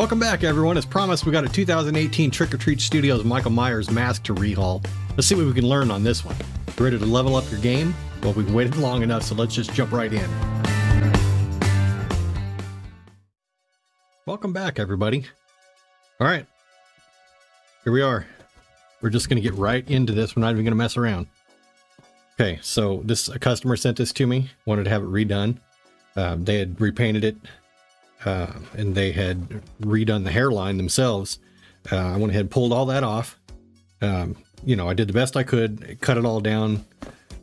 Welcome back, everyone. As promised, we got a 2018 Trick or Treat Studios Michael Myers mask to rehaul. Let's see what we can learn on this one. Ready to level up your game? Well, we've waited long enough, so let's just jump right in. Welcome back, everybody. All right, here we are. We're just going to get right into this. We're not even going to mess around. Okay, so a customer sent this to me, wanted to have it redone. They had repainted it. And they had redone the hairline themselves. I went ahead and pulled all that off. You know, I did the best I could, cut it all down.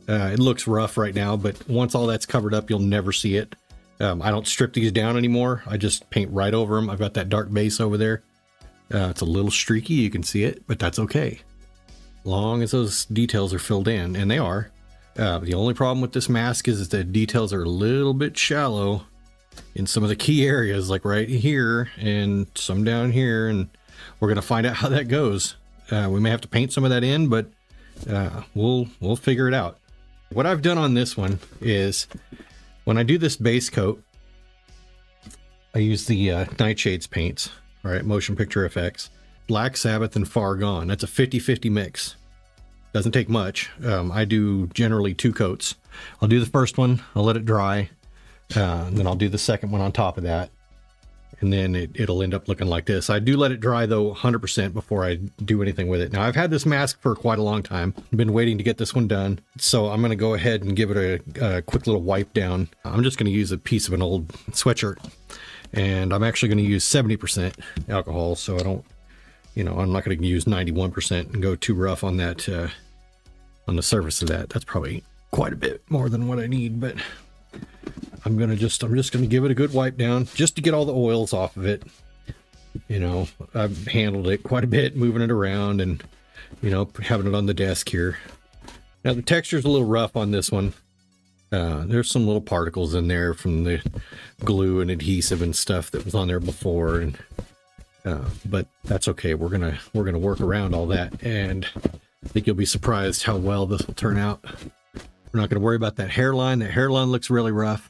It looks rough right now, but once all that's covered up, you'll never see it. I don't strip these down anymore. I just paint right over them. I've got that dark base over there. It's a little streaky, you can see it, but that's okay. Long as those details are filled in, and they are. The only problem with this mask is that the details are a little bit shallow in some of the key areas, like right here and some down here, and we're going to find out how that goes. We may have to paint some of that in, but we'll figure it out. What I've done on this one is when I do this base coat, I use the Nightshades paints, all right, Motion Picture Effects, Black Sabbath and Far Gone. That's a 50-50 mix. Doesn't take much. I do generally 2 coats. I'll do the first one, I'll let it dry. And then I'll do the second one on top of that, and then it'll end up looking like this. I do let it dry though 100% before I do anything with it. Now I've had this mask for quite a long time. I've been waiting to get this one done, so I'm going to go ahead and give it a quick little wipe down. I'm just going to use a piece of an old sweatshirt, and I'm actually going to use 70% alcohol, so I don't, you know, I'm not going to use 91% and go too rough on that, on the surface of that. That's probably quite a bit more than what I need, but I'm just gonna give it a good wipe down just to get all the oils off of it. You know, I've handled it quite a bit, moving it around and, you know, having it on the desk here. Now the texture's a little rough on this one. There's some little particles in there from the glue and adhesive and stuff that was on there before, and but that's okay. We're gonna work around all that, and I think you'll be surprised how well this will turn out. We're not going to worry about that hairline. That hairline looks really rough.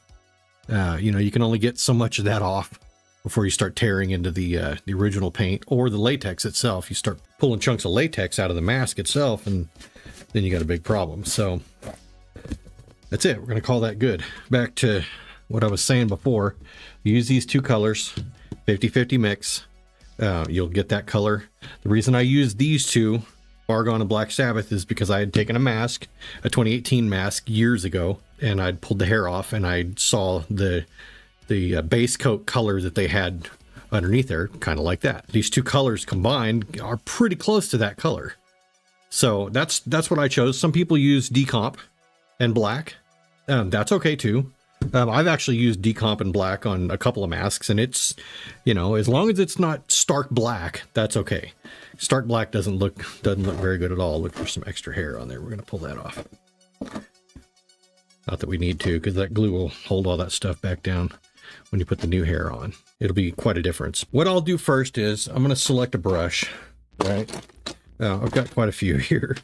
You know, you can only get so much of that off before you start tearing into the original paint or the latex itself. You start pulling chunks of latex out of the mask itself, and then you got a big problem. So that's it. We're going to call that good. Back to what I was saying before. Use these 2 colors, 50-50 mix. You'll get that color. The reason I use these 2, Far Gone and Black Sabbath, is because I had taken a mask, a 2018 mask years ago, and I'd pulled the hair off, and I saw the base coat color that they had underneath there, kind of like that. These 2 colors combined are pretty close to that color. So that's what I chose. Some people use decomp and black. That's okay too. I've actually used decomp and black on a couple of masks, and it's, you know, as long as it's not stark black, that's okay. Stark black doesn't look very good at all. Look for some extra hair on there. We're going to pull that off. Not that we need to, because that glue will hold all that stuff back down when you put the new hair on. It'll be quite a difference. What I'll do first is I'm going to select a brush, right? I've got quite a few here.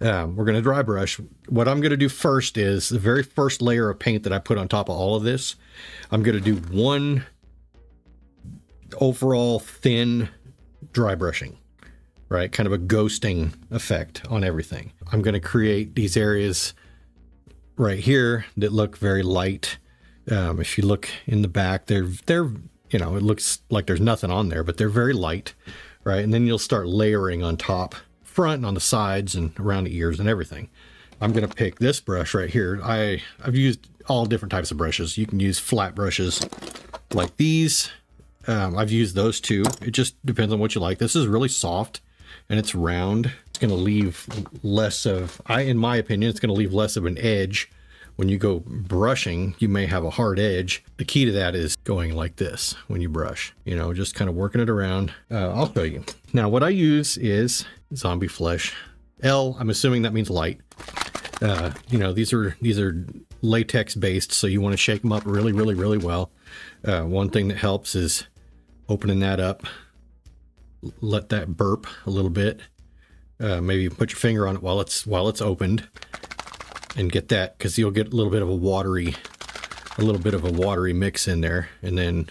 We're going to dry brush. What I'm going to do first is the very first layer of paint that I put on top of all of this. I'm going to do one overall thin dry brushing, right? Kind of a ghosting effect on everything. I'm going to create these areas right here that look very light. If you look in the back, they're, you know, it looks like there's nothing on there, but they're very light, right? And then you'll start layering on top, front and on the sides and around the ears and everything. I'm going to pick this brush right here. I've used all different types of brushes. You can use flat brushes like these. I've used those too. It just depends on what you like. This is really soft and it's round. It's going to leave less of, in my opinion, it's going to leave less of an edge. When you go brushing, you may have a hard edge. The key to that is going like this when you brush, you know, just kind of working it around. I'll show you. Now, what I use is zombie flesh. L, I'm assuming that means light. You know, these are latex based, so you want to shake them up really, really, really well. One thing that helps is opening that up. Let that burp a little bit. Maybe put your finger on it while it's opened. And get that, because you'll get a little bit of a watery mix in there, and then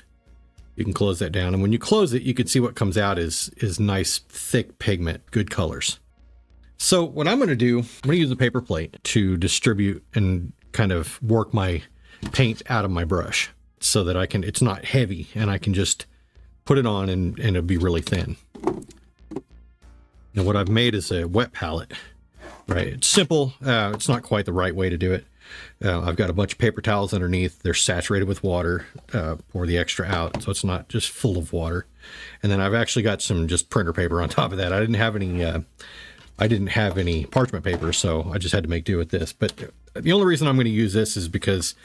You can close that down. And when you close it, you can see what comes out is nice, thick pigment, good colors. So what I'm going to do, I'm going to use a paper plate to distribute and kind of work my paint out of my brush so that it's not heavy and I can just put it on and it'll be really thin. And what I've made is a wet palette, right? It's simple. It's not quite the right way to do it. I've got a bunch of paper towels underneath. They're saturated with water, pour the extra out, so it's not just full of water. And then I've actually got some just printer paper on top of that. I didn't have any parchment paper, so I just had to make do with this. But the only reason I'm going to use this is because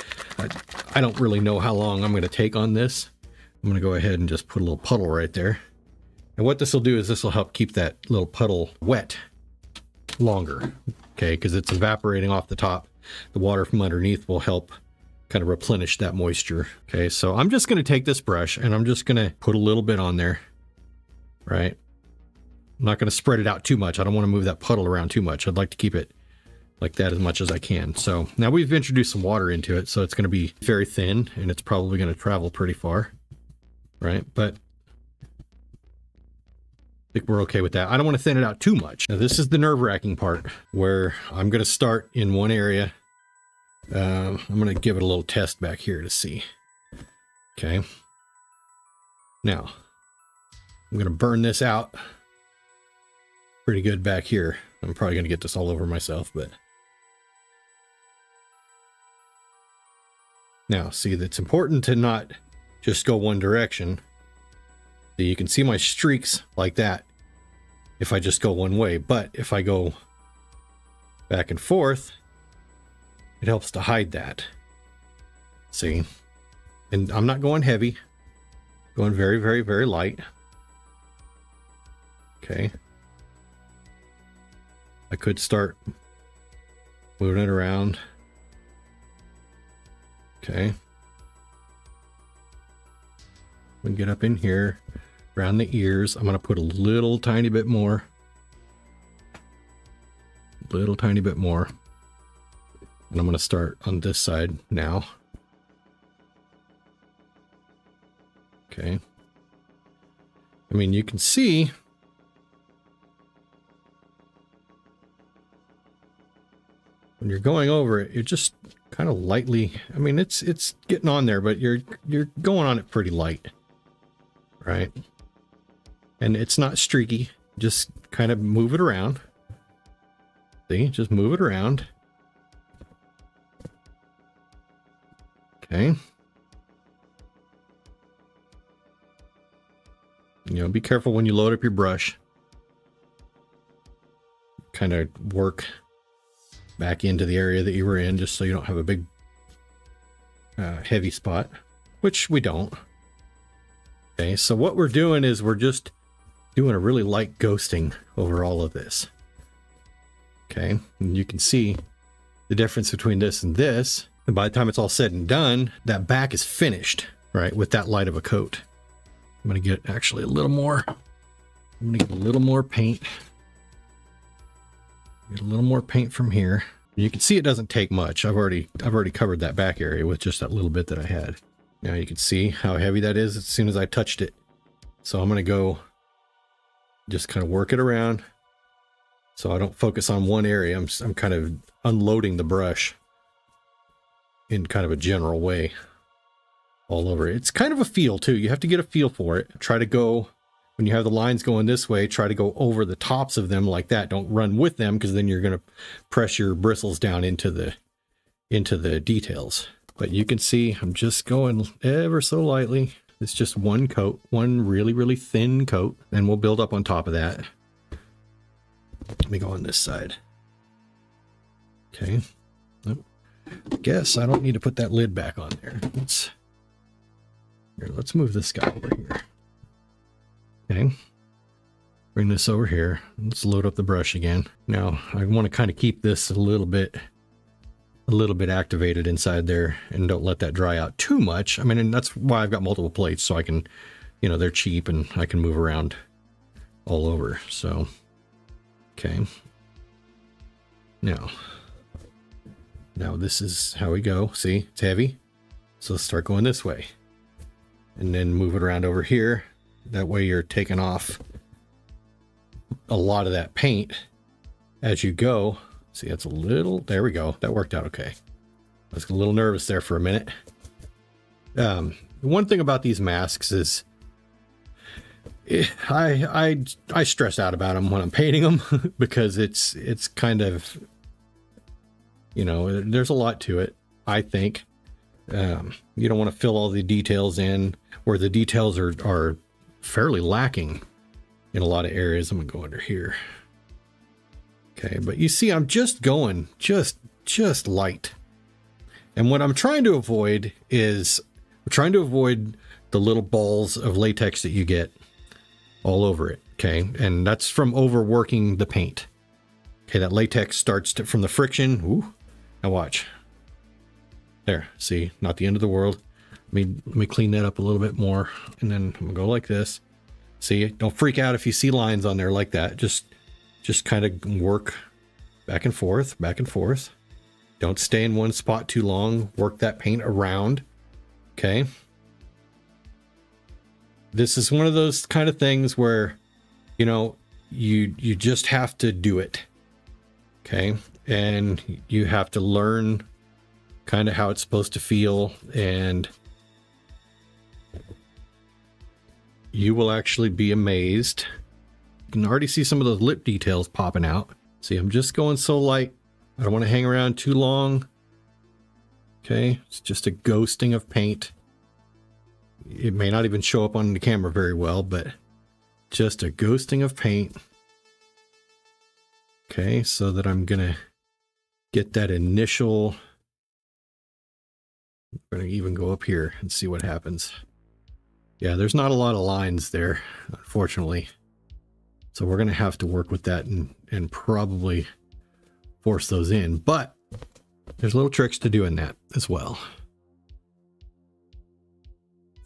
I don't really know how long I'm going to take on this. I'm going to go ahead and just put a little puddle right there. And what this will do is this will help keep that little puddle wet longer, okay, because it's evaporating off the top. The water from underneath will help kind of replenish that moisture. Okay, so I'm just going to take this brush and I'm just going to put a little bit on there, right? I'm not going to spread it out too much. I don't want to move that puddle around too much. I'd like to keep it like that as much as I can. So now we've introduced some water into it, so it's going to be very thin and it's probably going to travel pretty far, right? But I think we're okay with that. I don't want to thin it out too much. Now this is the nerve-wracking part where I'm going to start in one area. I'm going to give it a little test back here to see. Okay. Now I'm going to burn this out pretty good back here. I'm probably going to get this all over myself, but now see, that's important to not just go one direction. So you can see my streaks like that if I just go one way, but if I go back and forth, it helps to hide that. See? And I'm not going heavy, going very, very, very light. Okay. I could start moving it around. Okay. We can get up in here, around the ears. I'm going to put a little tiny bit more. Little tiny bit more. And I'm going to start on this side now. Okay. I mean, you can see when you're going over it, you're just kind of lightly, I mean, it's getting on there, but you're going on it pretty light, right? And it's not streaky. Just kind of move it around. See, just move it around. Okay. You know, be careful when you load up your brush. Kind of work back into the area that you were in, just so you don't have a big heavy spot, which we don't. Okay, so what we're doing is we're just doing a really light ghosting over all of this. Okay, and you can see the difference between this and this. And by the time it's all said and done, that back is finished, right, with that light of a coat. I'm going to get actually a little more. I'm going to get a little more paint. Get a little more paint from here. You can see it doesn't take much. I've already covered that back area with just that little bit that I had. Now you can see how heavy that is as soon as I touched it. So I'm going to go just kind of work it around so I don't focus on one area. I'm kind of unloading the brush in kind of a general way all over. It's kind of a feel too. You have to get a feel for it. Try to go, when you have the lines going this way, try to go over the tops of them like that. Don't run with them, because then you're going to press your bristles down into the details. But you can see I'm just going ever so lightly. It's just one coat, one really, really thin coat, and we'll build up on top of that. Let me go on this side. Okay. Nope. I guess I don't need to put that lid back on there. Let's move this guy over here. Okay. Bring this over here. Let's load up the brush again. Now I want to kind of keep this a little bit activated inside there, and don't let that dry out too much. I mean, and that's why I've got multiple plates, so I can, you know, they're cheap and I can move around all over. So, okay. Now this is how we go. See, it's heavy. So let's start going this way. and then move it around over here. That way you're taking off a lot of that paint as you go. See, that's a little, there we go. That worked out okay. I was a little nervous there for a minute. One thing about these masks is I stress out about them when I'm painting them because it's kind of, you know, there's a lot to it, I think. You don't want to fill all the details in where the details are fairly lacking in a lot of areas. I'm gonna go under here. Okay, but you see, I'm just going just light. And what I'm trying to avoid is I'm trying to avoid the little balls of latex that you get all over it. Okay, and that's from overworking the paint. Okay, that latex starts from the friction. Ooh, now watch. There, see, not the end of the world. Let me clean that up a little bit more, and then I'm gonna go like this. See, don't freak out if you see lines on there like that. Just kind of work back and forth, back and forth. Don't stay in one spot too long. Work that paint around. Okay. This is one of those kind of things where, you know, you just have to do it. Okay. And you have to learn kind of how it's supposed to feel, and you will actually be amazed. You can already see some of those lip details popping out. See, I'm just going so light. I don't want to hang around too long. Okay, it's just a ghosting of paint. It may not even show up on the camera very well, but just a ghosting of paint. Okay, so that I'm gonna get that initial. I'm gonna even go up here and see what happens. Yeah, there's not a lot of lines there, unfortunately. So we're going to have to work with that and probably force those in. But there's little tricks to doing that as well.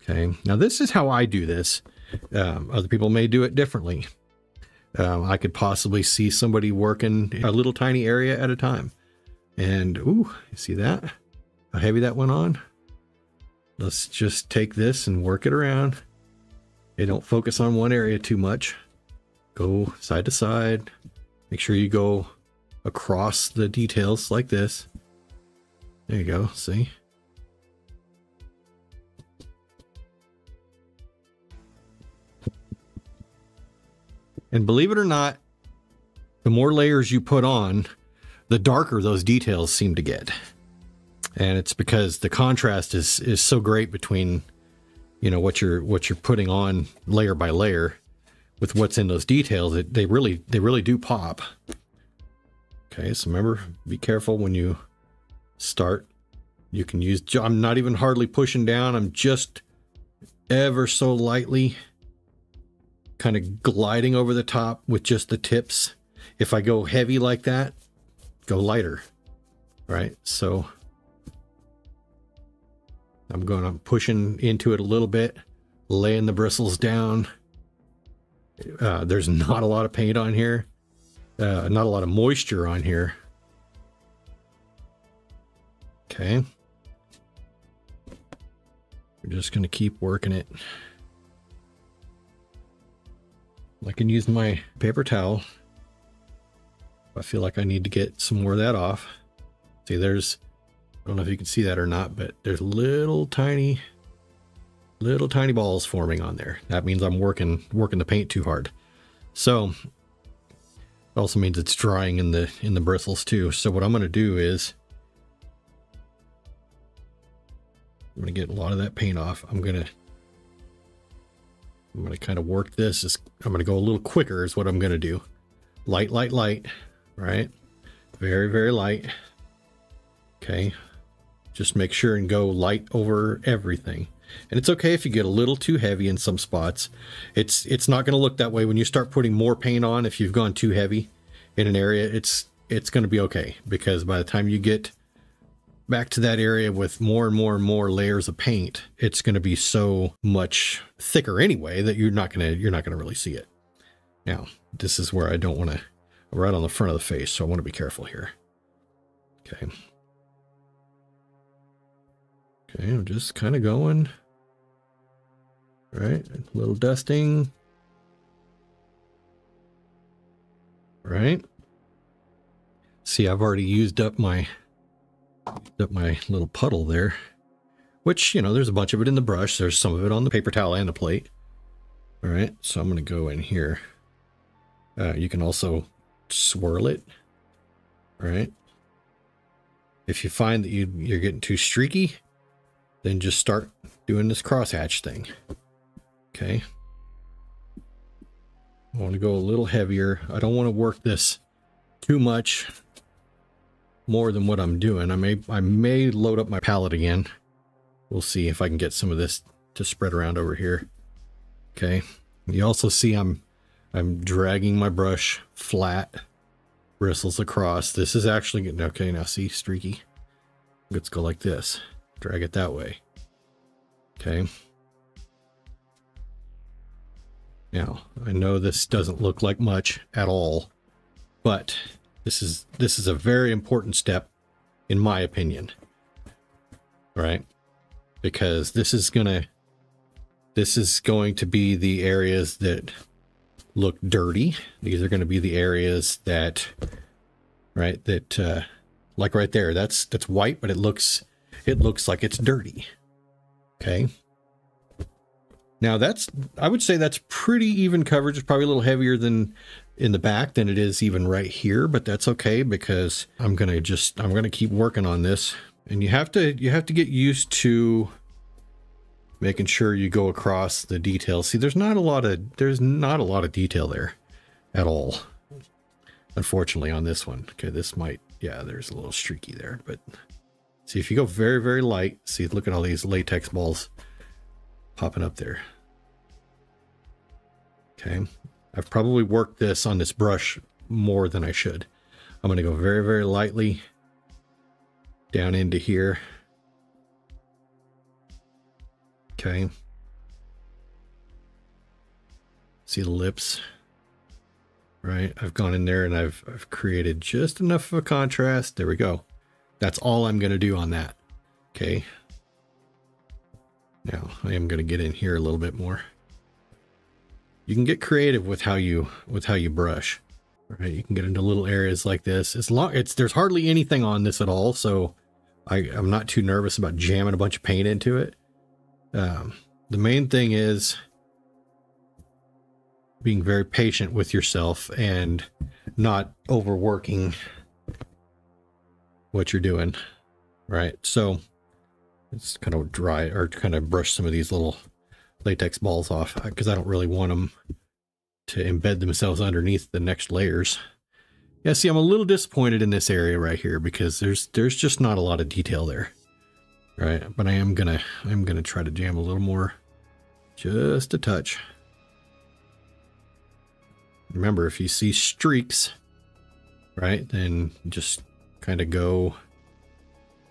Okay, now this is how I do this. Other people may do it differently. I could possibly see somebody working a little tiny area at a time. And, ooh, you see that? How heavy that went on? Let's just take this and work it around. Okay, don't focus on one area too much. Go side to side. Make sure you go across the details like this. There you go, see? And believe it or not, the more layers you put on, the darker those details seem to get. And it's because the contrast is so great between, you know, what you're putting on layer by layer with what's in those details. They really do pop. Okay, so remember, be careful when you start. You can use, I'm not even hardly pushing down. I'm just ever so lightly kind of gliding over the top with just the tips. If I go heavy like that, go lighter, right? So I'm pushing into it a little bit, laying the bristles down. There's not a lot of paint on here, not a lot of moisture on here. Okay. We're just going to keep working it. I can use my paper towel. I feel like I need to get some more of that off. See, there's, I don't know if you can see that or not, but there's little tiny balls forming on there. That means I'm working the paint too hard. So it also means it's drying in the bristles too. So what I'm going to do is I'm going to get a lot of that paint off. I'm going to kind of work this. I'm going to go a little quicker is what I'm going to do. Light, light, light, right? Very, very light. Okay. Just make sure and go light over everything. And it's okay if you get a little too heavy in some spots. It's not going to look that way when you start putting more paint on. If you've gone too heavy in an area, it's going to be okay, because by the time you get back to that area with more and more and more layers of paint, it's going to be so much thicker anyway that you're not going to really see it. Now, this is where I don't want to, right on the front of the face, so I want to be careful here. Okay. Okay, I'm just kind of going. All right, a little dusting. All right. See, I've already used up my little puddle there, which, you know, there's a bunch of it in the brush. There's some of it on the paper towel and the plate. All right, so I'm going to go in here. You can also swirl it. All right. If you find that you're getting too streaky, then just start doing this crosshatch thing. Okay. I want to go a little heavier. I don't want to work this too much more than what I'm doing. I may load up my palette again. We'll see if I can get some of this to spread around over here. Okay. You also see I'm dragging my brush flat, bristles across. This is actually getting okay. Now see, streaky. Let's go like this. Drag it that way. Okay. Now, I know this doesn't look like much at all, but this is a very important step, in my opinion. All right? Because this is going to be the areas that look dirty. These are going to be the areas that, right, that like right there, that's white, but it looks like it's dirty. Okay. Now I would say that's pretty even coverage. It's probably a little heavier than in the back than it is even right here, but that's okay because I'm going to keep working on this. And you have to get used to making sure you go across the details. See, there's not a lot of detail there at all, unfortunately, on this one. Okay, this might, yeah, there's a little streaky there, but see, if you go very, very light, see, look at all these latex balls popping up there. Okay, I've probably worked this on this brush more than I should. I'm going to go very, very lightly down into here. Okay. See the lips, right? I've gone in there and I've created just enough of a contrast. There we go. That's all I'm going to do on that. Okay. Now I am going to get in here a little bit more. You can get creative with how you brush. Right? You can get into little areas like this. There's hardly anything on this at all, so I'm not too nervous about jamming a bunch of paint into it. The main thing is being very patient with yourself and not overworking what you're doing, right? So let's kind of dry or kind of brush some of these little latex balls off because I don't really want them to embed themselves underneath the next layers. Yeah, see, I'm a little disappointed in this area right here because there's just not a lot of detail there. Right, but I'm gonna try to jam a little more, just a touch. Remember, if you see streaks, right, then just kind of go,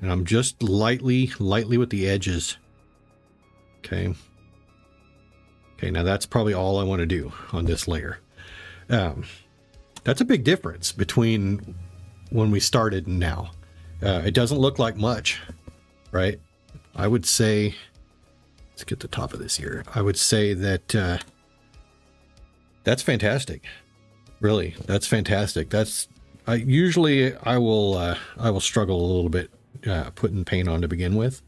and I'm just lightly with the edges. Okay. Okay, now that's probably all I want to do on this layer. That's a big difference between when we started and now. It doesn't look like much. Right? I would say, let's get the top of this here. I would say that that's fantastic. Really, that's fantastic. I will struggle a little bit putting paint on to begin with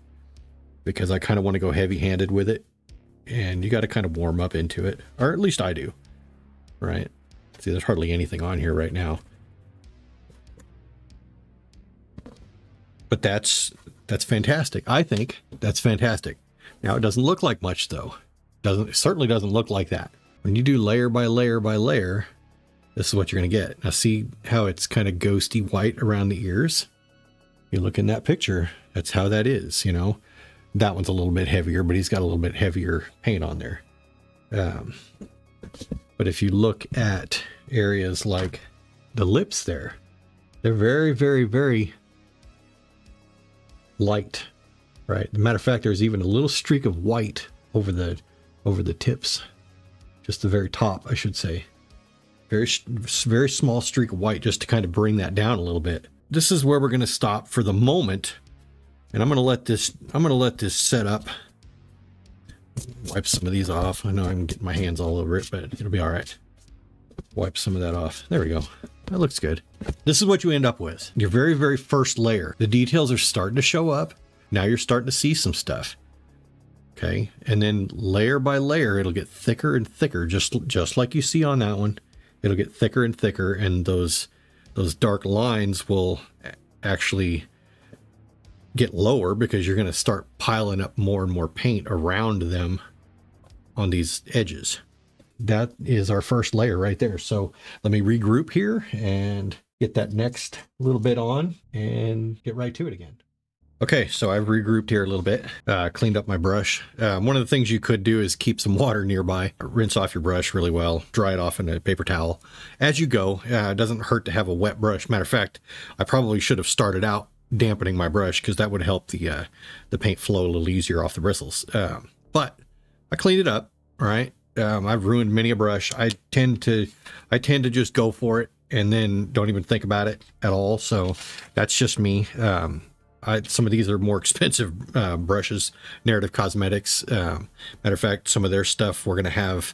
because I kind of want to go heavy-handed with it, and you got to kind of warm up into it, or at least I do. Right? See, there's hardly anything on here right now, but that's fantastic. I think that's fantastic. Now, it doesn't look like much, though. It certainly doesn't look like that. When you do layer by layer by layer, this is what you're going to get. Now, see how it's kind of ghosty white around the ears? You look in that picture, that's how that is, you know. That one's a little bit heavier, but he's got a little bit heavier paint on there. But if you look at areas like the lips there, they're very, very, very light, right? As a matter of fact, there's even a little streak of white over the tips, just the very top, I should say. Very small streak of white, just to kind of bring that down a little bit. This is where we're going to stop for the moment, and I'm going to let this set up Wipe some of these off. I know I'm getting my hands all over it, but it'll be all right. Wipe some of that off. There we go. That looks good. This is what you end up with. Your very, very first layer. The details are starting to show up. Now you're starting to see some stuff. Okay. And then layer by layer, it'll get thicker and thicker, just like you see on that one. It'll get thicker and thicker, and those dark lines will actually get lower because you're going to start piling up more and more paint around them on these edges. That is our first layer right there. So let me regroup here and get that next little bit on and get right to it again. Okay, so I've regrouped here a little bit, cleaned up my brush. One of the things you could do is keep some water nearby, rinse off your brush really well, dry it off in a paper towel as you go. It doesn't hurt to have a wet brush. Matter of fact, I probably should have started out dampening my brush because that would help the paint flow a little easier off the bristles. But I cleaned it up, all right? I've ruined many a brush. I tend to just go for it and then don't even think about it at all. So that's just me. Some of these are more expensive brushes, Narrative Cosmetics. Matter of fact, some of their stuff we're going to have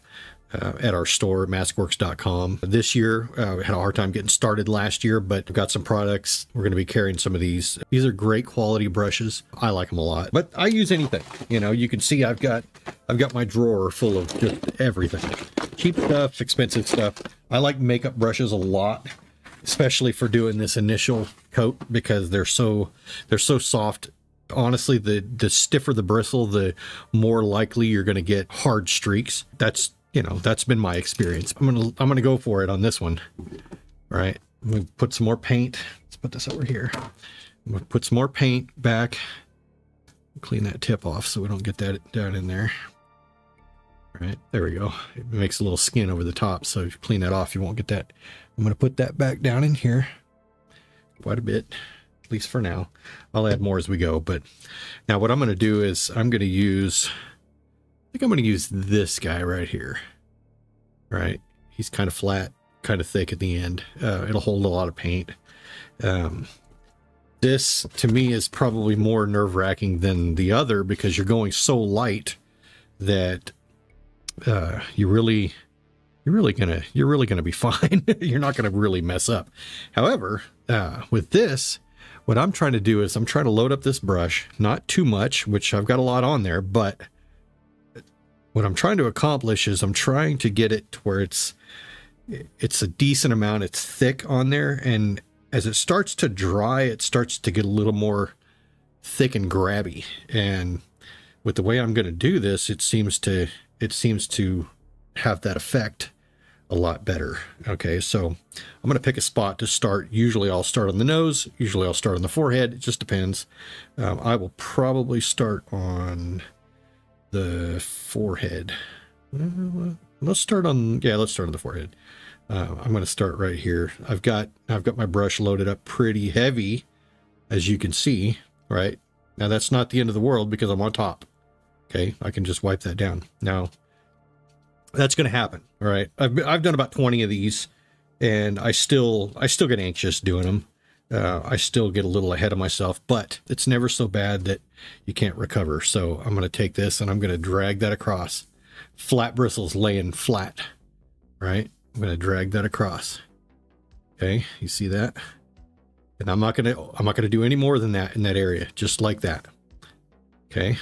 at our store, maskworks.com. This year, we had a hard time getting started last year, but we've got some products. We're going to be carrying some of these. These are great quality brushes. I like them a lot, but I use anything. You know, you can see I've got my drawer full of just everything. Cheap stuff, expensive stuff. I like makeup brushes a lot, especially for doing this initial coat because they're so soft. Honestly, the stiffer the bristle, the more likely you're going to get hard streaks. That's been my experience. I'm gonna go for it on this one. All right, I'm gonna put some more paint. Let's put this over here. I'm gonna put some more paint back. Clean that tip off so we don't get that down in there. All right, there we go. It makes a little skin over the top, so if you clean that off, you won't get that. I'm gonna put that back down in here quite a bit, at least for now. I'll add more as we go, but now what I'm gonna do is I'm gonna use this guy right here. Right, he's kind of flat, kind of thick at the end. It'll hold a lot of paint. This to me is probably more nerve-wracking than the other because you're going so light that you're really gonna be fine. You're not gonna really mess up. However, with this, what I'm trying to do is I'm trying to load up this brush, not too much, which I've got a lot on there, but what I'm trying to accomplish is I'm trying to get it to where it's a decent amount. It's thick on there, and as it starts to dry, it starts to get a little more thick and grabby. And with the way I'm going to do this, it seems to have that effect a lot better. Okay, so I'm going to pick a spot to start. Usually I'll start on the nose. Usually I'll start on the forehead. It just depends. I will probably start on the forehead. Let's start on the forehead. I'm going to start right here. I've got my brush loaded up pretty heavy, as you can see. Right now, that's not the end of the world because I'm on top. Okay, I can just wipe that down. Now that's going to happen. All right, I've done about 20 of these, and I still get anxious doing them. I still get a little ahead of myself, but it's never so bad that you can't recover. So I'm going to take this and I'm going to drag that across. Flat bristles laying flat, right? I'm going to drag that across. Okay, you see that? And I'm not going to do any more than that in that area, just like that. Okay.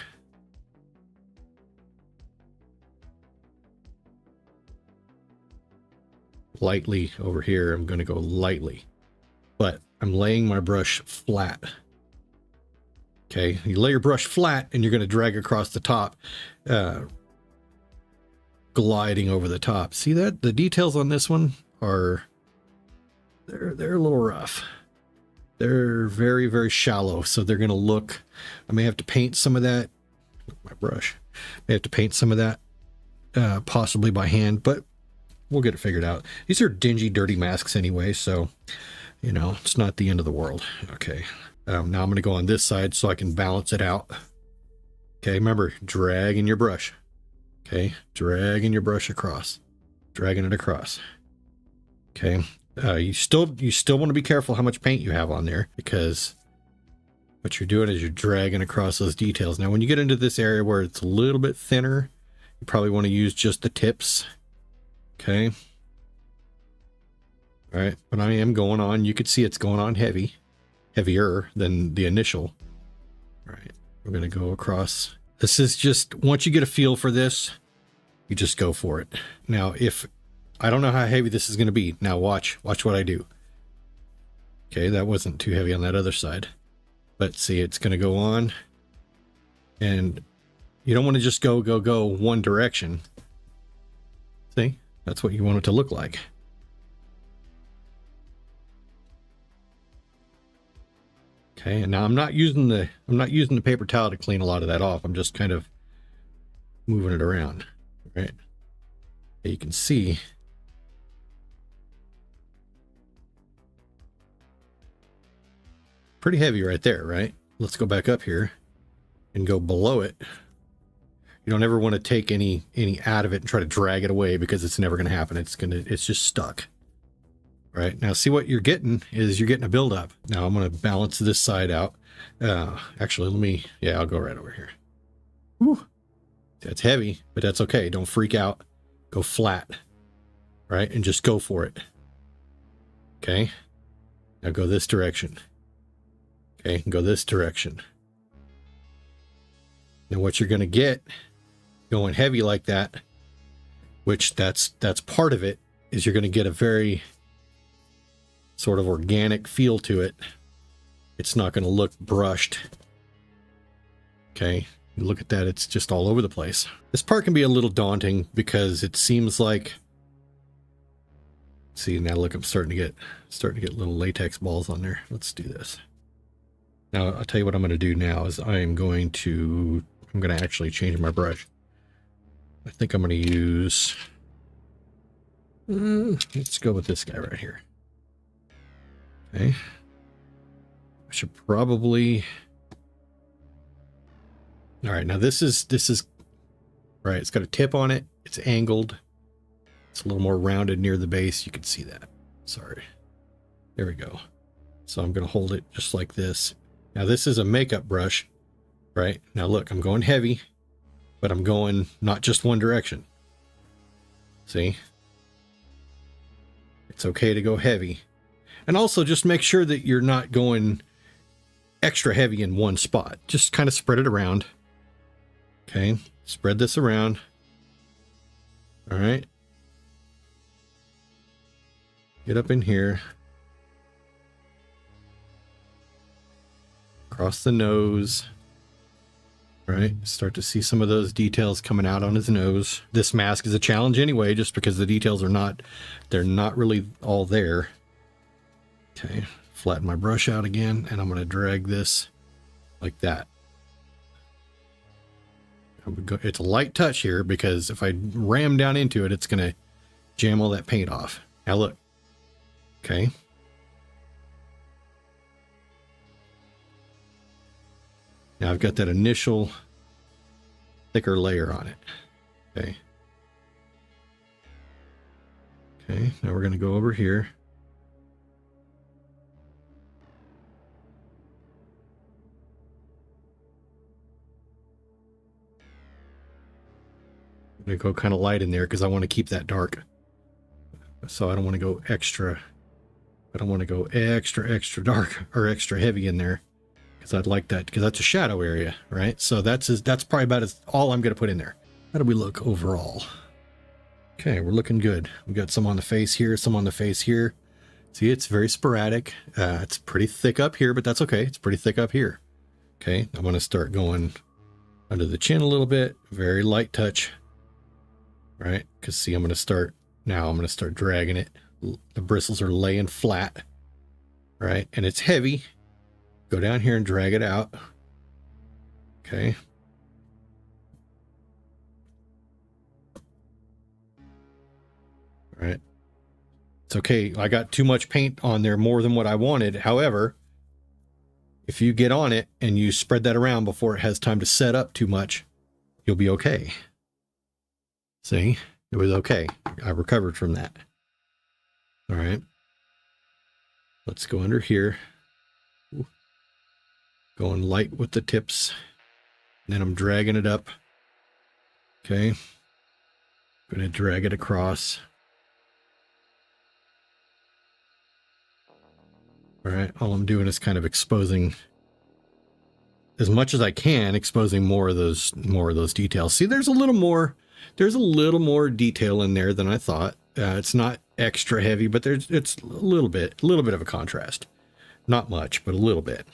Lightly over here, I'm going to go lightly, but I'm laying my brush flat. Okay, you lay your brush flat and you're going to drag across the top, gliding over the top. See that? The details on this one are, they're a little rough. They're very, very shallow, so they're going to look, I may have to paint some of that, my brush, may have to paint some of that, possibly by hand, but we'll get it figured out. These are dingy, dirty masks anyway, so you know, it's not the end of the world. Okay, now I'm going to go on this side so I can balance it out. Okay, remember, dragging your brush. Okay, dragging your brush across, dragging it across. Okay, you still want to be careful how much paint you have on there, because what you're doing is you're dragging across those details. Now, when you get into this area where it's a little bit thinner, you probably want to use just the tips. Okay. All right, but I am going on. You could see it's going on heavier than the initial. All right, we're going to go across. This is just, once you get a feel for this, you just go for it. Now, if I don't know how heavy this is going to be. Now watch what I do. Okay, that wasn't too heavy on that other side. But see, it's going to go on. And you don't want to just go one direction. See, that's what you want it to look like. Okay, and now I'm not using the paper towel to clean a lot of that off. I'm just kind of moving it around, right? You can see pretty heavy right there, right? Let's go back up here and go below it. You don't ever want to take any out of it and try to drag it away, because it's never going to happen. It's just stuck. Right, now see what you're getting is you're getting a buildup. Now I'm going to balance this side out. Actually, I'll go right over here. Whew. That's heavy, but that's okay. Don't freak out. Go flat, right? And just go for it. Okay. Now go this direction. Okay, go this direction. Now what you're going to get going heavy like that, which that's part of it, is you're going to get a very sort of organic feel to it. It's not going to look brushed. Okay, you look at that, it's just all over the place. This part can be a little daunting because it seems like, see, now look, I'm starting to get little latex balls on there. Let's do this. Now I'll tell you what I'm going to do now is I'm going to actually change my brush. I think I'm going to use, let's go with this guy right here. Okay, I should probably, all right, now this is right, it's got a tip on it, it's angled, it's a little more rounded near the base. You can see that. Sorry, there we go. So I'm going to hold it just like this. Now this is a makeup brush, right? Now look, I'm going heavy, but I'm going not just one direction. See, it's okay to go heavy. And also just make sure that you're not going extra heavy in one spot. Just kind of spread it around. Okay, spread this around. All right. Get up in here. Across the nose. All right, start to see some of those details coming out on his nose. This mask is a challenge anyway, just because the details are they're not really all there. Okay, flatten my brush out again, and I'm going to drag this like that. It's a light touch here, because if I ram down into it, it's going to jam all that paint off. Now look. Okay. Now I've got that initial thicker layer on it. Okay. Okay, now we're going to go over here. I'm going to go kind of light in there because I want to keep that dark. So I don't want to go extra. I don't want to go extra dark or extra heavy in there, because I'd like that, because that's a shadow area, right? So that's probably about all I'm going to put in there. How do we look overall? Okay, we're looking good. We got some on the face here, some on the face here. See, it's very sporadic. It's pretty thick up here, but that's okay. It's pretty thick up here. Okay, I'm going to start going under the chin a little bit. Very light touch. Right, because see, I'm going to start dragging it. The bristles are laying flat, right? And it's heavy. Go down here and drag it out. Okay. All right. It's okay. I got too much paint on there, more than what I wanted. However, if you get on it and you spread that around before it has time to set up too much, you'll be okay. See, it was okay. I recovered from that. All right. Let's go under here. Ooh. Going light with the tips. And then I'm dragging it up. Okay. I'm going to drag it across. All right. All I'm doing is kind of exposing as much as I can, exposing more of those details. See, there's a little more detail in there than I thought. It's not extra heavy, but it's a little bit of a contrast. Not much, but a little bit.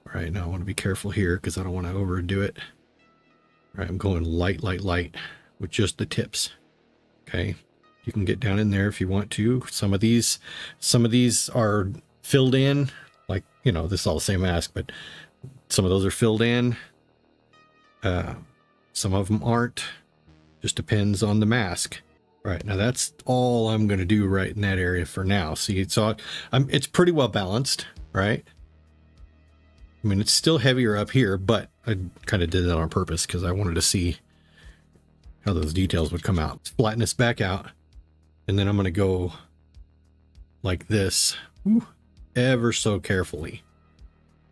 All right, now I want to be careful here because I don't want to overdo it. All right, I'm going light with just the tips. Okay, you can get down in there if you want to. Some of these are filled in, like, you know, this is all the same mask, but some of those are filled in. Some of them aren't. Just depends on the mask. All right, now that's all I'm going to do right in that area for now. See, it's pretty well balanced, right? I mean, it's still heavier up here, but I kind of did that on purpose because I wanted to see how those details would come out. Flatten this back out, and then I'm going to go like this, ever so carefully.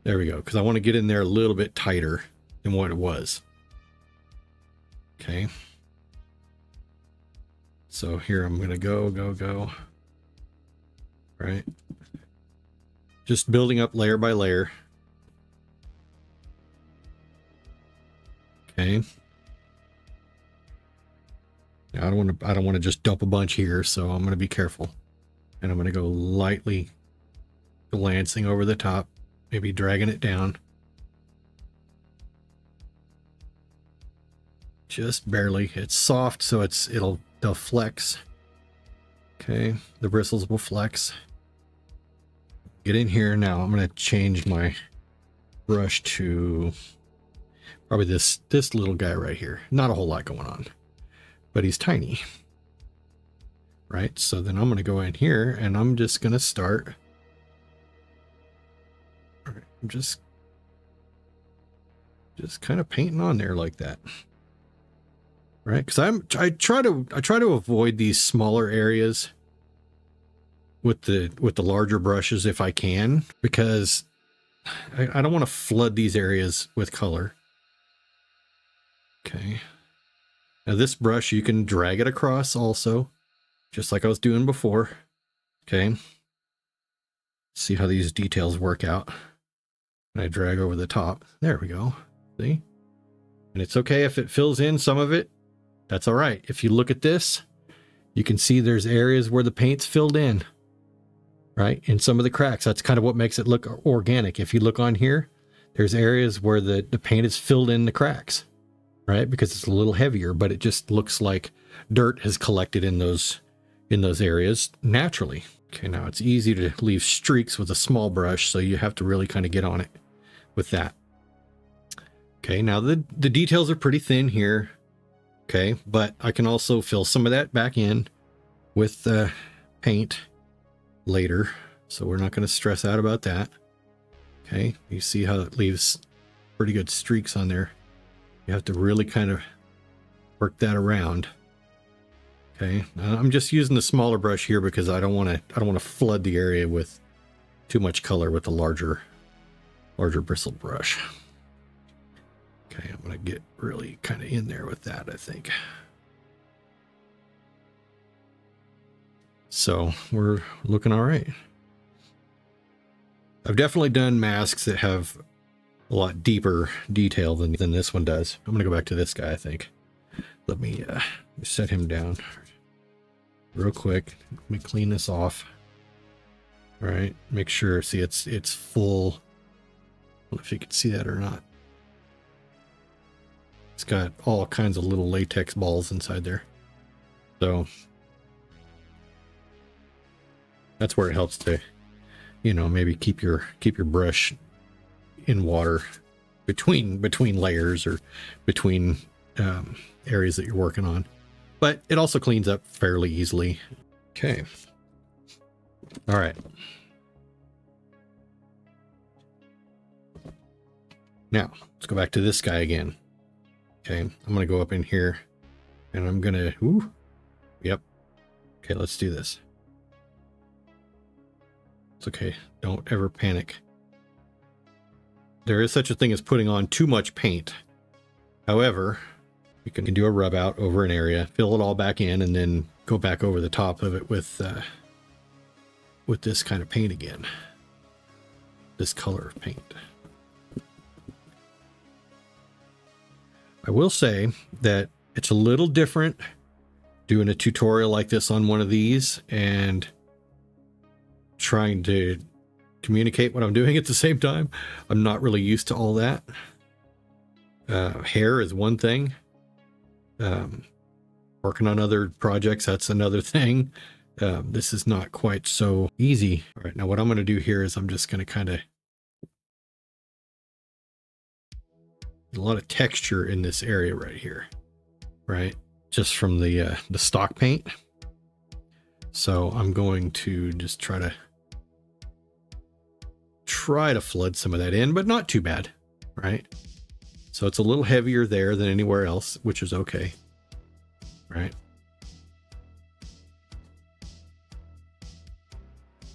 There we go, because I want to get in there a little bit tighter than what it was. Okay. So here I'm going to go. Right. Just building up layer by layer. Okay. Now I don't want to just dump a bunch here, so I'm going to be careful. And I'm going to go lightly glancing over the top, maybe dragging it down. Just barely. It's soft, so they'll flex. Okay, the bristles will flex. Get in here now. I'm going to change my brush to probably this little guy right here. Not a whole lot going on, but he's tiny. Right, so then I'm going to go in here and I'm just going to start. All right, I'm just kind of painting on there like that. Right, because I try to avoid these smaller areas with the larger brushes if I can, because I don't want to flood these areas with color. Okay. Now this brush, you can drag it across also, just like I was doing before. Okay. See how these details work out. And I drag over the top. There we go. See? And it's okay if it fills in some of it. That's all right. If you look at this, you can see there's areas where the paint's filled in, right? In some of the cracks. That's kind of what makes it look organic. If you look on here, there's areas where the paint is filled in the cracks, right? Because it's a little heavier, but it just looks like dirt has collected in those areas naturally. Okay, now it's easy to leave streaks with a small brush, so you have to really kind of get on it with that. Okay, now the details are pretty thin here. Okay, but I can also fill some of that back in with paint later, so we're not going to stress out about that. Okay, you see how it leaves pretty good streaks on there. You have to really kind of work that around. Okay, I'm just using the smaller brush here because I don't want to flood the area with too much color with the larger bristled brush. Okay, I'm going to get really kind of in there with that, I think. So we're looking all right. I've definitely done masks that have a lot deeper detail than this one does. I'm going to go back to this guy, I think. Let me set him down real quick. Let me clean this off. All right, make sure, see, it's full. I don't know if you can see that or not. It's got all kinds of little latex balls inside there. So that's where it helps to, you know, maybe keep your brush in water between layers or between areas that you're working on. But it also cleans up fairly easily. Okay. All right. Now, let's go back to this guy again. Okay, I'm going to go up in here and I'm going to, yep. Okay, let's do this. It's okay. Don't ever panic. there is such a thing as putting on too much paint. However, you can do a rub out over an area, fill it all back in, and then go back over the top of it with this kind of paint again. This color of paint. I will say that it's a little different doing a tutorial like this on one of these and trying to communicate what I'm doing at the same time. I'm not really used to all that. Hair is one thing. Working on other projects, that's another thing. This is not quite so easy. All right, now what I'm going to do here is I'm just going to kind of a lot of texture in this area right here, right? Just from the stock paint. So I'm going to just try to flood some of that in, but not too bad, right? So it's a little heavier there than anywhere else, which is okay, right?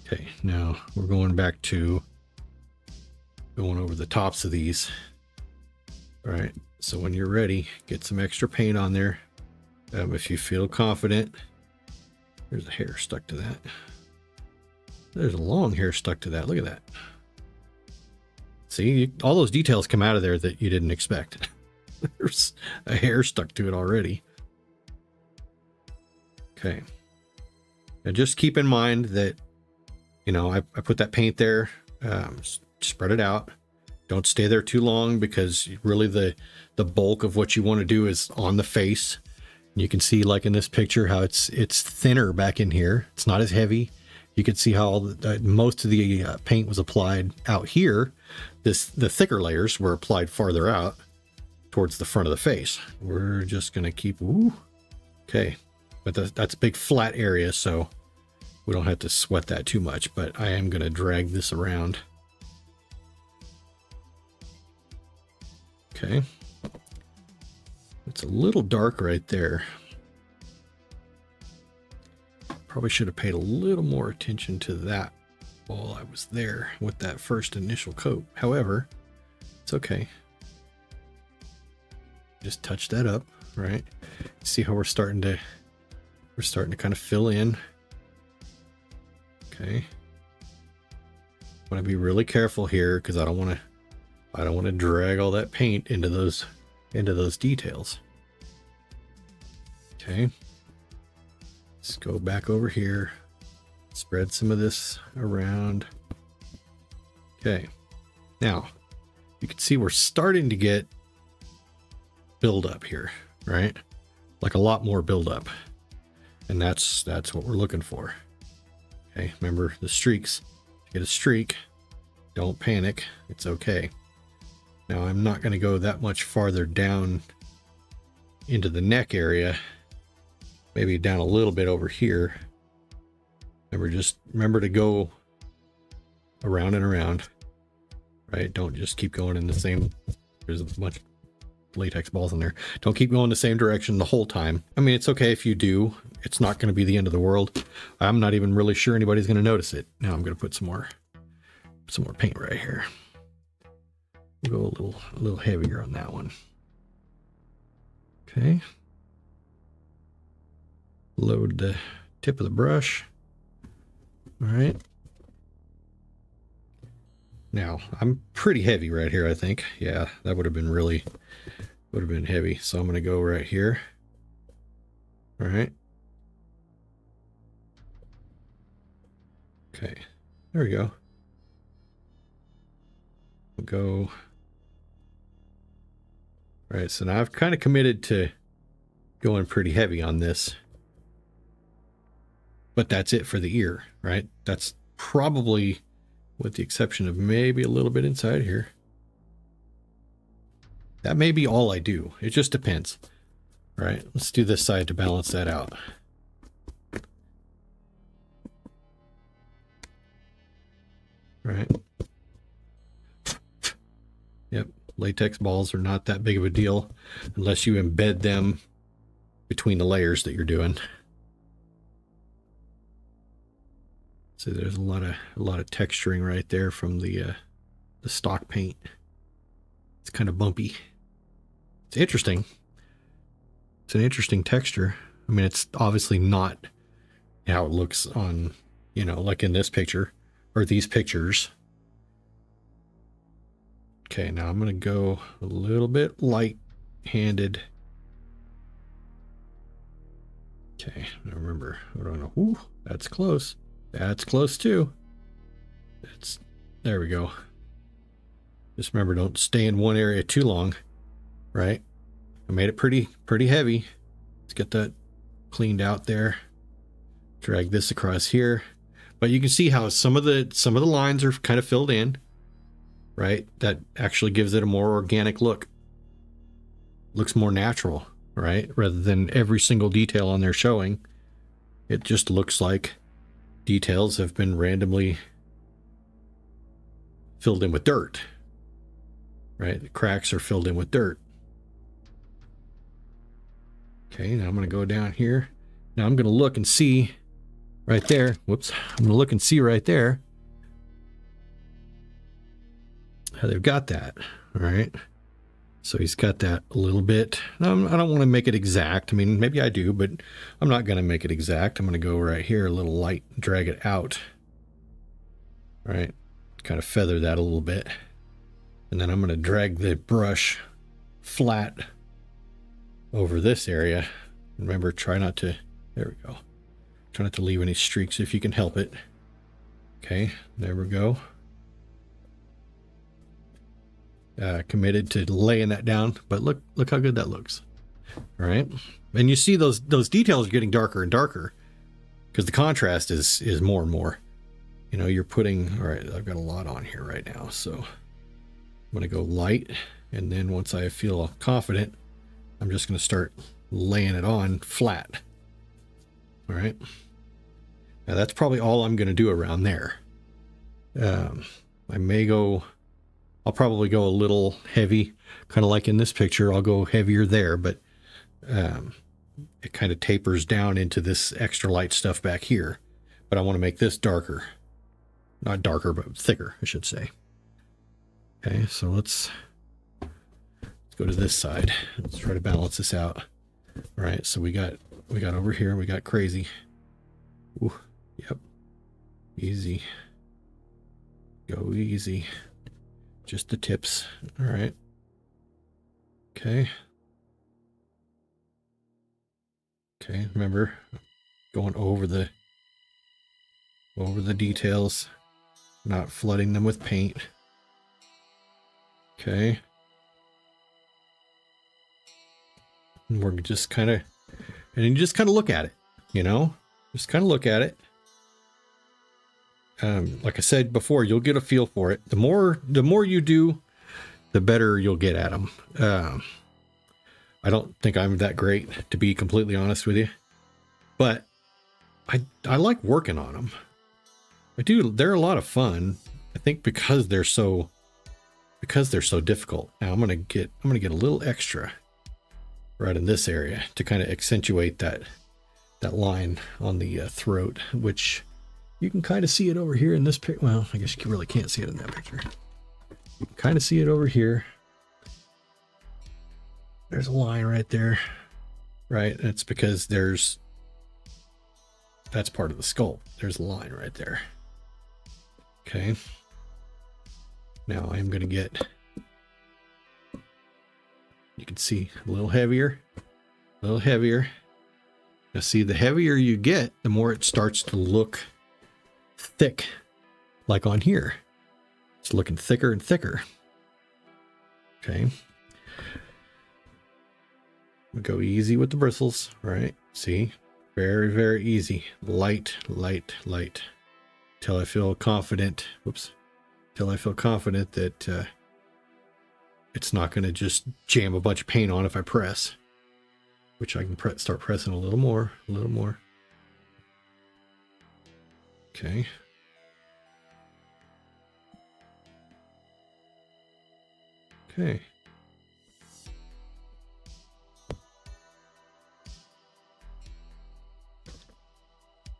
Okay, now we're going back to going over the tops of these. All right, so when you're ready, get some extra paint on there. If you feel confident, there's a hair stuck to that. There's a long hair stuck to that. Look at that. See, all those details come out of there that you didn't expect. There's a hair stuck to it already. Okay. Now just keep in mind that, you know, I put that paint there, spread it out. Don't stay there too long because really the bulk of what you want to do is on the face. You can see, like in this picture, how it's thinner back in here. It's not as heavy. You can see how most of the paint was applied out here. The thicker layers were applied farther out towards the front of the face. We're just going to keep, ooh, okay. But that's a big flat area, so we don't have to sweat that too much, but I am going to drag this around. Okay. It's a little dark right there. Probably should have paid a little more attention to that while I was there with that first initial coat. However, it's okay. Just touch that up, right? See how we're starting to kind of fill in. Okay. Want to be really careful here because I don't want to drag all that paint into those details. Okay. Let's go back over here. Spread some of this around. Okay. Now, you can see we're starting to get buildup here, right? Like a lot more buildup. And that's what we're looking for. Okay, remember the streaks. If you get a streak, don't panic. It's okay. Now I'm not going to go that much farther down into the neck area. Maybe down a little bit over here. Remember to go around and around, right? Don't just keep going in the same, there's a bunch of latex balls in there. Don't keep going the same direction the whole time. I mean, it's okay if you do. It's not going to be the end of the world. I'm not even really sure anybody's going to notice it. Now I'm going to put some more paint right here. We'll go a little heavier on that one. Okay. Load the tip of the brush. All right. Now I'm pretty heavy right here, I think. Yeah, that would have been heavy. So I'm going to go right here. All right. Okay, there we go. We'll go. All right, so now I've kind of committed to going pretty heavy on this. But that's it for the ear, right? That's probably, with the exception of maybe a little bit inside here. That may be all I do. It just depends. All right, let's do this side to balance that out. All right. Yep, latex balls are not that big of a deal unless you embed them between the layers that you're doing. So there's a lot of texturing right there from the stock paint. It's kind of bumpy. It's interesting. It's an interesting texture. I mean, it's obviously not how it looks on, you know, like in this picture or these pictures. Okay, now I'm going to go a little bit light-handed. Okay, now remember, I don't know. Ooh, that's close. That's close too. There we go. Just remember, don't stay in one area too long, right? I made it pretty heavy. Let's get that cleaned out there. Drag this across here. But you can see how some of the lines are kind of filled in, right? That actually gives it a more organic look. Looks more natural, right? Rather than every single detail on there showing. It just looks like details have been randomly filled in with dirt, right? The cracks are filled in with dirt. Okay, now I'm going to go down here. Now I'm going to look and see right there. Whoops. I'm going to look and see right there how they've got that. All right. So he's got that a little bit. Now, I don't want to make it exact. I mean, maybe I do, but I'm not going to make it exact. I'm going to go right here, a little light, drag it out. All right. Kind of feather that a little bit. And then I'm going to drag the brush flat over this area. Remember, try not to, there we go. Try not to leave any streaks if you can help it. Okay, there we go. Committed to laying that down, but look how good that looks. All right, and you see those details are getting darker and darker because the contrast is more and more. You know, you're putting, all right, I've got a lot on here right now, so I'm going to go light, and then once I feel confident, I'm just going to start laying it on flat. All right. Now that's probably all I'm going to do around there. I'll probably go a little heavy, kind of like in this picture. I'll go heavier there, but it kind of tapers down into this extra light stuff back here. But I want to make this darker. Not darker, but thicker, I should say. Okay, so let's go to this side. Let's try to balance this out. All right, so we got over here, we got crazy. Ooh, yep. Easy. Go easy. Just the tips. All right. Okay. Okay, remember going over the details, not flooding them with paint. Okay. And we're just kind of, and you just kind of look at it, you know, just kind of look at it. Like I said before, you'll get a feel for it. The more you do, the better you'll get at them. I don't think I'm that great, to be completely honest with you, but I like working on them. I do. They're a lot of fun. I think because they're so difficult. Now I'm gonna get a little extra right in this area to kind of accentuate that line on the throat, which you can kind of see it over here in this picture. Well, I guess you really can't see it in that picture. You can kind of see it over here. There's a line right there, right? And it's because that's part of the sculpt. There's a line right there. Okay. Now I'm going to get, you can see a little heavier, a little heavier. Now see, the heavier you get, the more it starts to look thick, like on here. It's looking thicker and thicker. Okay. We go easy with the bristles, right? See, very, very easy. Light, light, light. Till I feel confident. Whoops. Till I feel confident that it's not going to just jam a bunch of paint on if I press. Which I can start pressing a little more, a little more. Okay. Okay.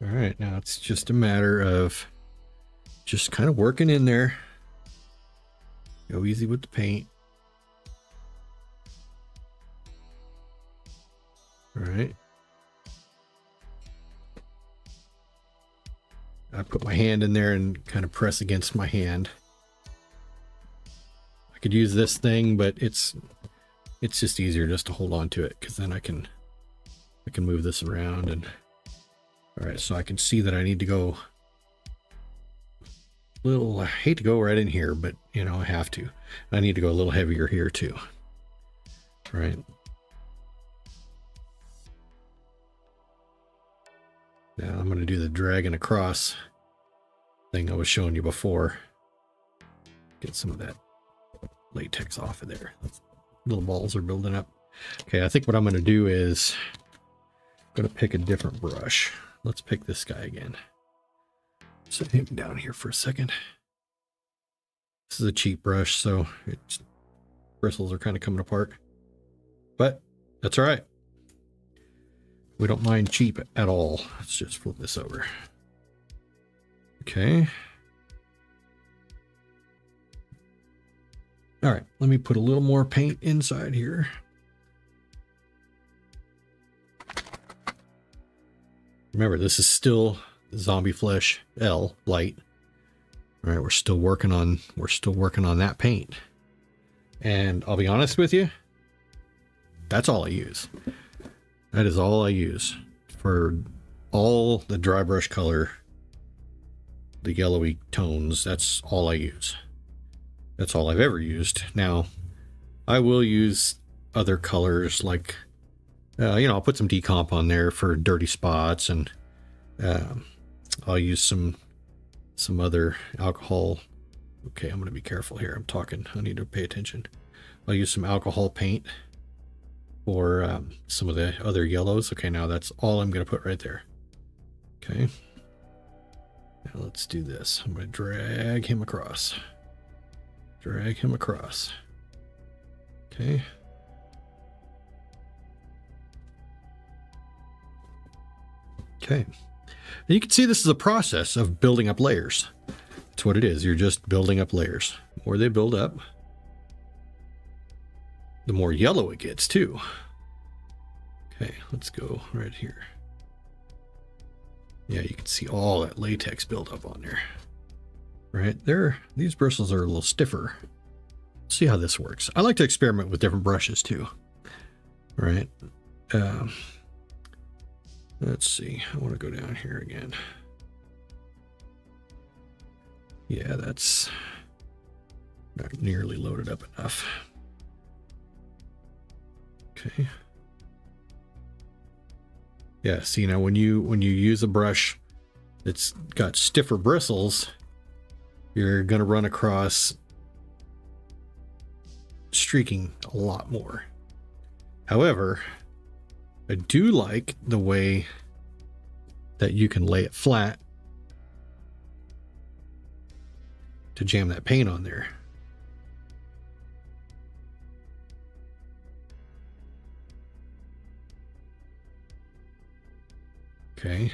All right, now it's just a matter of just kind of working in there. Go easy with the paint. All right. I put my hand in there and kind of press against my hand. I could use this thing, but it's just easier just to hold on to it, because then I can move this around. And all right, so I can see that I need to go a little, I hate to go right in here, but you know, I have to. I need to go a little heavier here too. All right. Now I'm going to do the dragging across thing I was showing you before. Get some of that latex off of there. Little balls are building up. Okay, I think what I'm going to do is I'm going to pick a different brush. Let's pick this guy again. Set him down here for a second. This is a cheap brush, so its bristles are kind of coming apart. But that's all right. We don't mind cheap at all. Let's just flip this over. Okay. All right, let me put a little more paint inside here. Remember, this is still Zombie Flesh L light. All right, we're still working on that paint. And I'll be honest with you, that's all I use. That is all I use for all the dry brush color, the yellowy tones. That's all I use. That's all I've ever used. Now, I will use other colors like, you know, I'll put some decomp on there for dirty spots, and I'll use some other alcohol. Okay, I'm going to be careful here. I'm talking. I need to pay attention. I'll use some alcohol paint for some of the other yellows. Okay, now that's all I'm going to put right there. Okay. Now let's do this. I'm going to drag him across. Drag him across. Okay. Okay. And you can see this is a process of building up layers. That's what it is. You're just building up layers. The more they build up, the more yellow it gets too. Okay, let's go right here. Yeah, you can see all that latex build up on there. Right there, these bristles are a little stiffer. Let's see how this works. I like to experiment with different brushes too. All right. Let's see. I want to go down here again. Yeah, that's not nearly loaded up enough. Okay. Yeah, see, now when you use a brush that's got stiffer bristles, you're going to run across streaking a lot more. However, I do like the way that you can lay it flat to jam that paint on there. Okay.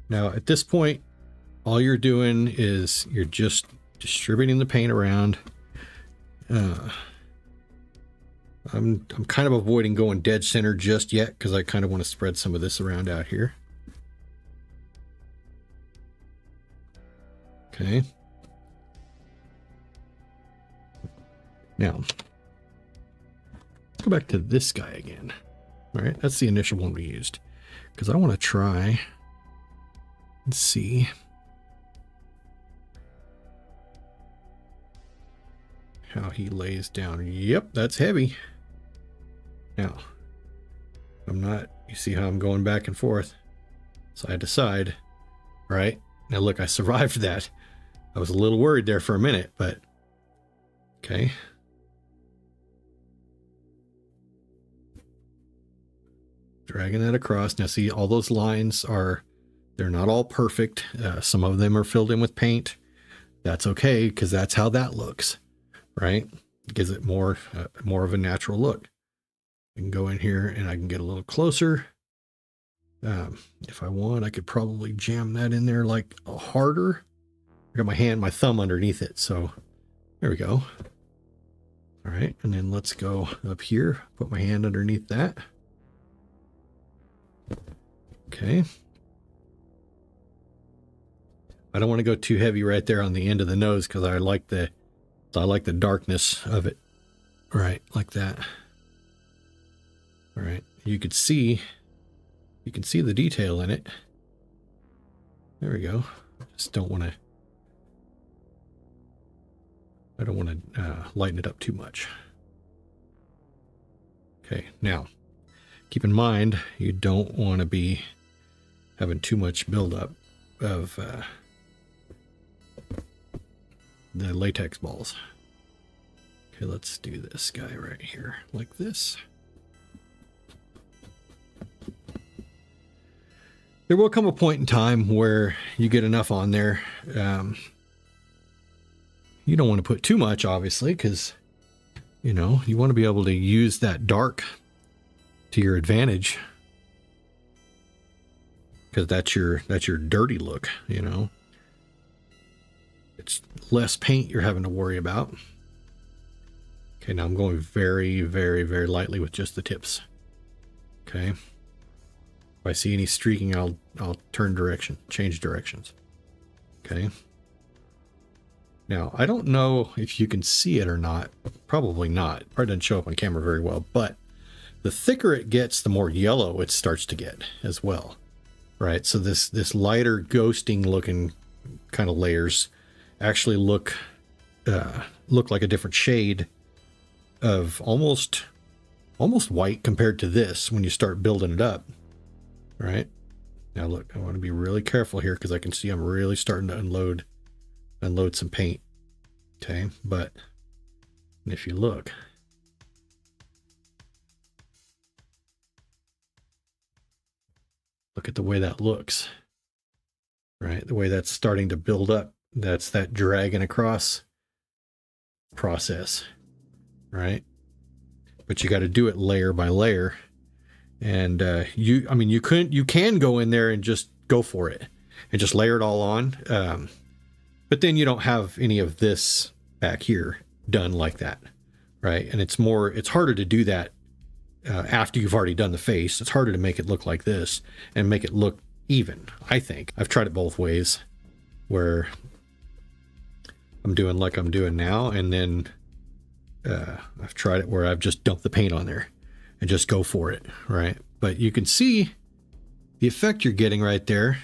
Now at this point, all you're doing is you're just distributing the paint around. I'm kind of avoiding going dead center just yet because I kind of want to spread some of this around out here. Okay. Now, let's go back to this guy again. All right, that's the initial one we used because I want to try and see how he lays down. Yep, that's heavy. Now, I'm not, you see how I'm going back and forth, side to side, right? Now look, I survived that. I was a little worried there for a minute, but okay. Dragging that across. Now see, all those lines are, they're not all perfect. Some of them are filled in with paint. That's okay, because that's how that looks, right? It gives it more of a natural look. I can go in here and I can get a little closer. If I want, I could probably jam that in there like harder. I got my thumb underneath it. So there we go. All right. And then let's go up here, put my hand underneath that. Okay. I don't want to go too heavy right there on the end of the nose because I like the darkness of it. Right, like that. All right, you can see the detail in it. There we go. Just don't want to. I don't want to lighten it up too much. Okay, now keep in mind you don't want to be having too much buildup of the latex balls. Okay, let's do this guy right here, like this. There will come a point in time where you get enough on there. You don't want to put too much, obviously, because, you know, you want to be able to use that dark to your advantage. Because that's your dirty look, you know. It's less paint you're having to worry about. Okay, now I'm going very, very, very lightly with just the tips. Okay. If I see any streaking, I'll change directions. Okay. Now, I don't know if you can see it or not. Probably not. It probably doesn't show up on camera very well, but the thicker it gets, the more yellow it starts to get as well. Right? So this lighter ghosting looking kind of layers actually look like a different shade of almost white compared to this when you start building it up. Right? Now look, I want to be really careful here because I can see I'm really starting to unload some paint. Okay, but if you look, look at the way that looks, right? The way that's starting to build up. That's that dragging across process, right? But you got to do it layer by layer. And you can go in there and just go for it and just layer it all on. But then you don't have any of this back here done like that, right? And it's harder to do that after you've already done the face. It's harder to make it look like this and make it look even, I think. I've tried it both ways, where I'm doing like I'm doing now, and then I've tried it where I've just dumped the paint on there and just go for it, right? But you can see the effect you're getting right there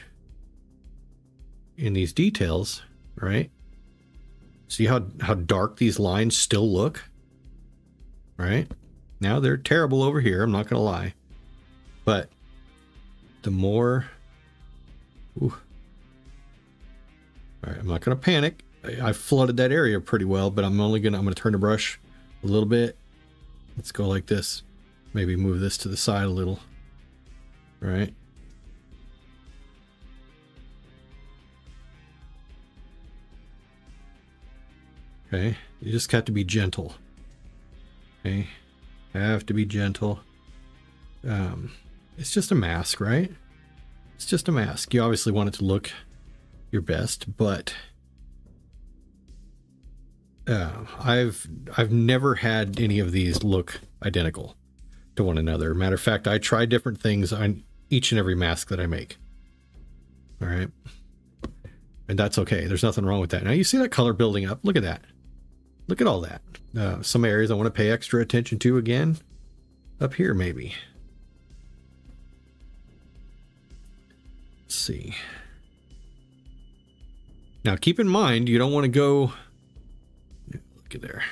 in these details. Right? See how dark these lines still look? Right? Now they're terrible over here, I'm not going to lie. But the more... Ooh. All right, I'm not going to panic. I flooded that area pretty well, but I'm going to turn the brush a little bit. Let's go like this. Maybe move this to the side a little. Right? Okay, you just have to be gentle. Okay, have to be gentle. It's just a mask, right? It's just a mask. You obviously want it to look your best, but I've never had any of these look identical to one another. Matter of fact, I try different things on each and every mask that I make. All right, and that's okay. There's nothing wrong with that. Now you see that color building up. Look at that. Look at all that. Some areas I want to pay extra attention to again. Up here, maybe. Let's see. Now, keep in mind, you don't want to go... Look at there.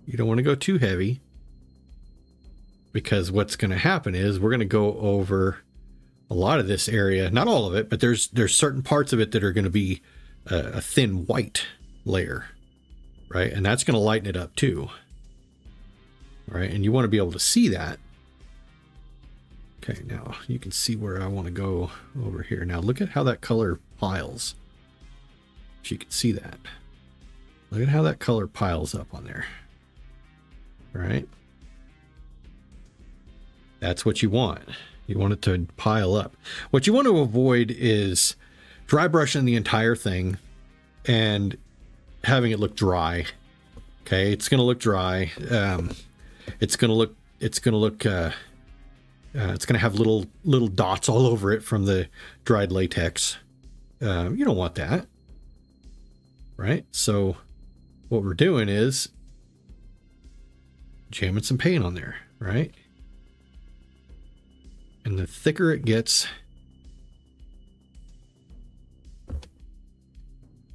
You don't want to go too heavy. Because what's going to happen is we're going to go over a lot of this area. Not all of it, but there's certain parts of it that are going to be a thin white layer. Right, and that's going to lighten it up too. Right, and you want to be able to see that. Okay, now you can see where I want to go over here. Now look at how that color piles. If you can see that. Look at how that color piles up on there. All right. That's what you want. You want it to pile up. What you want to avoid is dry brushing the entire thing and having it look dry. Okay, it's going to look dry. It's going to look It's going to have little dots all over it from the dried latex. You don't want that, right? So what we're doing is jamming some paint on there, right? And the thicker it gets,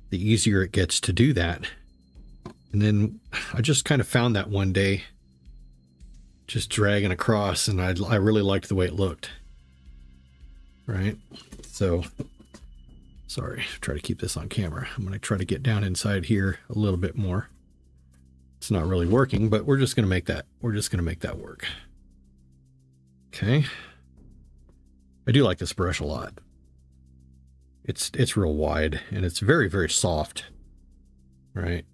the easier it gets to do that. And then I just kind of found that one day, just dragging across, and I really liked the way it looked. Right? So, sorry, try to keep this on camera. I'm going to try to get down inside here a little bit more. It's not really working, but we're just going to make that, work. Okay. I do like this brush a lot. It's real wide, and it's very, very soft. Right?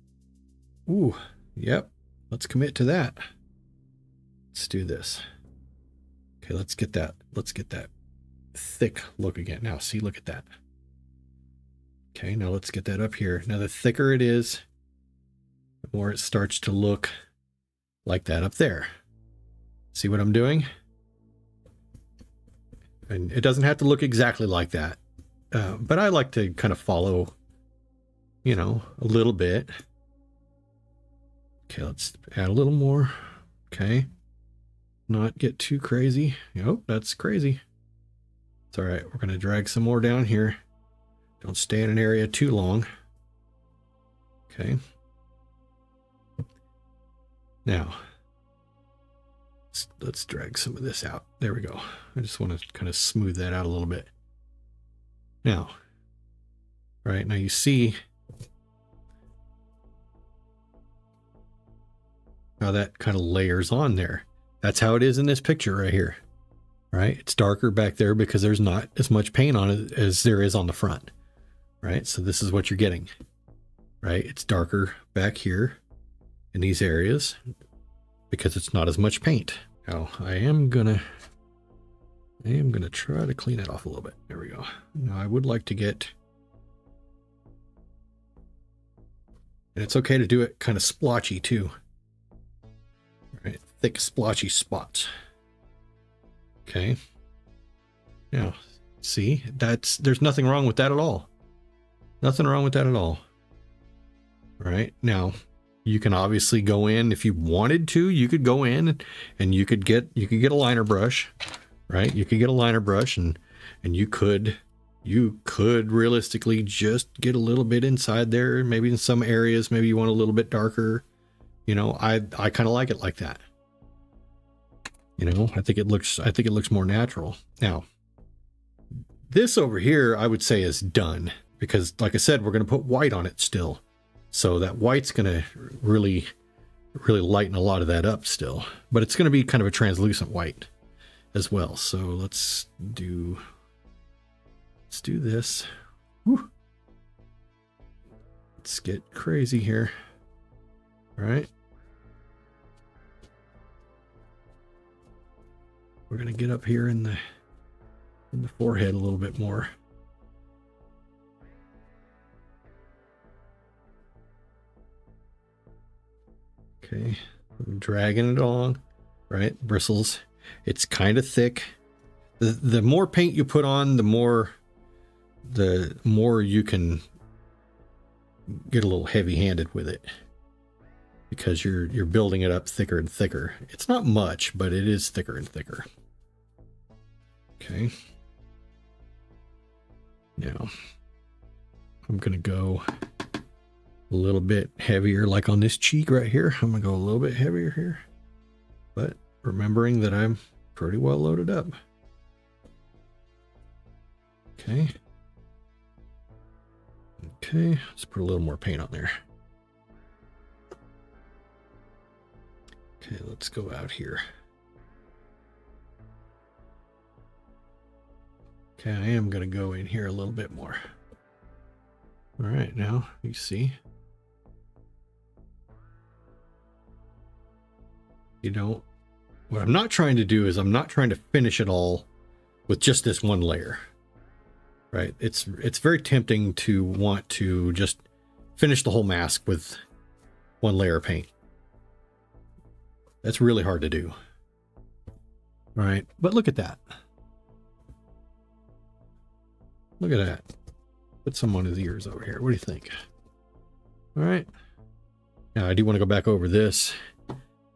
Ooh, yep. Let's commit to that. Let's do this. Okay, let's get that thick look again. Now, see, look at that. Okay, now let's get that up here. Now, the thicker it is, the more it starts to look like that up there. See what I'm doing? And it doesn't have to look exactly like that. But I like to kind of follow, you know, a little bit. Okay, let's add a little more. Okay. Not get too crazy. Oh, that's crazy. It's all right. We're going to drag some more down here. Don't stay in an area too long. Okay. Now, let's drag some of this out. There we go. I just want to kind of smooth that out a little bit. Now, right now you see how that kind of layers on there. That's how it is in this picture right here, right? It's darker back there because there's not as much paint on it as there is on the front, right? So this is what you're getting, right? It's darker back here in these areas because it's not as much paint. Now I am gonna try to clean it off a little bit. There we go. Now I would like to get, and it's okay to do it kind of splotchy too. Right, thick splotchy spots. Okay. Now, see, there's nothing wrong with that at all. Nothing wrong with that at all. All right. Now, you can obviously go in if you wanted to. You could go in and you could get a liner brush, right? You could get a liner brush and you could realistically just get a little bit inside there. Maybe in some areas, maybe you want a little bit darker. You know, I kind of like it like that. You know, I think it looks more natural. Now, this over here, I would say is done because, like I said, we're going to put white on it still. So that white's going to really lighten a lot of that up still, but it's going to be kind of a translucent white as well. So let's do this. Whew. Let's get crazy here. All right. We're going to get up here in the forehead a little bit more. Okay, I'm dragging it along, right? Bristles. It's kind of thick. The more paint you put on, the more you can get a little heavy-handed with it because you're building it up thicker and thicker. It's not much, but it is thicker and thicker. Okay. Now, I'm going to go a little bit heavier, like on this cheek right here. I'm going to go a little bit heavier here, but remembering that I'm pretty well loaded up. Okay. Okay, let's put a little more paint on there. Okay, let's go out here. Okay, I am going to go in here a little bit more. All right, now you see. You know, what I'm not trying to do is I'm not trying to finish it all with just this one layer. Right? It's very tempting to want to just finish the whole mask with one layer of paint. That's really hard to do. All right, but look at that. Look at that. Put some on his ears over here. What do you think? All right. Now I do want to go back over this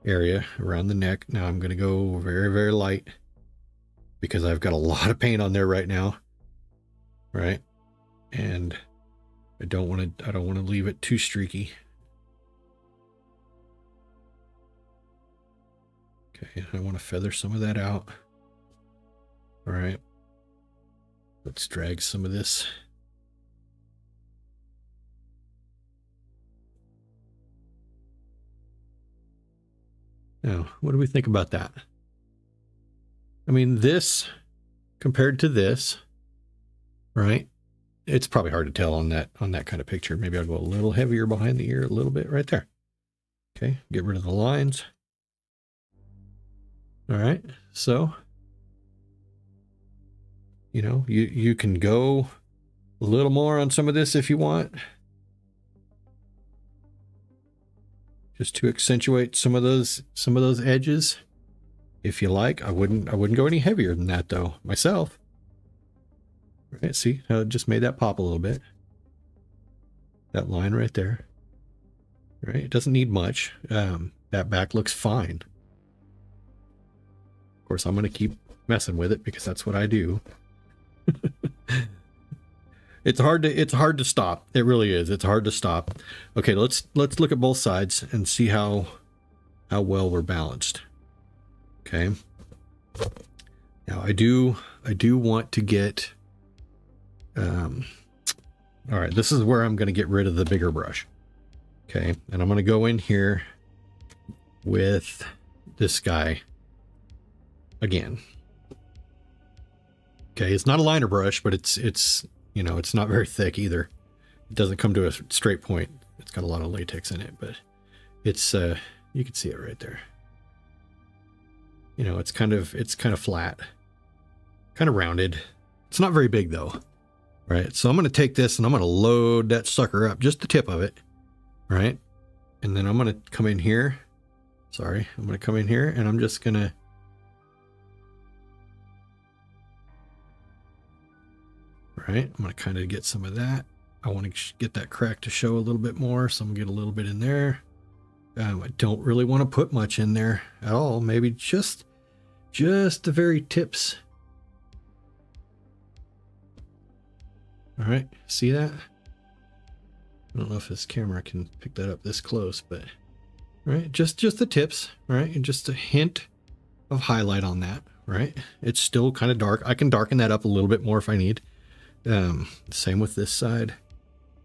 area around the neck. Now I'm going to go very, very light because I've got a lot of paint on there right now. Right. And I don't want to leave it too streaky. Okay. I want to feather some of that out. All right. Let's drag some of this. Now, what do we think about that? I mean, this compared to this, right? It's probably hard to tell on that kind of picture. Maybe I'll go a little heavier behind the ear, a little bit right there. Okay, get rid of the lines. All right, so, you know, you can go a little more on some of this if you want. Just to accentuate some of those edges, if you like. I wouldn't go any heavier than that though, myself. Right, see how it just made that pop a little bit. That line right there. Right, it doesn't need much. That back looks fine. Of course, I'm going to keep messing with it because that's what I do. It's hard to stop. It really is. It's hard to stop. Okay, let's look at both sides and see how well we're balanced. Okay. Now I do want to get all right, this is where I'm going to get rid of the bigger brush. Okay, and I'm going to go in here with this guy again. Okay, it's not a liner brush, but it's you know, it's not very thick either. It doesn't come to a straight point. It's got a lot of latex in it, but it's you can see it right there. You know, it's kind of flat, kind of rounded. It's not very big though. Right? So I'm going to take this and I'm going to load that sucker up, just the tip of it. Right? And then I'm going to come in here. Sorry, I'm going to come in here and I'm just going to right, I'm going to kind of get some of that. I want to get that crack to show a little bit more, so I'm going to get a little bit in there. I don't really want to put much in there at all. Maybe just the very tips. All right, see that? I don't know if this camera can pick that up this close, but right, just the tips, right, and just a hint of highlight on that. Right, it's still kind of dark. I can darken that up a little bit more if I need. Same with this side.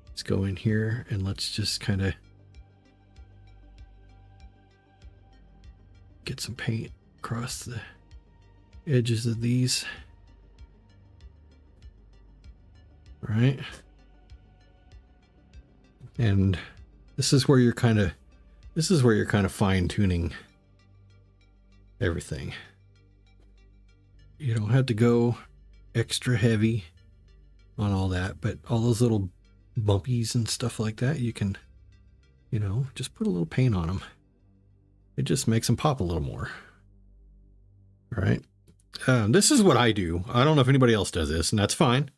Let's go in here and let's just kind of get some paint across the edges of these. All right. And this is where you're kind of fine tuning everything. You don't have to go extra heavy on all that, but all those little bumpies and stuff like that, you can, you know, just put a little paint on them. It just makes them pop a little more. All right. This is what I do. I don't know if anybody else does this, and that's fine,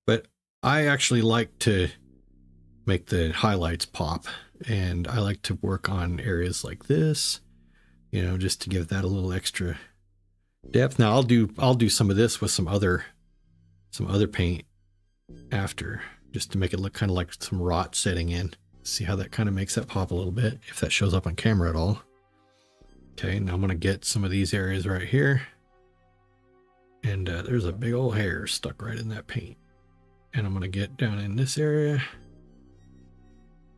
but I actually like to make the highlights pop, and I like to work on areas like this, you know, just to give that a little extra depth. Now I'll do some of this with some other paint after, just to make it look kind of like some rot setting in. See how that kind of makes that pop a little bit, if that shows up on camera at all. Okay, now I'm going to get some of these areas right here. And there's a big old hair stuck right in that paint. And I'm going to get down in this area.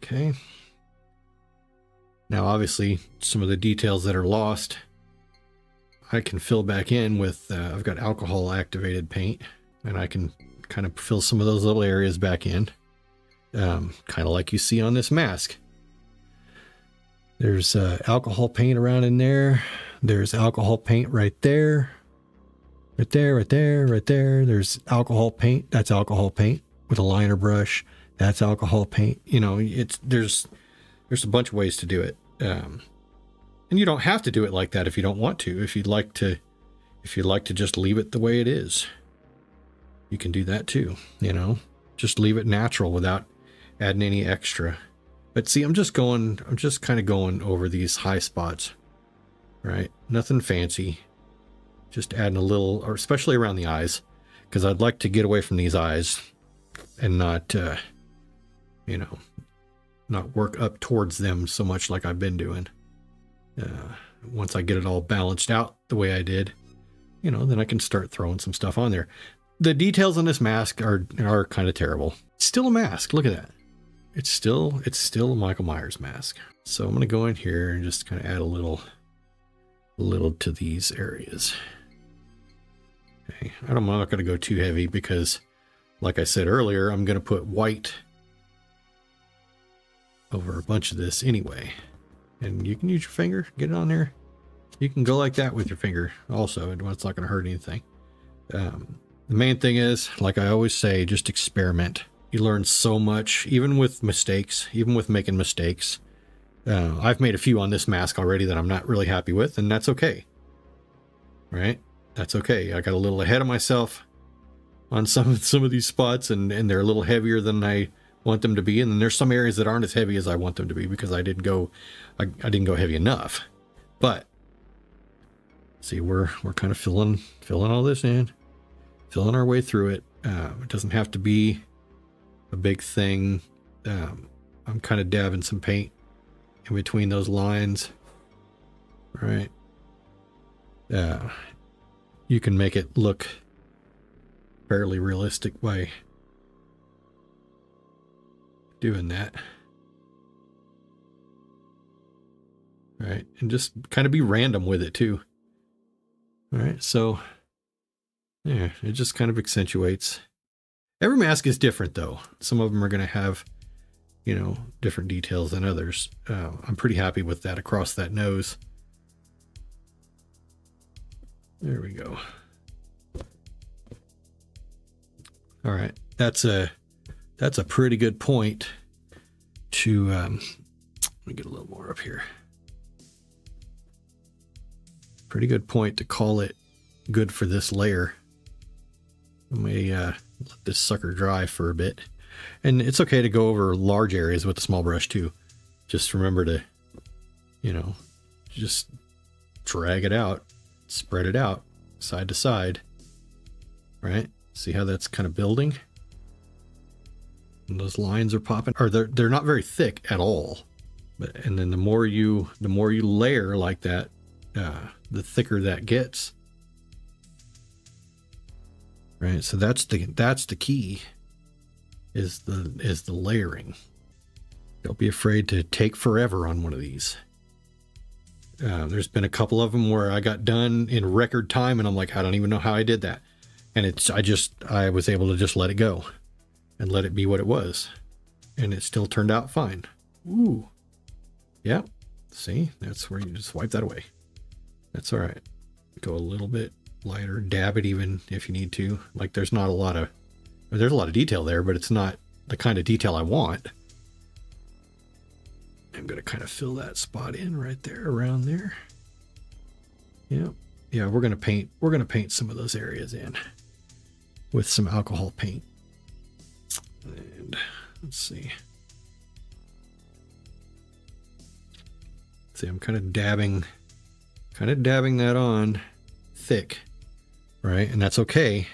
Okay. Now obviously some of the details that are lost, I can fill back in with, I've got alcohol activated paint, and I can kind of fill some of those little areas back in, kind of like you see on this mask. There's alcohol paint around in there. There's alcohol paint right there. Right there, right there, right there. There's alcohol paint. That's alcohol paint with a liner brush. That's alcohol paint. You know, there's a bunch of ways to do it. And you don't have to do it like that if you don't want to. If you'd like to If you'd like to just leave it the way it is, you can do that too, you know, just leave it natural without adding any extra. But see, I'm just kind of going over these high spots, right? Nothing fancy, just adding a little, or especially around the eyes, because I'd like to get away from these eyes and not, you know, not work up towards them so much like I've been doing. Once I get it all balanced out the way I did, you know, then I can start throwing some stuff on there. The details on this mask are kind of terrible. It's still a mask. Look at that. It's still a Michael Myers mask. So I'm going to go in here and just kind of add a little to these areas. Okay. I'm not going to go too heavy because, like I said earlier, I'm going to put white over a bunch of this anyway. And you can use your finger, get it on there. You can go like that with your finger also. It's not going to hurt anything. The main thing is, like I always say, just experiment. You learn so much, even with mistakes, even with making mistakes. I've made a few on this mask already that I'm not really happy with, and that's okay. Right? That's okay. I got a little ahead of myself on some of these spots, and they're a little heavier than I want them to be. And then there's some areas that aren't as heavy as I want them to be because I didn't go heavy enough. But see, we're kind of filling all this in, filling our way through it. It doesn't have to be a big thing. I'm kind of dabbing some paint in between those lines. Right. You can make it look fairly realistic by doing that. Right. And just kind of be random with it too. All right. So yeah, it just kind of accentuates. Every mask is different though. Some of them are going to have, you know, different details than others. I'm pretty happy with that across that nose. There we go. All right. That's a pretty good point to, let me get a little more up here. Pretty good point to call it good for this layer. Let me let this sucker dry for a bit. And it's okay to go over large areas with a small brush too. Just remember to, you know, just drag it out, spread it out side to side, right? See how that's kind of building? And those lines are popping, or they're not very thick at all. But, and then the more you layer like that, the thicker that gets. Right, so that's the key, is the layering. Don't be afraid to take forever on one of these. There's been a couple of them where I got done in record time, and I'm like, I don't even know how I did that. And I was able to just let it go and let it be what it was, and it still turned out fine. Ooh, yeah. See, that's where you just wipe that away. That's all right. Go a little bit lighter, dab it even if you need to. Like there's a lot of detail there, but it's not the kind of detail I want. I'm going to kind of fill that spot in right there, around there. Yeah. Yeah, we're going to paint some of those areas in with some alcohol paint. And let's see. See, I'm kind of dabbing that on thick, right? And that's okay,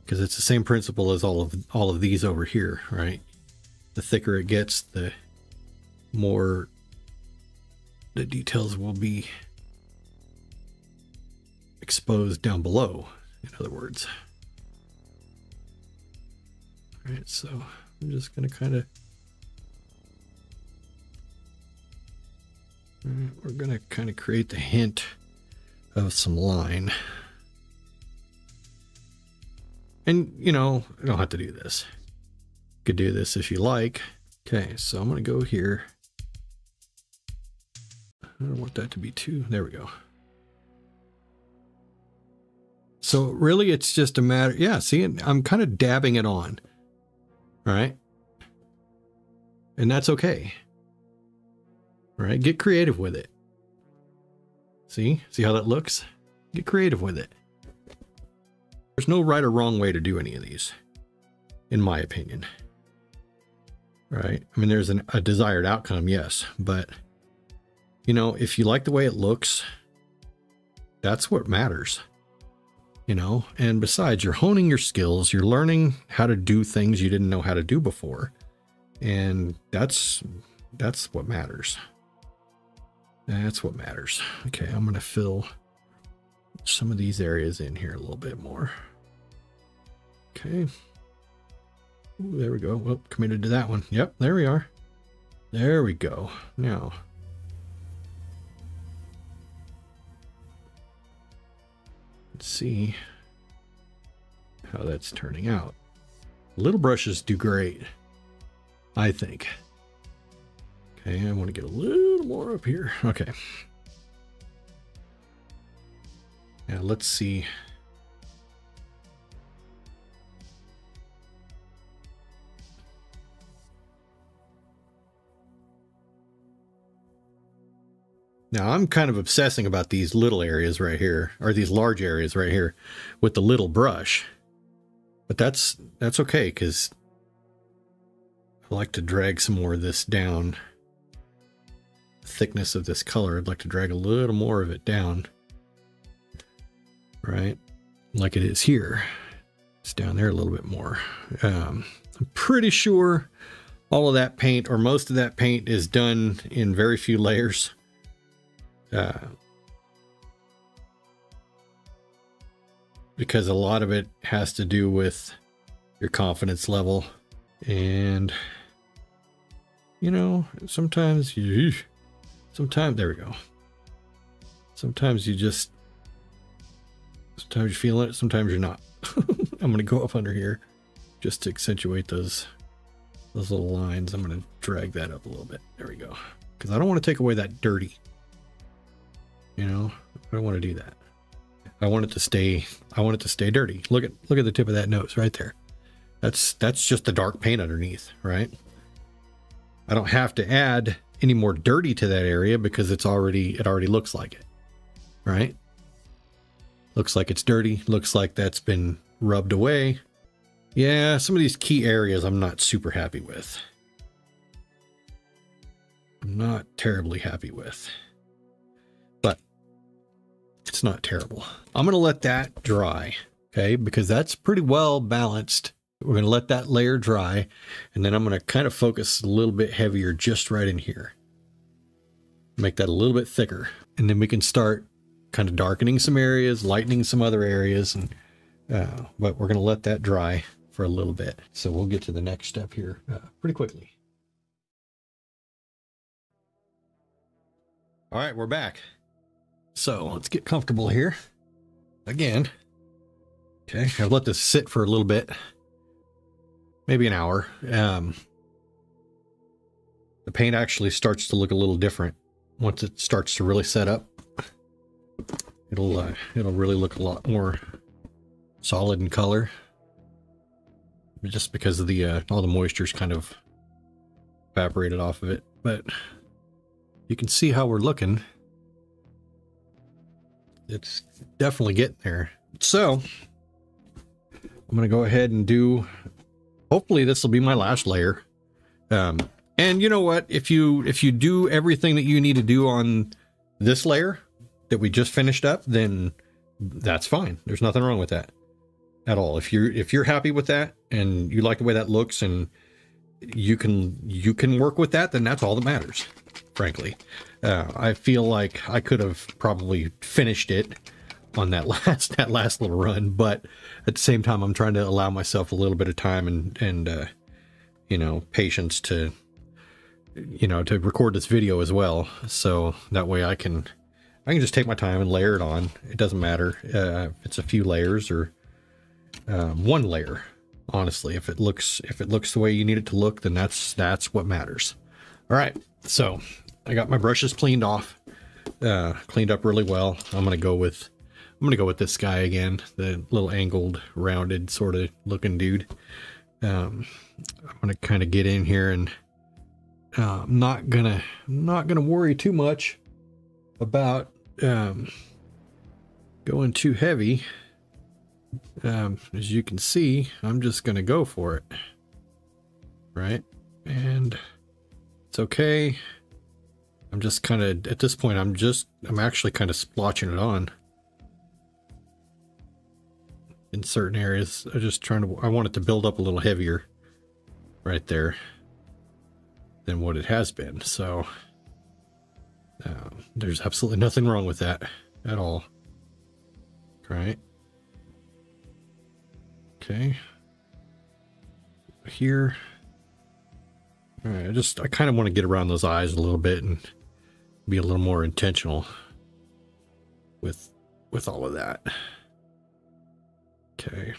because it's the same principle as all of these over here, right? The thicker it gets, the more the details will be exposed down below, in other words. All right, so I'm just going to kind of, we're going to kind of create the hint of some line. And, you know, you don't have to do this. You could do this if you like. Okay, so I'm going to go here. I don't want that to be too, there we go. So really it's just a matter, yeah, see, I'm kind of dabbing it on. All right. And that's okay. All right, get creative with it. See how that looks? Get creative with it. There's no right or wrong way to do any of these, in my opinion. Right? I mean, there's a desired outcome, yes, but you know, if you like the way it looks, that's what matters. You know, and besides, you're honing your skills, you're learning how to do things you didn't know how to do before. And that's what matters. That's what matters. Okay, I'm going to fill some of these areas in here a little bit more. Okay. Ooh, there we go. Oh, committed to that one. Yep, there we are. There we go. Now, let's see how that's turning out. Little brushes do great, I think. Okay, I want to get a little more up here. Okay. Now let's see. Now I'm kind of obsessing about these little areas right here, or these large areas right here with the little brush. But that's okay, because I like to drag some more of this down. The thickness of this color, I'd like to drag a little more of it down. Right? Like it is here. It's down there a little bit more. I'm pretty sure all of that paint, or most of that paint, is done in very few layers. Because a lot of it has to do with your confidence level, and you know, sometimes there we go. Sometimes you feel it, sometimes you're not. I'm gonna go up under here just to accentuate those little lines. I'm gonna drag that up a little bit. There we go. Because I don't want to take away that dirty. You know, I don't want to do that. I want it to stay dirty. Look at the tip of that nose right there. That's just the dark paint underneath, right? I don't have to add any more dirty to that area because it already looks like it, right? Looks like it's dirty. Looks like that's been rubbed away. Yeah, some of these key areas I'm not super happy with. I'm not terribly happy with. But it's not terrible. I'm going to let that dry, okay? Because that's pretty well balanced. We're going to let that layer dry, and then I'm going to kind of focus a little bit heavier just right in here. Make that a little bit thicker, and then we can start kind of darkening some areas, lightening some other areas, and but we're going to let that dry for a little bit. So we'll get to the next step here pretty quickly. All right, we're back. So let's get comfortable here again. Okay, I've let this sit for a little bit, maybe an hour. The paint actually starts to look a little different once it starts to really set up. It'll really look a lot more solid in color, just because of the all the moisture's kind of evaporated off of it. But you can see how we're looking. It's definitely getting there. So I'm gonna go ahead and do, hopefully this will be my last layer. And you know what, if you do everything that you need to do on this layer that we just finished up, then that's fine. There's nothing wrong with that at all. If you're happy with that and you like the way that looks and you can work with that, then that's all that matters, frankly. I feel like I could have probably finished it on that last little run, but at the same time, I'm trying to allow myself a little bit of time and you know, patience to, you know, to record this video as well. So that way I can just take my time and layer it on. It doesn't matter if it's a few layers or one layer. Honestly, if it looks the way you need it to look, then that's what matters. All right, so I got my brushes cleaned off, cleaned up really well. I'm gonna go with this guy again, the little angled, rounded sort of looking dude. I'm gonna kind of get in here and I'm not gonna worry too much about going too heavy. As you can see, I'm just going to go for it. Right? And it's okay. I'm just kind of, at this point, I'm actually kind of splotching it on. In certain areas, I want it to build up a little heavier right there than what it has been. So there's absolutely nothing wrong with that at all. Right? Okay. Here. All right, I kind of want to get around those eyes a little bit and be a little more intentional with all of that. Okay.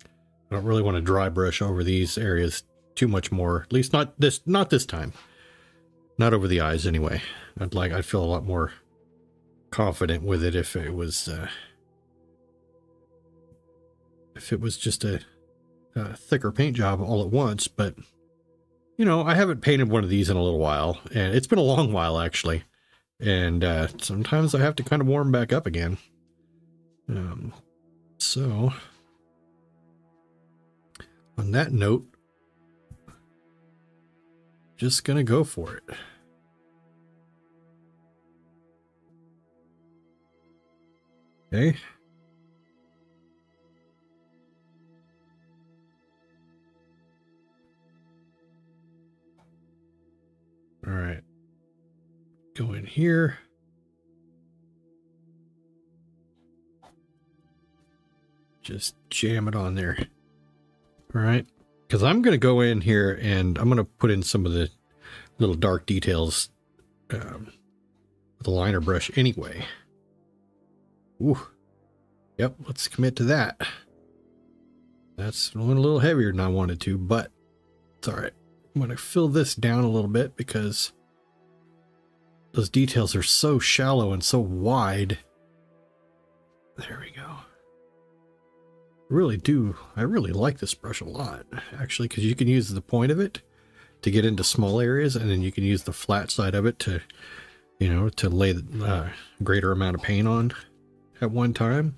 I don't really want to dry brush over these areas too much more. At least not this time. Not over the eyes anyway. I'd feel a lot more confident with it if it was just a thicker paint job all at once. But you know, I haven't painted one of these in a little while, and it's been a long while actually. And sometimes I have to kind of warm back up again. So on that note, just gonna go for it. Okay. All right. Go in here. Just jam it on there. All right. Because I'm going to go in here and I'm going to put in some of the little dark details with the liner brush anyway. Ooh. Yep. Let's commit to that. That's a little heavier than I wanted to, but it's all right. I'm going to fill this down a little bit because those details are so shallow and so wide. There we go. I really like this brush a lot, actually, because you can use the point of it to get into small areas, and then you can use the flat side of it to, you know, to lay the greater amount of paint on at one time.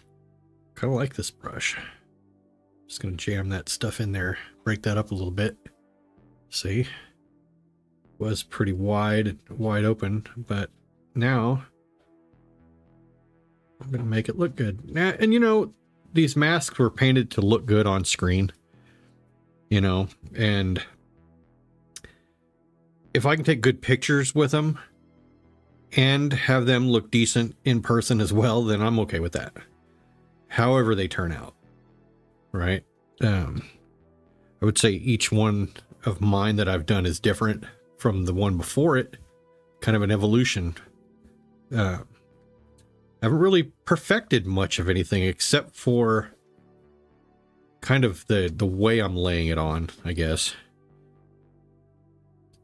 Kind of like this brush. Just going to jam that stuff in there, break that up a little bit. See? Was pretty wide open, but now I'm going to make it look good. And you know, these masks were painted to look good on screen, you know, and if I can take good pictures with them and have them look decent in person as well, then I'm okay with that. However they turn out, right? I would say each one of mine that I've done is different from the one before it, kind of an evolution. I haven't really perfected much of anything except for kind of the way I'm laying it on, I guess.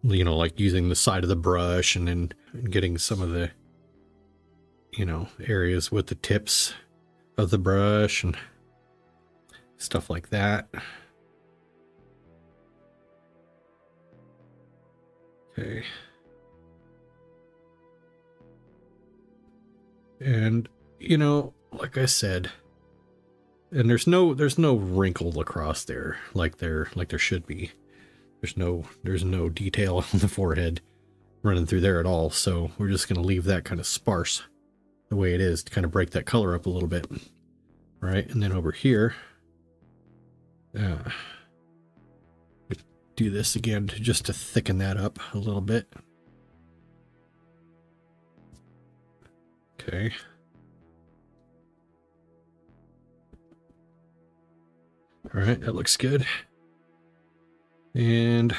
You know, like using the side of the brush and then getting some of the, you know, areas with the tips of the brush and stuff like that. Okay. And, you know, like I said, and there's no wrinkle across there like there should be. There's no detail on the forehead running through there at all. So we're just going to leave that kind of sparse the way it is to kind of break that color up a little bit. Right. And then over here, do this again just to thicken that up a little bit. Okay. All right, that looks good. And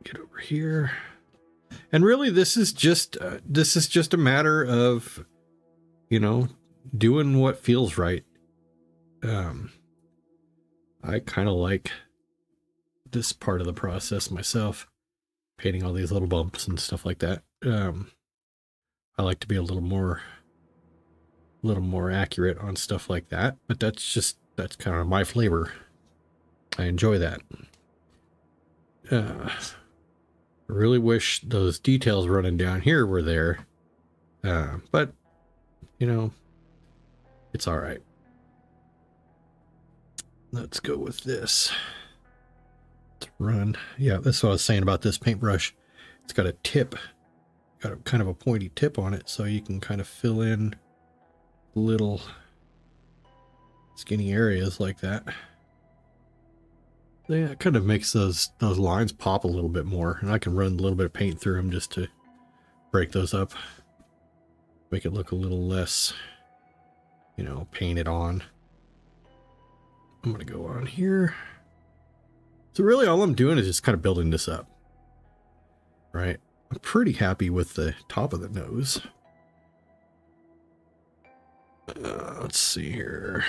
get over here. And really, this is just a matter of, you know, doing what feels right. I kind of like this part of the process myself, painting all these little bumps and stuff like that. I like to be a little more accurate on stuff like that, but that's kind of my flavor. I enjoy that. I really wish those details running down here were there, but you know, it's all right. Let's go with this. Let's run. Yeah, that's what I was saying about this paintbrush. It's got a tip, got a kind of a pointy tip on it, so you can kind of fill in little skinny areas like that. Yeah, it kind of makes those lines pop a little bit more, and I can run a little bit of paint through them just to break those up, make it look a little less, you know, painted on. I'm gonna go on here. So really all I'm doing is just kind of building this up, right? I'm pretty happy with the top of the nose. Let's see here.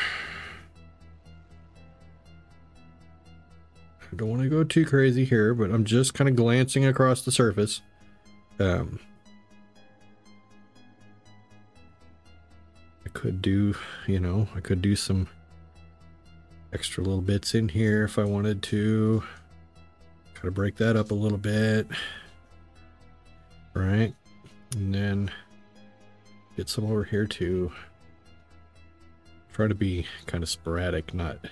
I don't want to go too crazy here, but I'm just kind of glancing across the surface. I could do, you know, I could do some extra little bits in here if I wanted to. Kind of break that up a little bit. Right? And then get some over here too. Try to be kind of sporadic, not...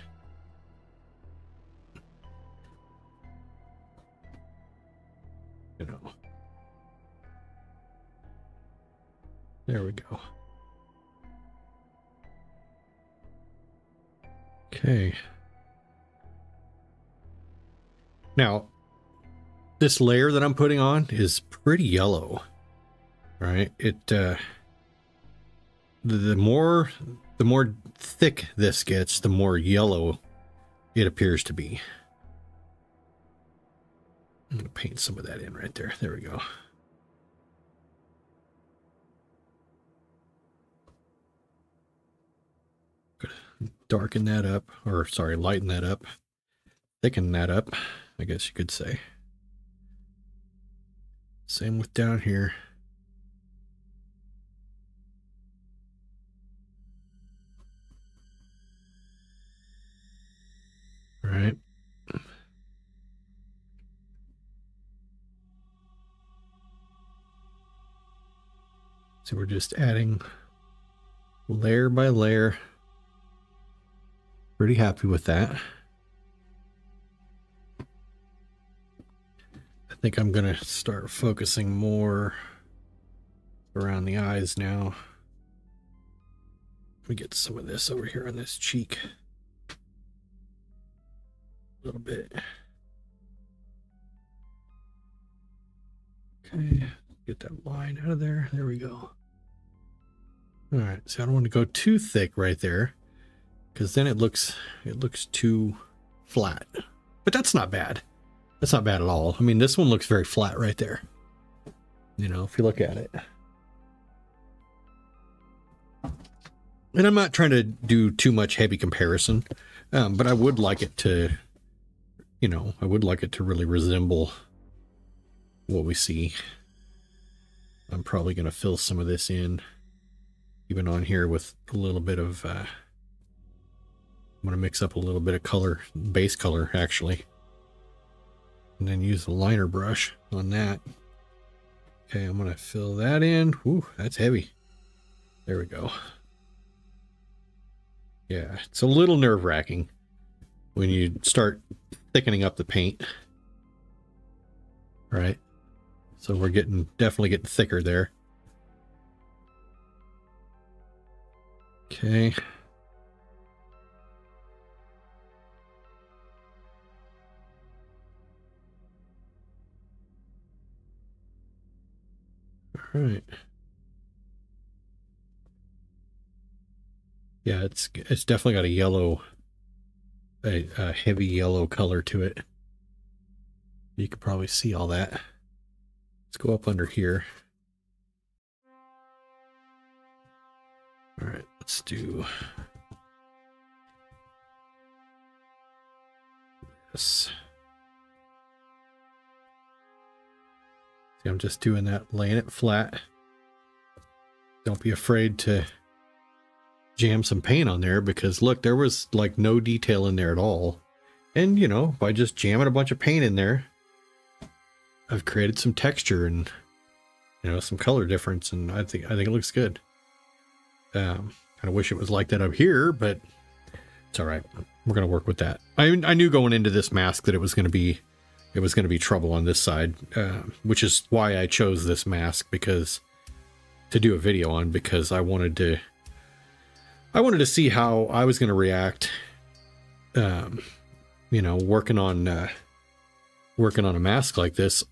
you know. There we go. Okay. Now, this layer that I'm putting on is pretty yellow, right? It the more thick this gets, the more yellow it appears to be. I'm gonna paint some of that in right there. There we go. Darken that up, or sorry, lighten that up, thicken that up, I guess you could say. Same with down here. All right. So we're just adding layer by layer. Pretty happy with that. I think I'm gonna start focusing more around the eyes now. Let me get some of this over here on this cheek. A little bit. Okay, get that line out of there. There we go. All right, so I don't want to go too thick right there, because then it looks too flat. But that's not bad. That's not bad at all. I mean, this one looks very flat right there. You know, if you look at it. And I'm not trying to do too much heavy comparison, but I would like it to, you know, I would like it to really resemble what we see. I'm probably going to fill some of this in, even on here with a little bit of, I'm going to mix up a little bit of color, base color actually, and then use the liner brush on that. Okay, I'm going to fill that in. Ooh, that's heavy. There we go. Yeah, it's a little nerve-wracking when you start thickening up the paint. Right? So we're definitely getting thicker there. Okay. All right. Yeah, it's definitely got a yellow, a heavy yellow color to it. You could probably see all that. Let's go up under here. All right, let's do this. See, I'm just doing that, laying it flat. Don't be afraid to jam some paint on there, because look, there was like no detail in there at all. And you know, by just jamming a bunch of paint in there, I've created some texture and, you know, some color difference, and I think it looks good. Kind of wish it was like that up here, but it's all right. We're going to work with that. I knew going into this mask that it was going to be trouble on this side, which is why I chose this mask to do a video on, because I wanted to see how I was going to react. You know, working on a mask like this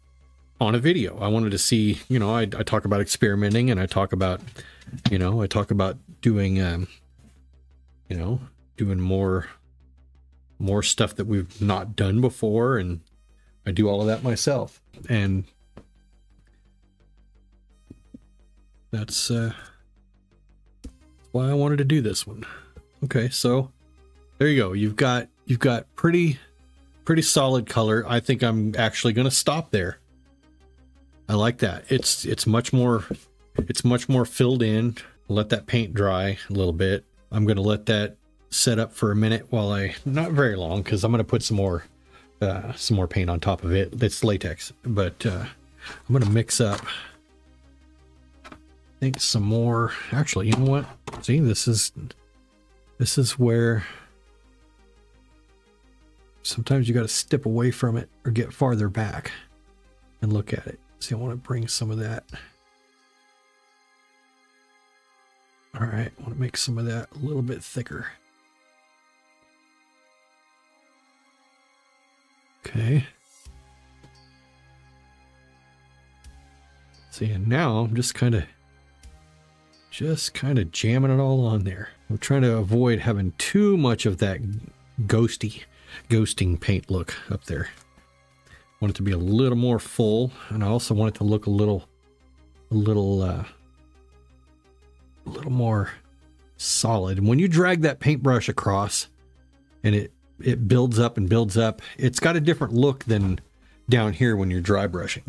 on a video. I wanted to see, you know, I talk about experimenting, and I talk about doing, you know, doing more stuff that we've not done before, and I do all of that myself. And that's why I wanted to do this one. Okay, so there you go. You've got pretty solid color. I think I'm actually going to stop there. I like that. It's much more filled in. Let that paint dry a little bit. I'm going to let that set up for a minute while not very long, because I'm going to put some more paint on top of it. That's latex, but I'm going to mix up, I think, some more. Actually, you know what? See, this is where sometimes you got to step away from it or get farther back and look at it. See, I want to bring some of that. All right, I want to make some of that a little bit thicker. Okay. See, and now I'm just kind of jamming it all on there. I'm trying to avoid having too much of that ghosting paint look up there. I want it to be a little more full, and I also want it to look a little more solid. And when you drag that paintbrush across and it builds up and builds up, it's got a different look than down here when you're dry brushing.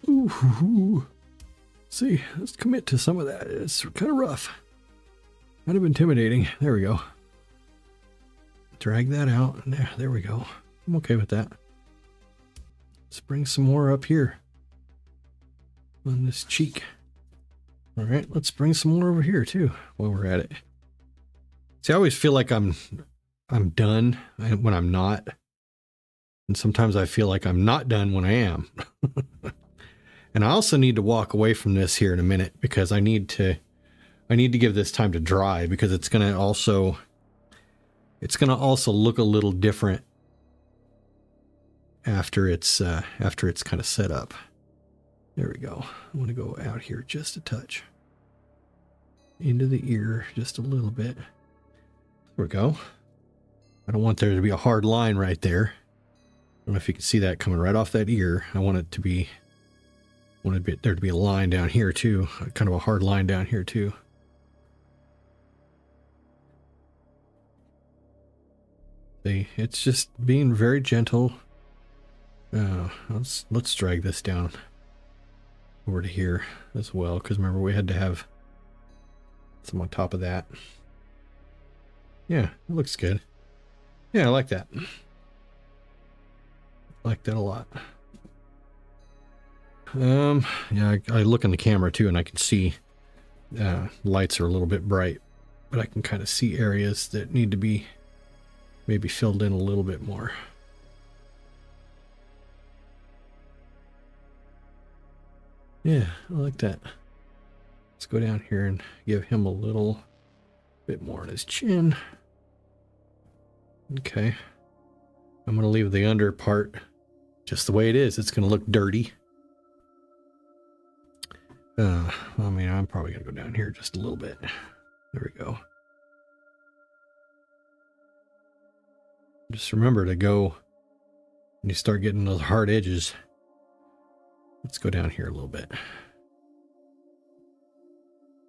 Ooh. See, let's commit to some of that. It's kind of rough, kind of intimidating. There we go. Drag that out. There we go. I'm okay with that. Let's bring some more up here on this cheek. All right, let's bring some more over here too while we're at it. See, I always feel like I'm done when I'm not, and sometimes I feel like I'm not done when I am. And I also need to walk away from this here in a minute, because I need to give this time to dry, because it's going to also look a little different after it's kind of set up. There we go. I want to go out here just a touch. Into the ear just a little bit. There we go. I don't want there to be a hard line right there. I don't know if you can see that coming right off that ear. I want there to be a line down here too. Kind of a hard line down here too. See, it's just being very gentle. Let's drag this down over to here as well, because remember we had to have some on top of that. Yeah, it looks good. Yeah, I like that. I like that a lot. Yeah, I look in the camera too, and I can see lights are a little bit bright, but I can kind of see areas that need to be maybe filled in a little bit more. Yeah, I like that. Let's go down here and give him a little bit more on his chin. Okay. I'm going to leave the under part just the way it is. It's going to look dirty. I mean, I'm probably going to go down here just a little bit. There we go. Just remember to go when you start getting those hard edges. Let's go down here a little bit.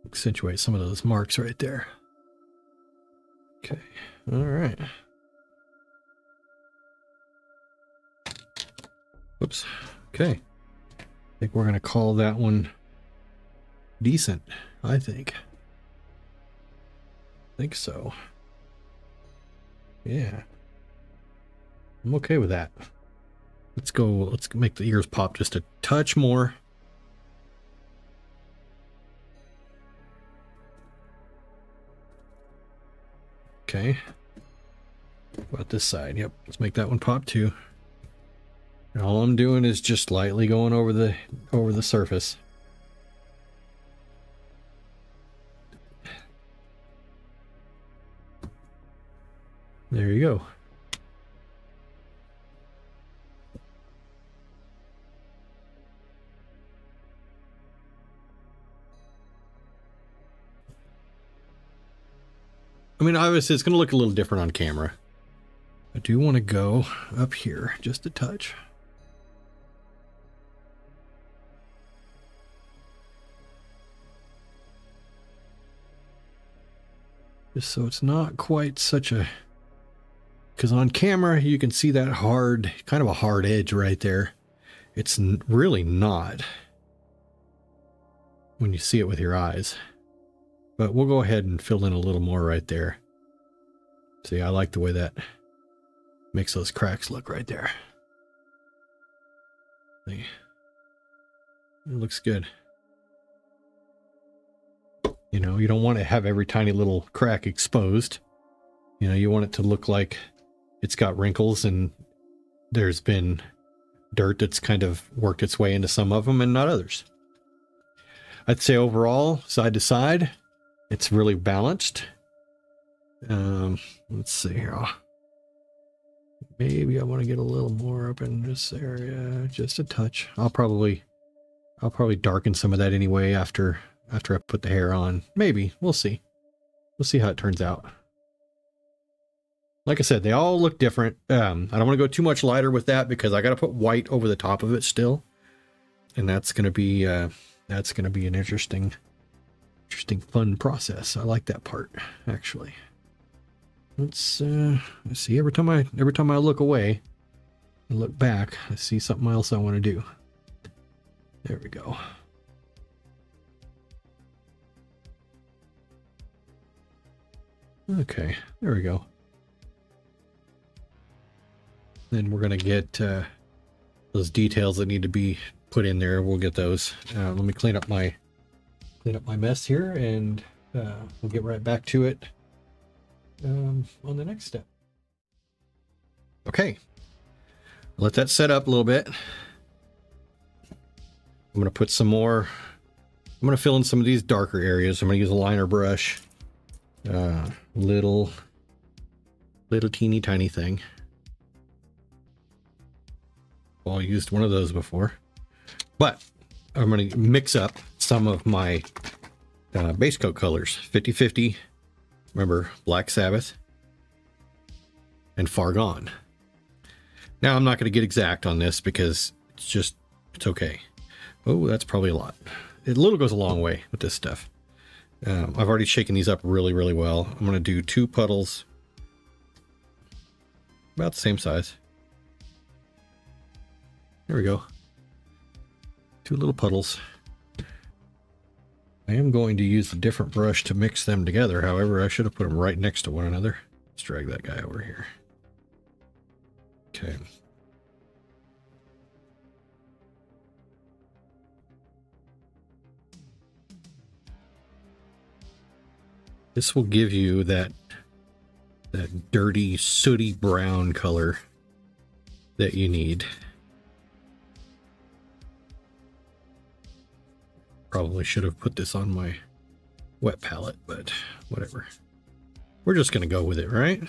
Accentuate some of those marks right there. Okay. All right. Whoops. Okay. I think we're going to call that one decent, I think. I think so. Yeah. I'm okay with that. Let's make the ears pop just a touch more. Okay. What about this side? Yep, let's make that one pop too. And all I'm doing is just lightly going over the surface. There you go. I mean, obviously it's going to look a little different on camera. I do want to go up here just a touch. Just so it's not quite such a... Because on camera, you can see that hard, kind of a hard edge right there. It's really not when you see it with your eyes. But we'll go ahead and fill in a little more right there. See, I like the way that makes those cracks look right there. See? It looks good. You know, you don't want to have every tiny little crack exposed. You know, you want it to look like it's got wrinkles and there's been dirt that's kind of worked its way into some of them and not others. I'd say overall, side to side, it's really balanced. Let's see here. Maybe I want to get a little more up in this area, just a touch. I'll probably darken some of that anyway after I put the hair on. Maybe, we'll see. We'll see how it turns out. Like I said, they all look different. I don't want to go too much lighter with that because I got to put white over the top of it still, and that's gonna be an interesting, fun process. I like that part actually. Let's see. Every time I look away and look back, I see something else I want to do. There we go. Okay, there we go. Then we're gonna get those details that need to be put in there. We'll get those. Let me clean up my mess here, and we'll get right back to it on the next step. Okay, let that set up a little bit. I'm gonna put some more. I'm gonna fill in some of these darker areas. I'm gonna use a liner brush, little teeny tiny thing. Well, I used one of those before, but I'm going to mix up some of my base coat colors. 50-50, remember, Black Sabbath and Far Gone. Now, I'm not going to get exact on this because it's okay. Oh, that's probably a lot. A little goes a long way with this stuff. I've already shaken these up really, really well. I'm going to do 2 puddles, about the same size. There we go. 2 little puddles. I am going to use a different brush to mix them together. However, I should have put them right next to one another. Let's drag that guy over here. Okay. This will give you that dirty, sooty brown color that you need. Probably should have put this on my wet palette, but whatever. We're just going to go with it, right?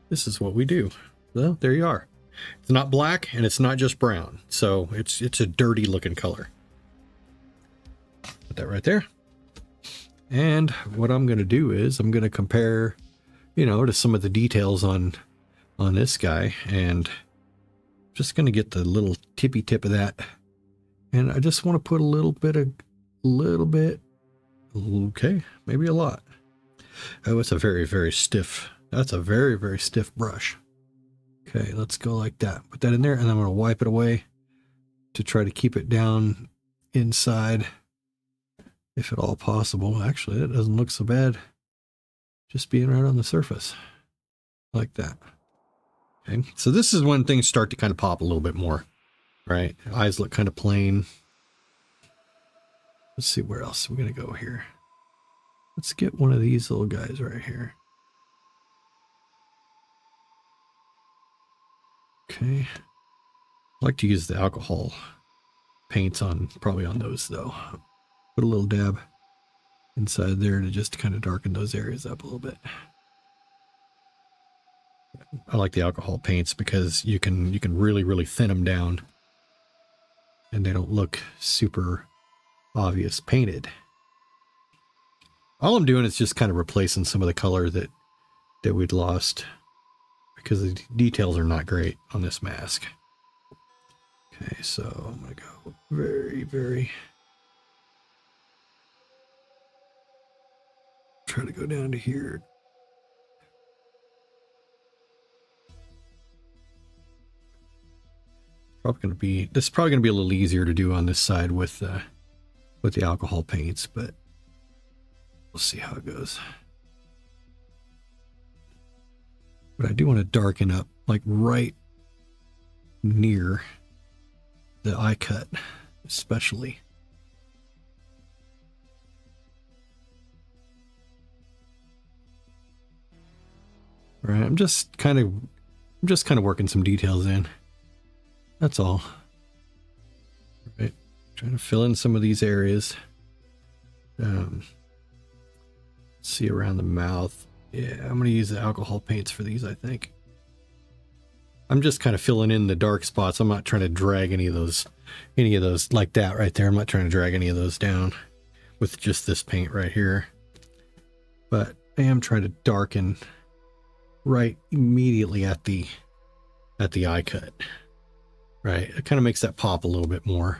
This is what we do. Well, there you are. It's not black and it's not just brown. So it's a dirty looking color. Put that right there. And what I'm going to do is I'm going to compare, you know, to some of the details on this guy, and just going to get the little tippy tip of that. And I just want to put a little bit, okay, maybe a lot. Oh, it's a very, very stiff, that's a very, very stiff brush. Okay, let's go like that. Put that in there, and I'm going to wipe it away to try to keep it down inside, if at all possible. Actually, it doesn't look so bad, just being right on the surface, like that. Okay, so this is when things start to kind of pop a little bit more, right? Eyes look kind of plain. Let's see where else we're going to go here. Let's get one of these little guys right here. Okay. I like to use the alcohol paints on, probably on those though. Put a little dab inside there to just kind of darken those areas up a little bit. I like the alcohol paints because you can really thin them down and they don't look super obvious painted. All I'm doing is just kind of replacing some of the color that we'd lost because the details are not great on this mask. Okay, so I'm gonna go very try to go down to here. This is probably gonna be a little easier to do on this side with the alcohol paints, but we'll see how it goes. But I do want to darken up like right near the eye cut, especially. All right, I'm just kind of working some details in. That's all. All right, trying to fill in some of these areas. See around the mouth. Yeah, I'm gonna use the alcohol paints for these, I think. I'm just kind of filling in the dark spots. I'm not trying to drag any of those like that right there. I'm not trying to drag any of those down with just this paint right here. But I am trying to darken right immediately at the eye cut. Right, it kind of makes that pop a little bit more.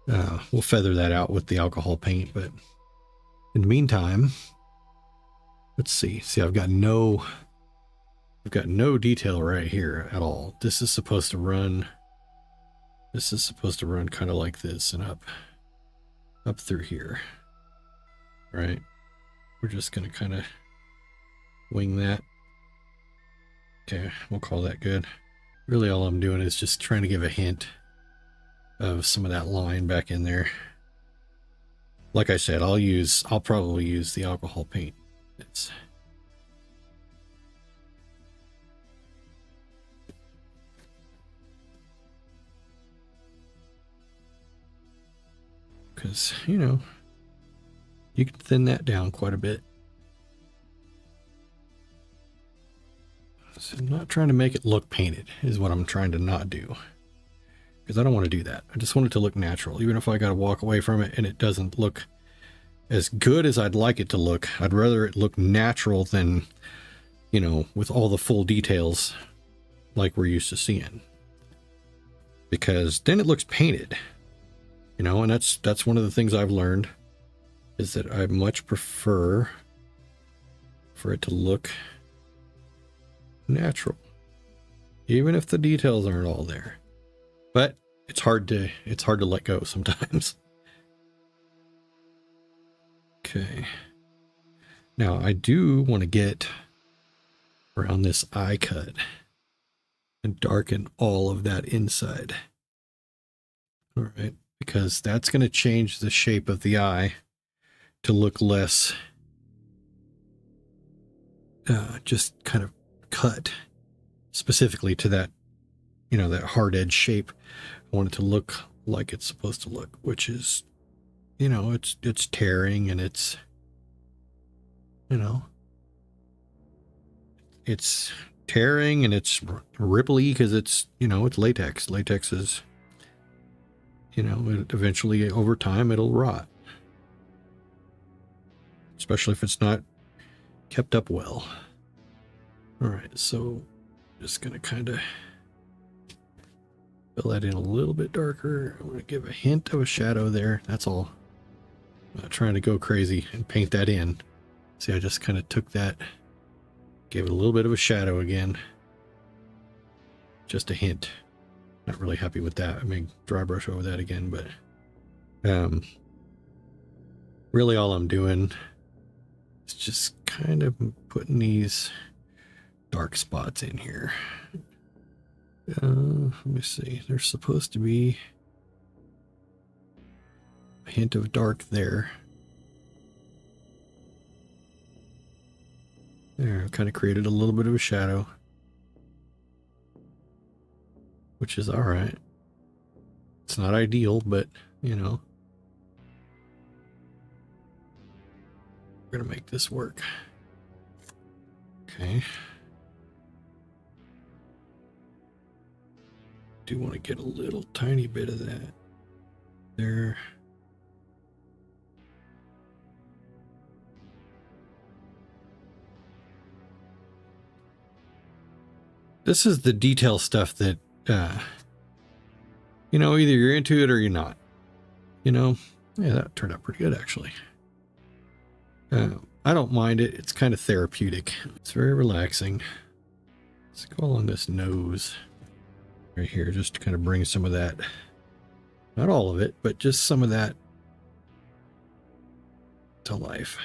We'll feather that out with the alcohol paint, but in the meantime, let's see. See, I've got no detail right here at all. This is supposed to run kind of like this and up through here. Right? We're just gonna kind of wing that. Okay, we'll call that good. Really all I'm doing is just trying to give a hint of some of that line back in there. Like I said, I'll probably use the alcohol paint. It's because, you know, you can thin that down quite a bit. So I'm not trying to make it look painted is what I'm trying to not do, because I don't want to do that. I just want it to look natural. Even if I got to walk away from it and it doesn't look as good as I'd like it to look, I'd rather it look natural than, you know, with all the full details like we're used to seeing, because then it looks painted, you know. And that's one of the things I've learned, is that I much prefer for it to look natural, even if the details aren't all there. But it's hard to let go sometimes. Okay, now I do want to get around this eye cut and darken all of that inside. All right, because that's going to change the shape of the eye to look less just kind of cut specifically to that, you know, that hard edge shape. I want it to look like it's supposed to look, which is, you know, it's tearing, and it's, you know, it's tearing and it's ripply because it's, you know, it's latex. Latex is, you know, eventually over time it'll rot, especially if it's not kept up well. All right, so just gonna kind of fill that in a little bit darker. I'm gonna give a hint of a shadow there. That's all. I'm not trying to go crazy and paint that in. See, I just kind of took that, gave it a little bit of a shadow again. Just a hint. Not really happy with that. I may dry brush over that again, but really all I'm doing is just kind of putting these dark spots in here. Let me see. There's supposed to be a hint of dark there. There, kind of created a little bit of a shadow, which is all right. It's not ideal, but you know, we're gonna make this work. Okay. Do want to get a little tiny bit of that there. This is the detail stuff that, you know, either you're into it or you're not. You know, yeah, that turned out pretty good, actually. I don't mind it. It's kind of therapeutic. It's very relaxing. Let's go along this nose right here, just to kind of bring some of that, not all of it, but just some of that to life.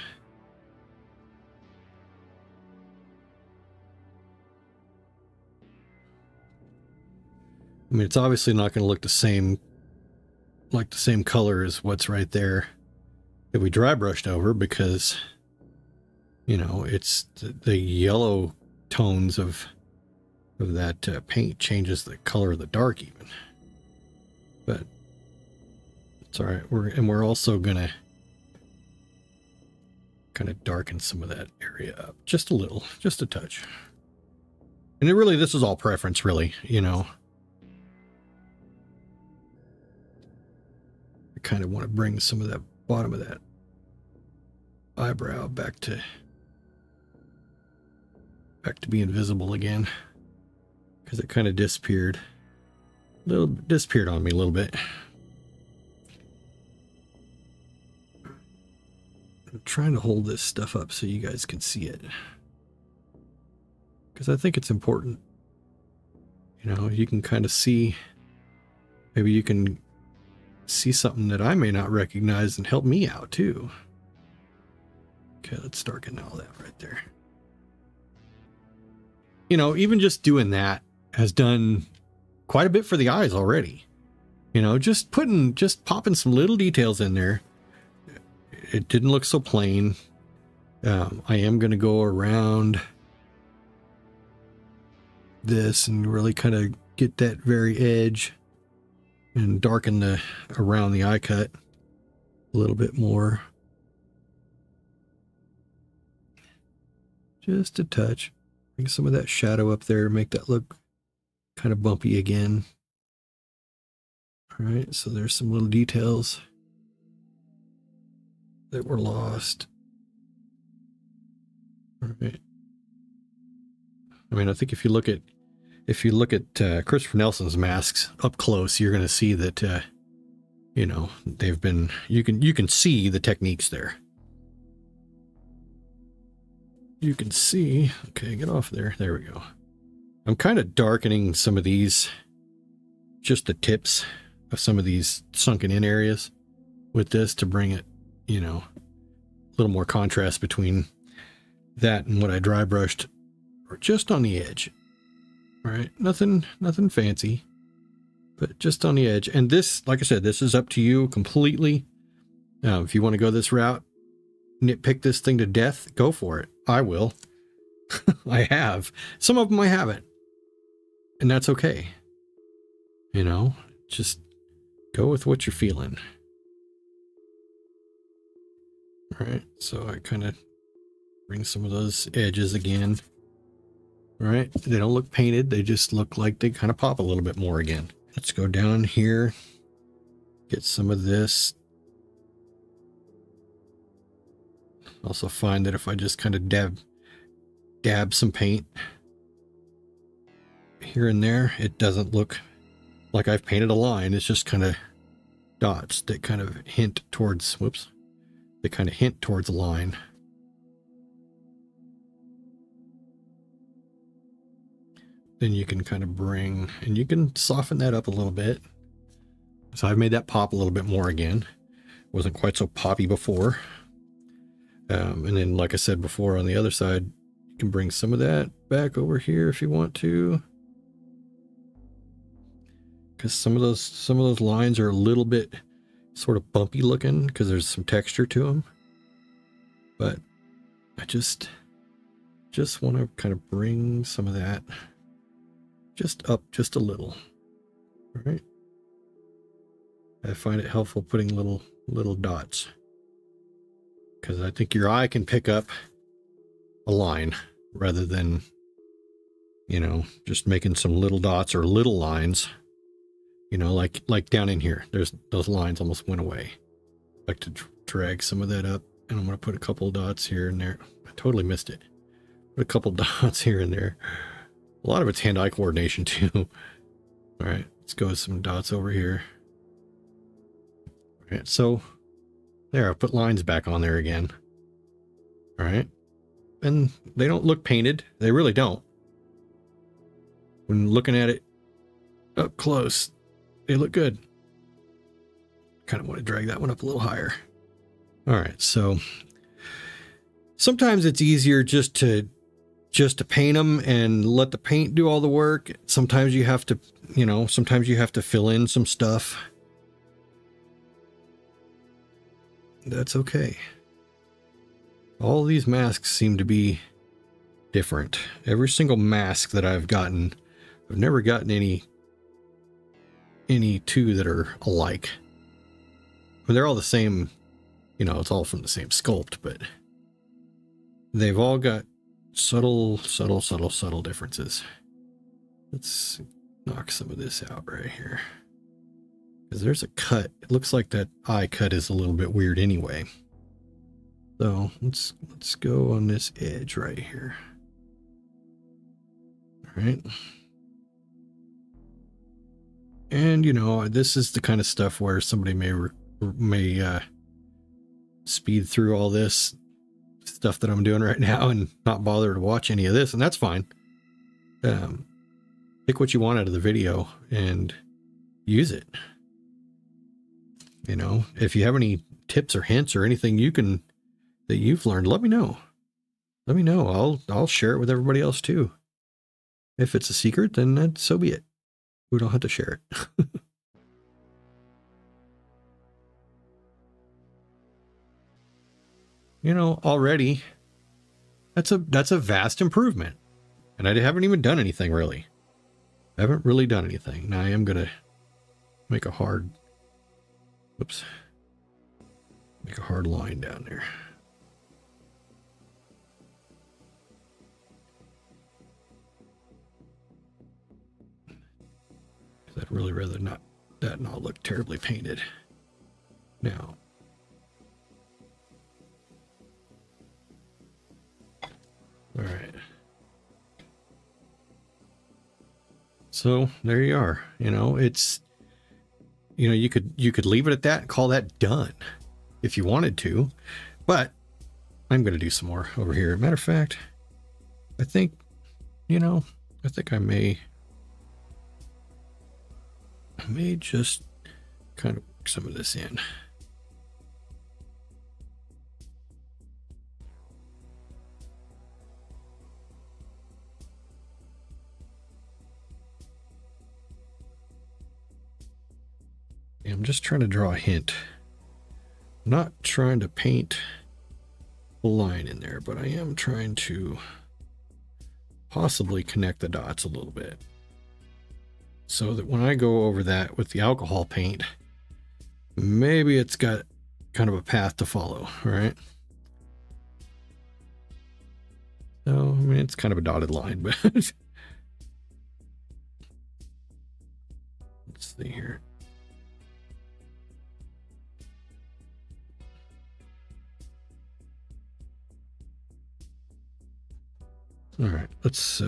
I mean, it's obviously not going to look the same, like the same color as what's right there that we dry brushed over, because, you know, it's the yellow tones of that paint changes the color of the dark even. But it's all right. We're also gonna kind of darken some of that area up just a little, just a touch. And it really, this is all preference, really, you know. I kind of want to bring some of that bottom of that eyebrow back to being visible again, because it kind of disappeared on me a little bit. I'm trying to hold this stuff up so you guys can see it, because I think it's important. You know, you can kind of see, maybe you can see something that I may not recognize and help me out too. Okay, let's darken all that right there. You know, even just doing that has done quite a bit for the eyes already. You know, just popping some little details in there. It didn't look so plain. I am going to go around this and really kind of get that very edge and darken around the eye cut a little bit more. Just a touch. Bring some of that shadow up there, make that look kind of bumpy again. All right, so there's some little details that were lost. All right. I mean, I think if you look at Christopher Nelson's masks up close, you're going to see that you know, they've been, you can see the techniques there. You can see, okay, get off there. There we go. I'm kind of darkening some of these, just the tips of some of these sunken in areas with this to bring it, you know, a little more contrast between that and what I dry brushed, or just on the edge. All right, nothing fancy, but just on the edge. And this, like I said, this is up to you completely. If you want to go this route, nitpick this thing to death, go for it. I will. I have. Some of them I haven't. And that's okay. You know, just go with what you're feeling. All right, so I kind of bring some of those edges again. All right, they don't look painted. They just look like they kind of pop a little bit more again. Let's go down here, get some of this. Also find that if I just kind of dab some paint here and there, it doesn't look like I've painted a line. It's just kind of dots that kind of hint towards, whoops, they kind of hint towards a line. Then you can kind of bring, and you can soften that up a little bit. So I've made that pop a little bit more again. Wasn't quite so poppy before. And then, like I said before, on the other side, you can bring some of that back over here if you want to. Because some of those lines are a little bit sort of bumpy looking because there's some texture to them. But I just want to kind of bring some of that just up just a little. All right. I find it helpful putting little dots because I think your eye can pick up a line rather than, you know, just making some little dots or little lines. You know, like down in here, there's those lines almost went away. I like to drag some of that up, and I'm going to put a couple of dots here and there. I totally missed it. Put a couple dots here and there. A lot of it's hand-eye coordination too. All right, let's go with some dots over here. All right, so there, I put lines back on there again. All right, and they don't look painted. They really don't. When looking at it up close, they look good. Kind of want to drag that one up a little higher. All right, so sometimes it's easier just to paint them and let the paint do all the work. Sometimes you have to, you know, sometimes you have to fill in some stuff. That's okay. All these masks seem to be different. Every single mask that I've gotten, I've never gotten any two that are alike. I mean, they're all the same, you know, it's all from the same sculpt, but they've all got subtle differences. Let's knock some of this out right here. Because there's a cut. It looks like that eye cut is a little bit weird anyway. So let's go on this edge right here. All right. And you know, this is the kind of stuff where somebody may speed through all this stuff that I'm doing right now and not bother to watch any of this, and that's fine. Pick what you want out of the video and use it. You know, if you have any tips or hints or anything that you've learned, let me know. Let me know. I'll share it with everybody else too. If it's a secret, then so be it. We don't have to share it. You know, already that's a vast improvement. And I haven't even done anything really. I haven't really done anything. Now I am gonna make a hard line down there. I'd really rather not look terribly painted. Now, all right. So there you are. You know, it's, you know, you could leave it at that and call that done if you wanted to, but I'm going to do some more over here. Matter of fact, I think, you know, I think I may just kind of work some of this in. I'm just trying to draw a hint. I'm not trying to paint a line in there, but I am trying to possibly connect the dots a little bit, so that when I go over that with the alcohol paint, maybe it's got kind of a path to follow, right? So, I mean, it's kind of a dotted line, but let's see here. All right, let's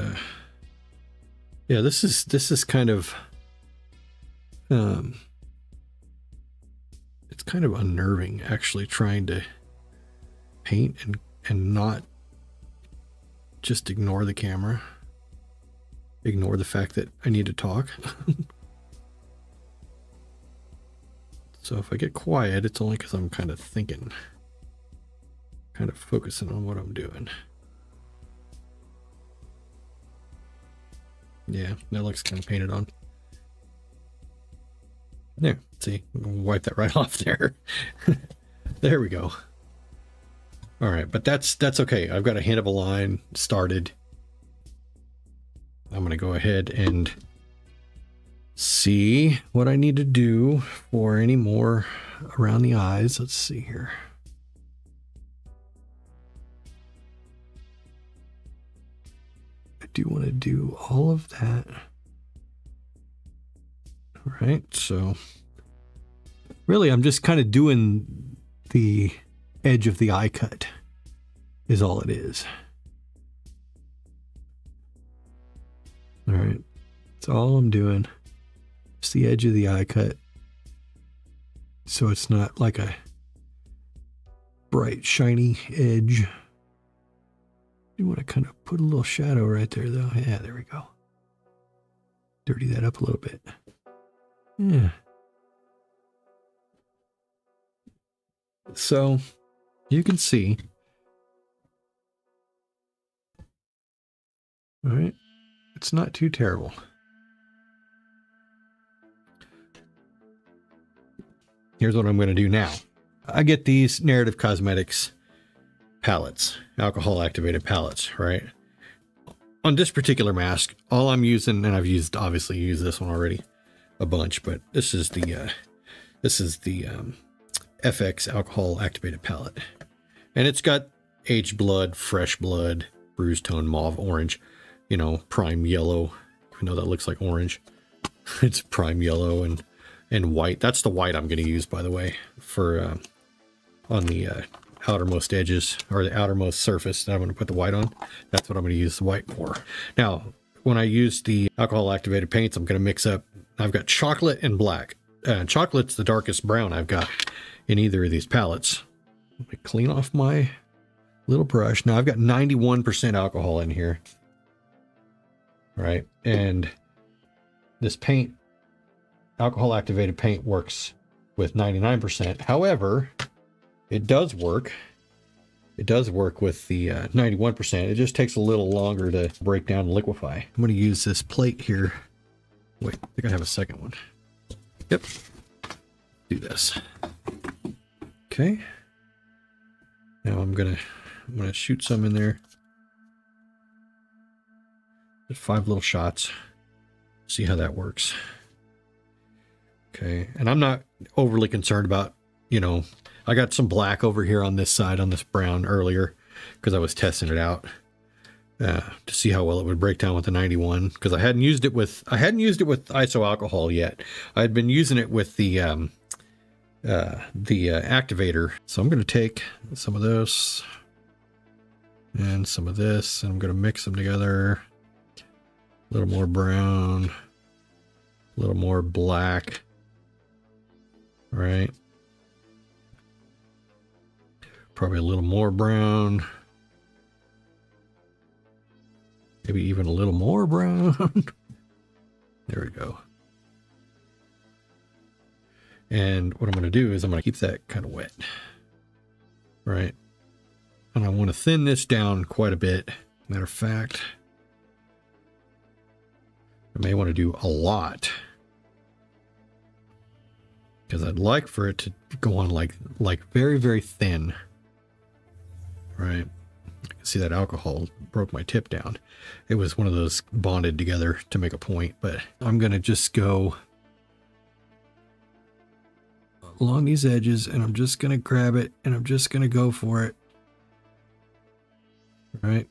yeah, this is kind of it's kind of unnerving actually trying to paint and not just ignore the camera, ignore the fact that I need to talk. So if I get quiet, it's only because I'm kind of thinking, kind of focusing on what I'm doing. Yeah, that looks kind of painted on. There, see, wipe that right off there. There we go. All right, but that's okay. I've got a hint of a line started. I'm going to go ahead and see what I need to do for any more around the eyes. Let's see here. I do want to do all of that. All right, so really I'm just kind of doing the edge of the eye cut is all it is. All right, that's all I'm doing. Just the edge of the eye cut. So it's not like a bright, shiny edge. You want to kind of put a little shadow right there though. Yeah, there we go. Dirty that up a little bit. Yeah. So you can see. All right. It's not too terrible. Here's what I'm going to do now. I get these Narrative Cosmetics palettes, alcohol activated palettes, right? On this particular mask, all I'm using, and I've obviously used this one already a bunch, but this is the FX alcohol activated palette, and it's got aged blood, fresh blood, bruised tone, mauve, orange, you know, prime yellow, even though that looks like orange. It's prime yellow and white. That's the white I'm going to use, by the way, for on the outermost edges, or the outermost surface that I'm going to put the white on. That's what I'm going to use the white for. Now, when I use the alcohol activated paints, I'm going to mix up, I've got chocolate and black. Chocolate's the darkest brown I've got in either of these palettes. Let me clean off my little brush. Now I've got 91% alcohol in here. Right, and this paint, alcohol activated paint, works with 99%. However, it does work. It does work with the 91%. It just takes a little longer to break down and liquefy. I'm going to use this plate here. Wait, I think I have a second one. Yep. Do this. Okay. Now I'm gonna shoot some in there. Just 5 little shots. See how that works. Okay, and I'm not overly concerned about, you know, I got some black over here on this side, on this brown earlier, because I was testing it out to see how well it would break down with the 91. Because I hadn't used it with iso alcohol yet. I had been using it with the activator. So I'm going to take some of this and some of this, and I'm going to mix them together. A little more brown, a little more black. All right. Probably a little more brown. Maybe even a little more brown. There we go. And what I'm going to do is I'm going to keep that kind of wet. Right. And I want to thin this down quite a bit. Matter of fact, I may want to do a lot, because I'd like for it to go on like very, very thin. Right. You can see that alcohol broke my tip down. It was one of those bonded together to make a point, but I'm going to just go along these edges, and I'm just going to grab it, and I'm just going to go for it. All right.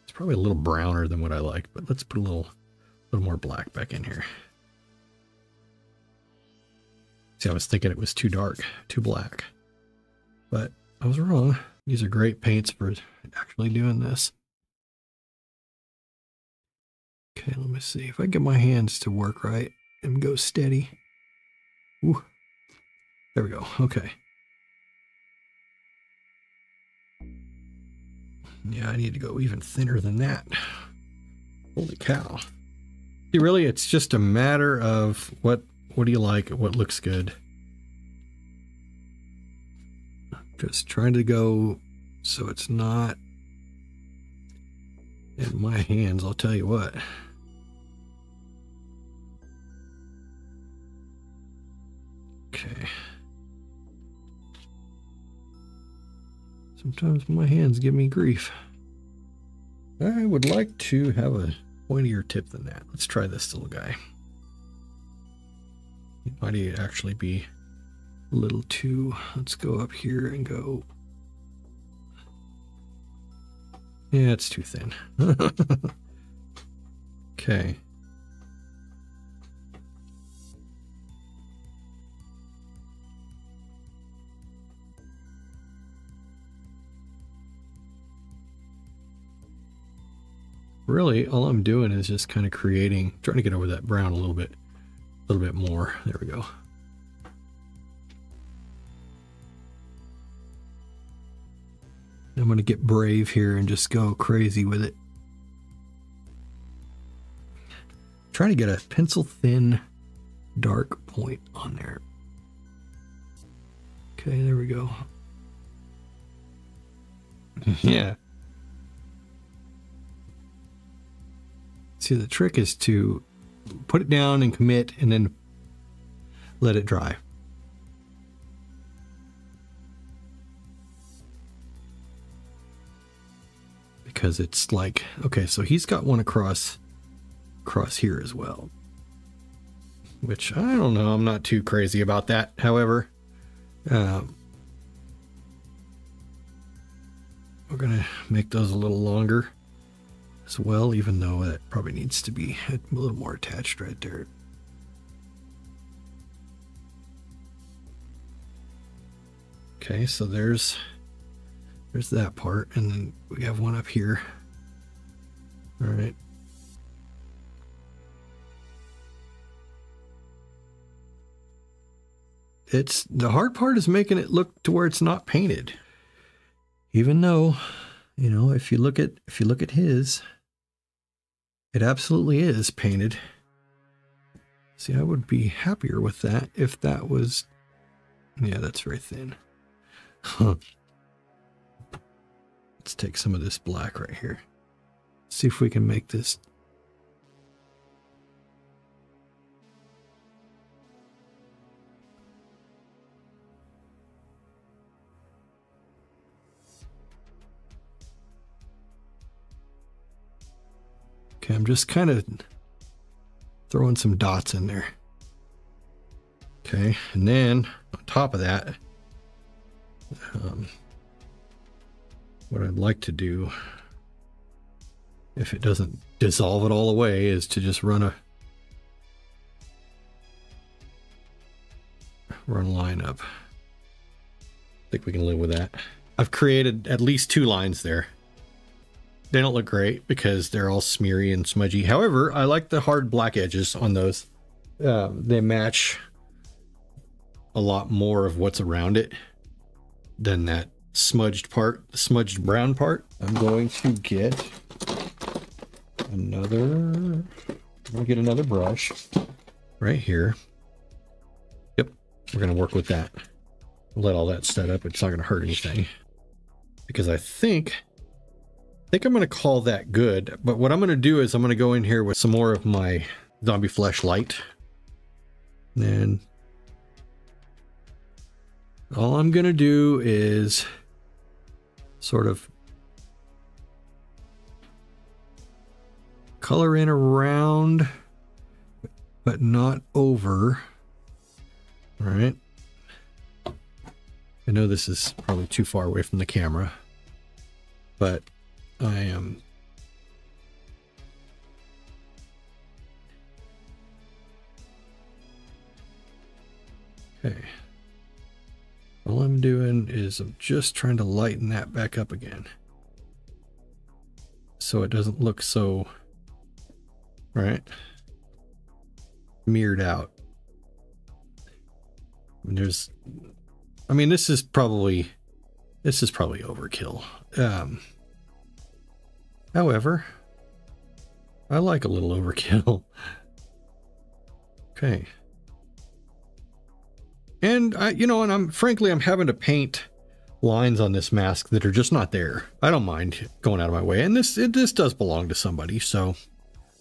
It's probably a little browner than what I like, but let's put a little more black back in here. See, I was thinking it was too dark, too black, but I was wrong. These are great paints for actually doing this. Okay, let me see if I get my hands to work right and go steady. Ooh, there we go. Okay. Yeah, I need to go even thinner than that. Holy cow. See, really, it's just a matter of what do you like, what looks good. Just trying to go so it's not in my hands. I'll tell you what. Okay. Sometimes my hands give me grief. I would like to have a pointier tip than that. Let's try this little guy. It might actually be a little too... Let's go up here and go... Yeah, it's too thin. Okay. Really, all I'm doing is just kind of trying to get over that brown a little bit more. There we go. I'm going to get brave here and just go crazy with it. Trying to get a pencil thin dark point on there. Okay, there we go. Yeah. See, the trick is to put it down and commit and then let it dry. Because it's like, okay, so he's got one across here as well. Which, I don't know, I'm not too crazy about that. However, we're gonna make those a little longer as well, even though that probably needs to be a little more attached right there. Okay, so there's that part, and then we have one up here. All right. The hard part is making it look to where it's not painted. Even though, you know, if you look at his, it absolutely is painted. See, I would be happier with that if that was, yeah, that's very thin. Huh. Let's take some of this black right here. See if we can make this. Okay, I'm just kind of throwing some dots in there. Okay, and then on top of that, what I'd like to do, if it doesn't dissolve it all away, is to just run a line up. I think we can live with that. I've created at least 2 lines there. They don't look great because they're all smeary and smudgy. However, I like the hard black edges on those. They match a lot more of what's around it than that smudged part, the smudged brown part. I'm going to get another brush right here. Yep, we're going to work with that. Let all that set up. It's not going to hurt anything because I think I'm going to call that good. But what I'm going to do is I'm going to go in here with some more of my zombie flesh light. And all I'm going to do is sort of color in around, but not over. All right. I know this is probably too far away from the camera, but I am okay. All I'm doing is I'm just trying to lighten that back up again so it doesn't look so mirrored out. And this is probably overkill. However, I like a little overkill. Okay. And I'm having to paint lines on this mask that are just not there. I don't mind going out of my way. And this does belong to somebody. So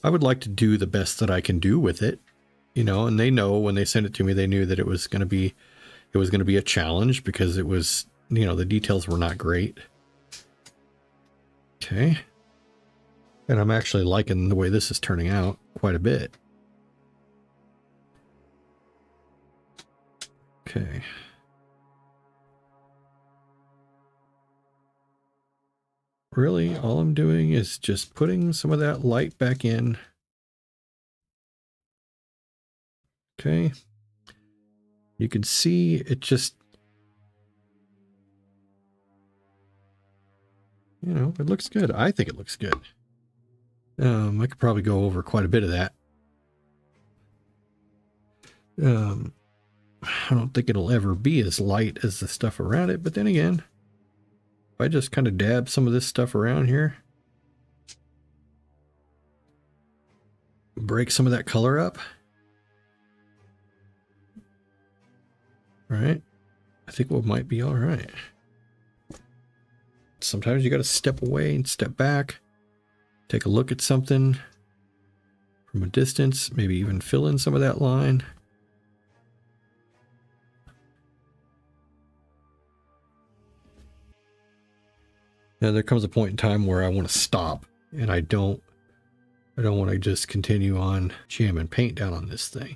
I would like to do the best that I can do with it, and they know when they sent it to me, they knew that it was going to be it was going to be a challenge because it was, you know, the details were not great. Okay. And I'm actually liking the way this is turning out quite a bit. Okay. Really, all I'm doing is just putting some of that light back in. Okay. You can see it just, you know, it looks good. I think it looks good. I could probably go over quite a bit of that. I don't think it'll ever be as light as the stuff around it, but then again, if I just kind of dab some of this stuff around here, break some of that color up, right? I think we might be all right. Sometimes you got to step away and step back, take a look at something from a distance, maybe even fill in some of that line. Now there comes a point in time where I want to stop, and I don't want to just continue on jamming paint down on this thing.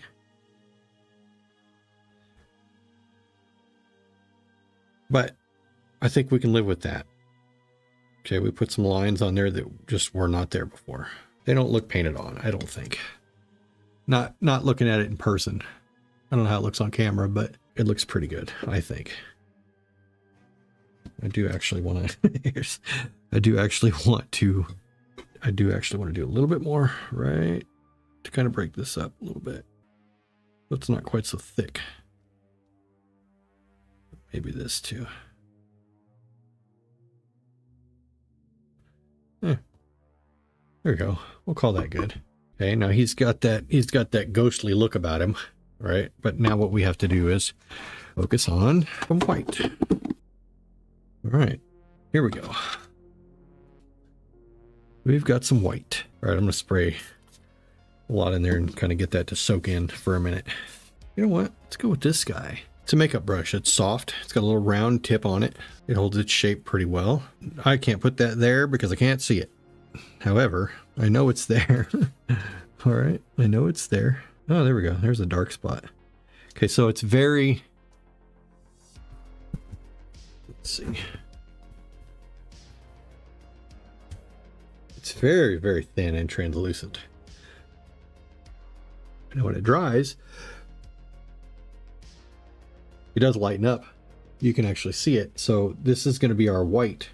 But I think we can live with that. Okay, we put some lines on there that just were not there before. They don't look painted on, I don't think. Not looking at it in person. I don't know how it looks on camera, but it looks pretty good, I think. I do actually want to I do actually want to do a little bit more, right? To kind of break this up a little bit. So it's not quite so thick. Maybe this too. Yeah. There we go. We'll call that good. Okay, now he's got that ghostly look about him, right? But now what we have to do is focus on some white. All right, here we go. We've got some white. All right, I'm gonna spray a lot in there and kind of get that to soak in for a minute. You know what? Let's go with this guy. It's a makeup brush. It's soft. It's got a little round tip on it. It holds its shape pretty well. I can't put that there because I can't see it. However, I know it's there. All right, I know it's there. Oh, there we go. There's a dark spot. Okay, so it's very... Let's see. It's very, very thin and translucent. And when it dries, it does lighten up. You can actually see it. So this is going to be our white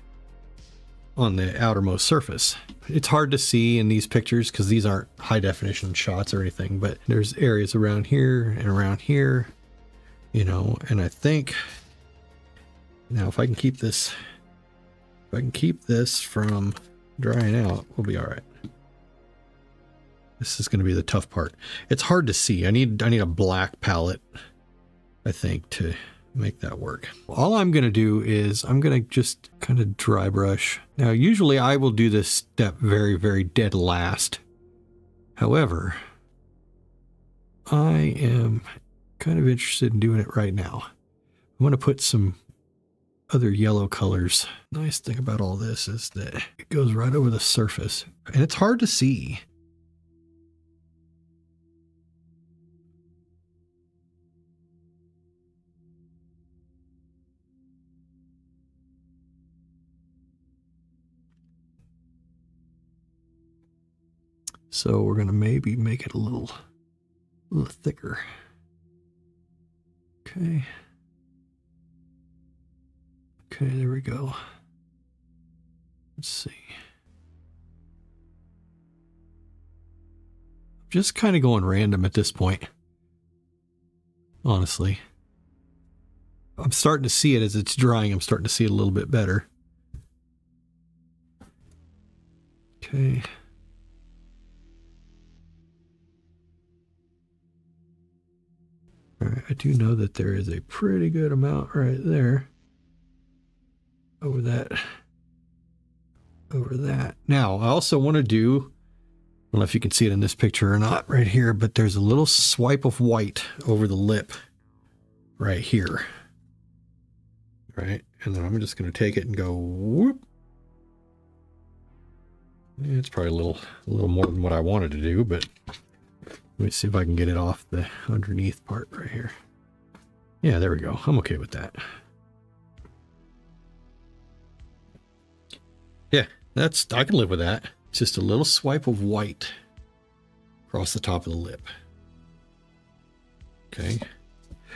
on the outermost surface. It's hard to see in these pictures because these aren't high definition shots or anything, but there's areas around here and around here, you know, and I think now if I can keep this from drying out, we'll be all right. This is going to be the tough part. It's hard to see. I need a black palette, I think, to make that work. All I'm going to do is I'm going to just kind of dry brush. Now, usually I will do this step very, very dead last. However, I am kind of interested in doing it right now. I'm going to put some other yellow colors. Nice thing about all this is that it goes right over the surface and it's hard to see. So we're going to maybe make it a little thicker. Okay. Okay, there we go. Let's see. I'm just kind of going random at this point. Honestly. I'm starting to see it as it's drying. I'm starting to see it a little bit better. Okay. All right, I do know that there is a pretty good amount right there. Over that. Now, I also want to do, I don't know if you can see it in this picture or not right here, but there's a little swipe of white over the lip. right here. Right, and then I'm just going to take it and go whoop. It's probably a little more than what I wanted to do, but let me see if I can get it off the underneath part right here. Yeah, there we go. I'm okay with that. Yeah, I can live with that. It's just a little swipe of white across the top of the lip. Okay.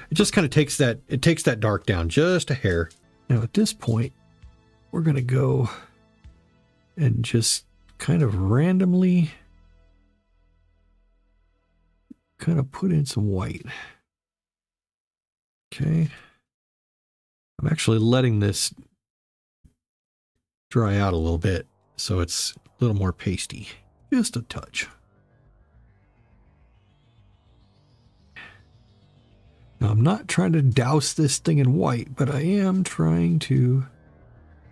It just kind of takes that dark down just a hair. Now at this point, we're going to go and just kind of randomly kind of put in some white. Okay. I'm actually letting this dry out a little bit so it's a little more pasty. Just a touch. Now, I'm not trying to douse this thing in white, but I am trying to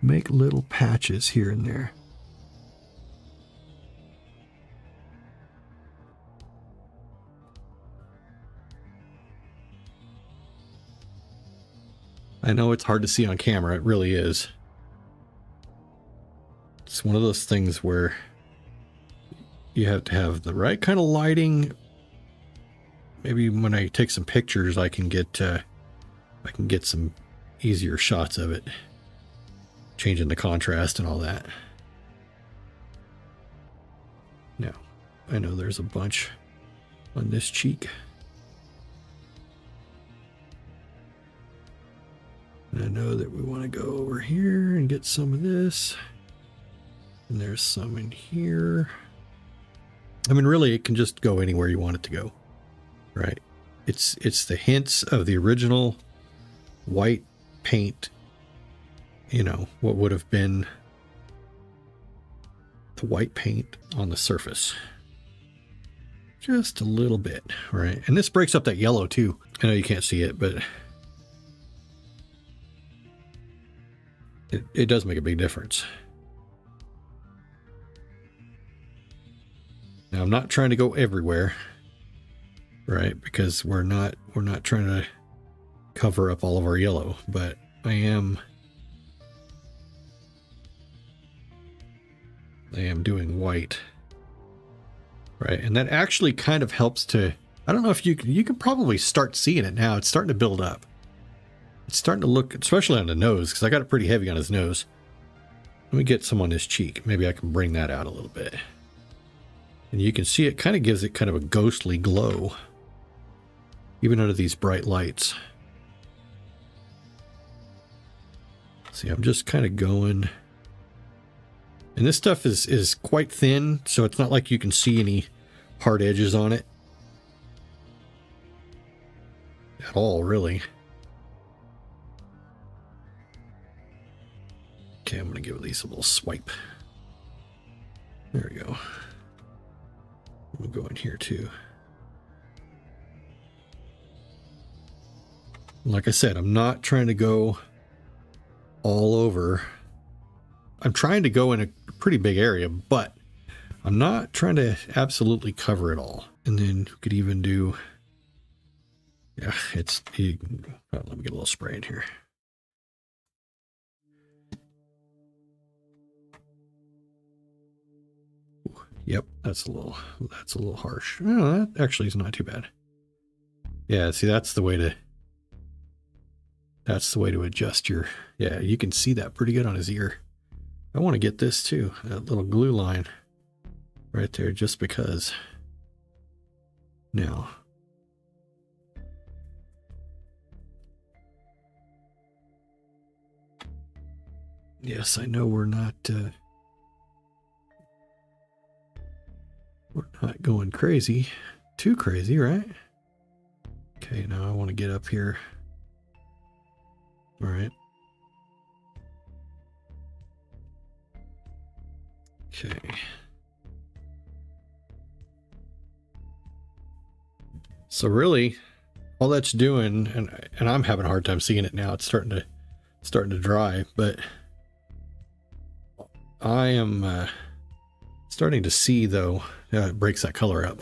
make little patches here and there. I know it's hard to see on camera, it really is. It's one of those things where you have to have the right kind of lighting. Maybe when I take some pictures, I can get some easier shots of it, changing the contrast and all that. Now, I know there's a bunch on this cheek. And I know that we want to go over here and get some of this. And there's some in here. I mean, really, it can just go anywhere you want it to go. Right, it's the hints of the original white paint, you know, what would have been the white paint on the surface. Just a little bit, right? And this breaks up that yellow too. I know you can't see it, but it does make a big difference. Now, I'm not trying to go everywhere. Right, because we're not trying to cover up all of our yellow, but I am doing white. Right, and that actually kind of helps to, I don't know if you can probably start seeing it now. It's starting to build up. It's starting to look, especially on the nose, because I got it pretty heavy on his nose. Let me get some on his cheek. Maybe I can bring that out a little bit. And you can see it kind of gives it kind of a ghostly glow. Even under these bright lights. See, I'm just kind of going. And this stuff is quite thin, so it's not like you can see any hard edges on it. At all, really. Okay, I'm going to give these a little swipe. There we go. We'll go in here too. Like I said, I'm not trying to go all over. I'm trying to go in a pretty big area, but I'm not trying to absolutely cover it all. And then you could even do, yeah, let me get a little spray in here. Ooh, yep, that's a little harsh. Oh, that actually is not too bad. Yeah, see, that's the way to adjust your, yeah, you can see that pretty good on his ear. I want to get this too, that little glue line right there, just because. Now, yes, I know we're not going crazy, too crazy, right? Okay, now I want to get up here. All right. Okay. So really, all that's doing, and I'm having a hard time seeing it now. It's starting to dry, but I am starting to see though. It breaks that color up.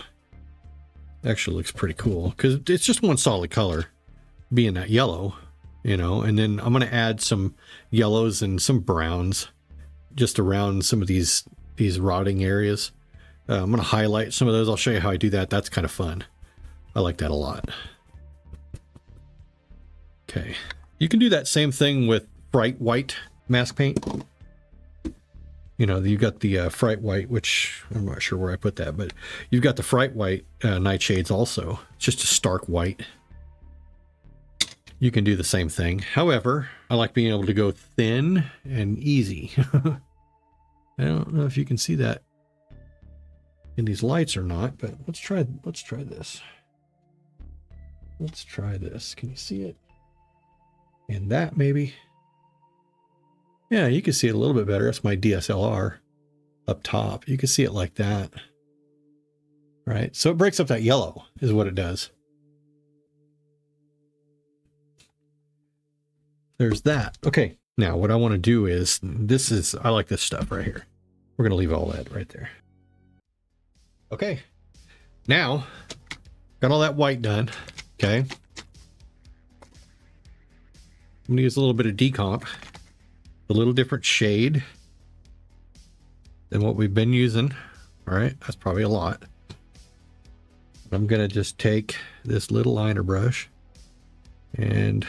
Actually looks pretty cool because it's just one solid color. being that yellow, you know, and then I'm going to add some yellows and some browns just around some of these rotting areas. I'm going to highlight some of those. I'll show you how I do that. That's kind of fun. I like that a lot. Okay. You can do that same thing with bright white mask paint. You know, you've got the Fright White, which I'm not sure where I put that, but you've got the Fright White nightshades also. It's just a stark white. You can do the same thing. However, I like being able to go thin and easy. I don't know if you can see that in these lights or not, but let's try this. Let's try this. Can you see it? And that maybe. Yeah, you can see it a little bit better. That's my DSLR up top. You can see it like that. Right? So it breaks up that yellow is what it does. There's that. Okay. Now what I want to do is, I like this stuff right here. We're going to leave all that right there. Okay. Now, got all that white done. Okay. I'm going to use a little bit of decomp. A little different shade than what we've been using. All right, that's probably a lot. I'm gonna just take this little liner brush and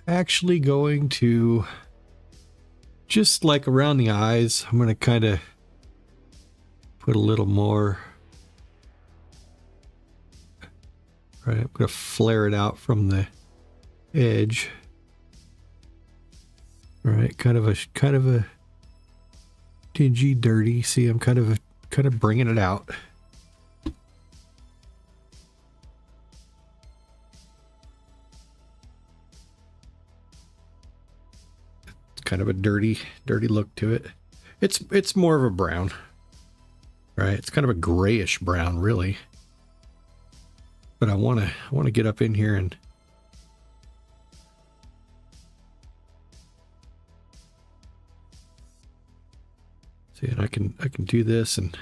actually going to just like around the eyes, I'm gonna kind of put a little more. Right, I'm going to flare it out from the edge. All right, kind of a dingy, dirty. See, I'm kind of bringing it out. It's kind of a dirty look to it. It's more of a brown. Right, it's kind of a grayish brown, really. But I want to get up in here and see, and I can do this and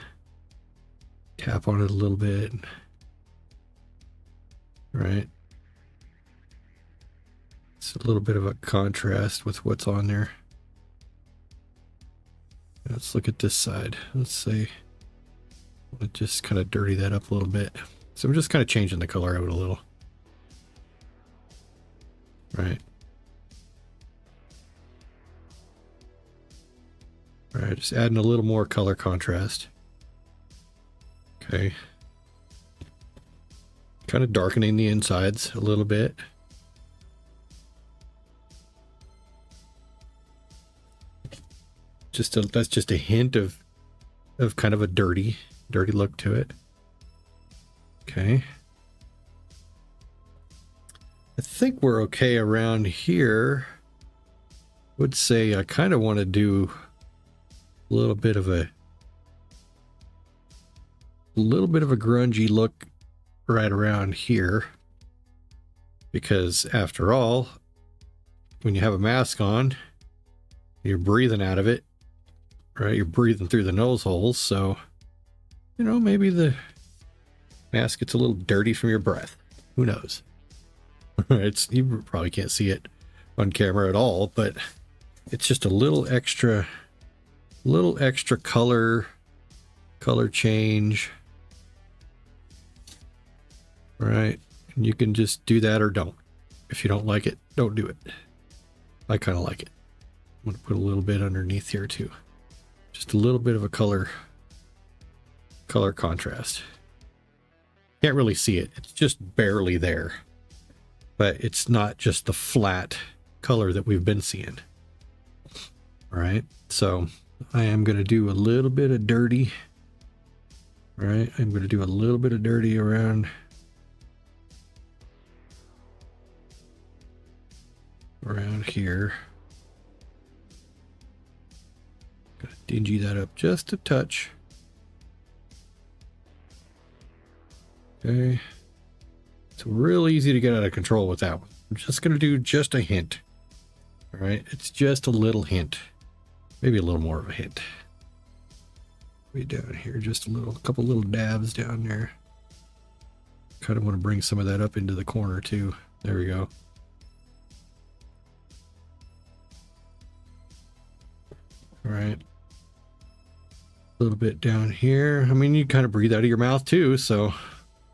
tap on it a little bit. Right. It's a little bit of a contrast with what's on there. Let's look at this side. Let's say I'll just kind of dirty that up a little bit. So I'm just kind of changing the color of it a little. Right. All right, just adding a little more color contrast. Okay. Kind of darkening the insides a little bit. That's just a hint of kind of a dirty look to it. Okay. I think we're okay around here. Would say I kind of want to do a little bit of a grungy look right around here, because after all, when you have a mask on, you're breathing out of it, right? You're breathing through the nose holes, so you know, maybe the mask gets a little dirty from your breath. Who knows? You probably can't see it on camera at all, but it's just a little extra color change. Right? And you can just do that or don't. If you don't like it, don't do it. I kind of like it. I'm going to put a little bit underneath here too. Just a little bit of a color contrast. Can't really see it. It's just barely there. But it's not just the flat color that we've been seeing. All right. So I am going to do a little bit of dirty. All right. I'm going to do a little bit of dirty around here. Gonna dingy that up just a touch. Okay. It's real easy to get out of control with that one. I'm just going to do just a hint. All right. It's just a little hint. Maybe a little more of a hint. Way down here, just a couple little dabs down there. Kind of want to bring some of that up into the corner too. There we go. All right. A little bit down here. I mean, you kind of breathe out of your mouth too, so,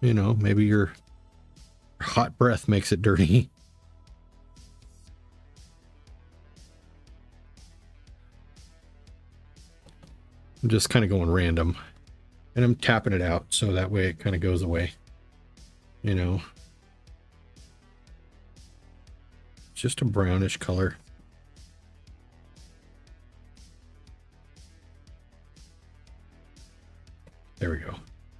you know, maybe your hot breath makes it dirty. I'm just kind of going random, and I'm tapping it out so that way it kind of goes away, you know. Just a brownish color. There we go.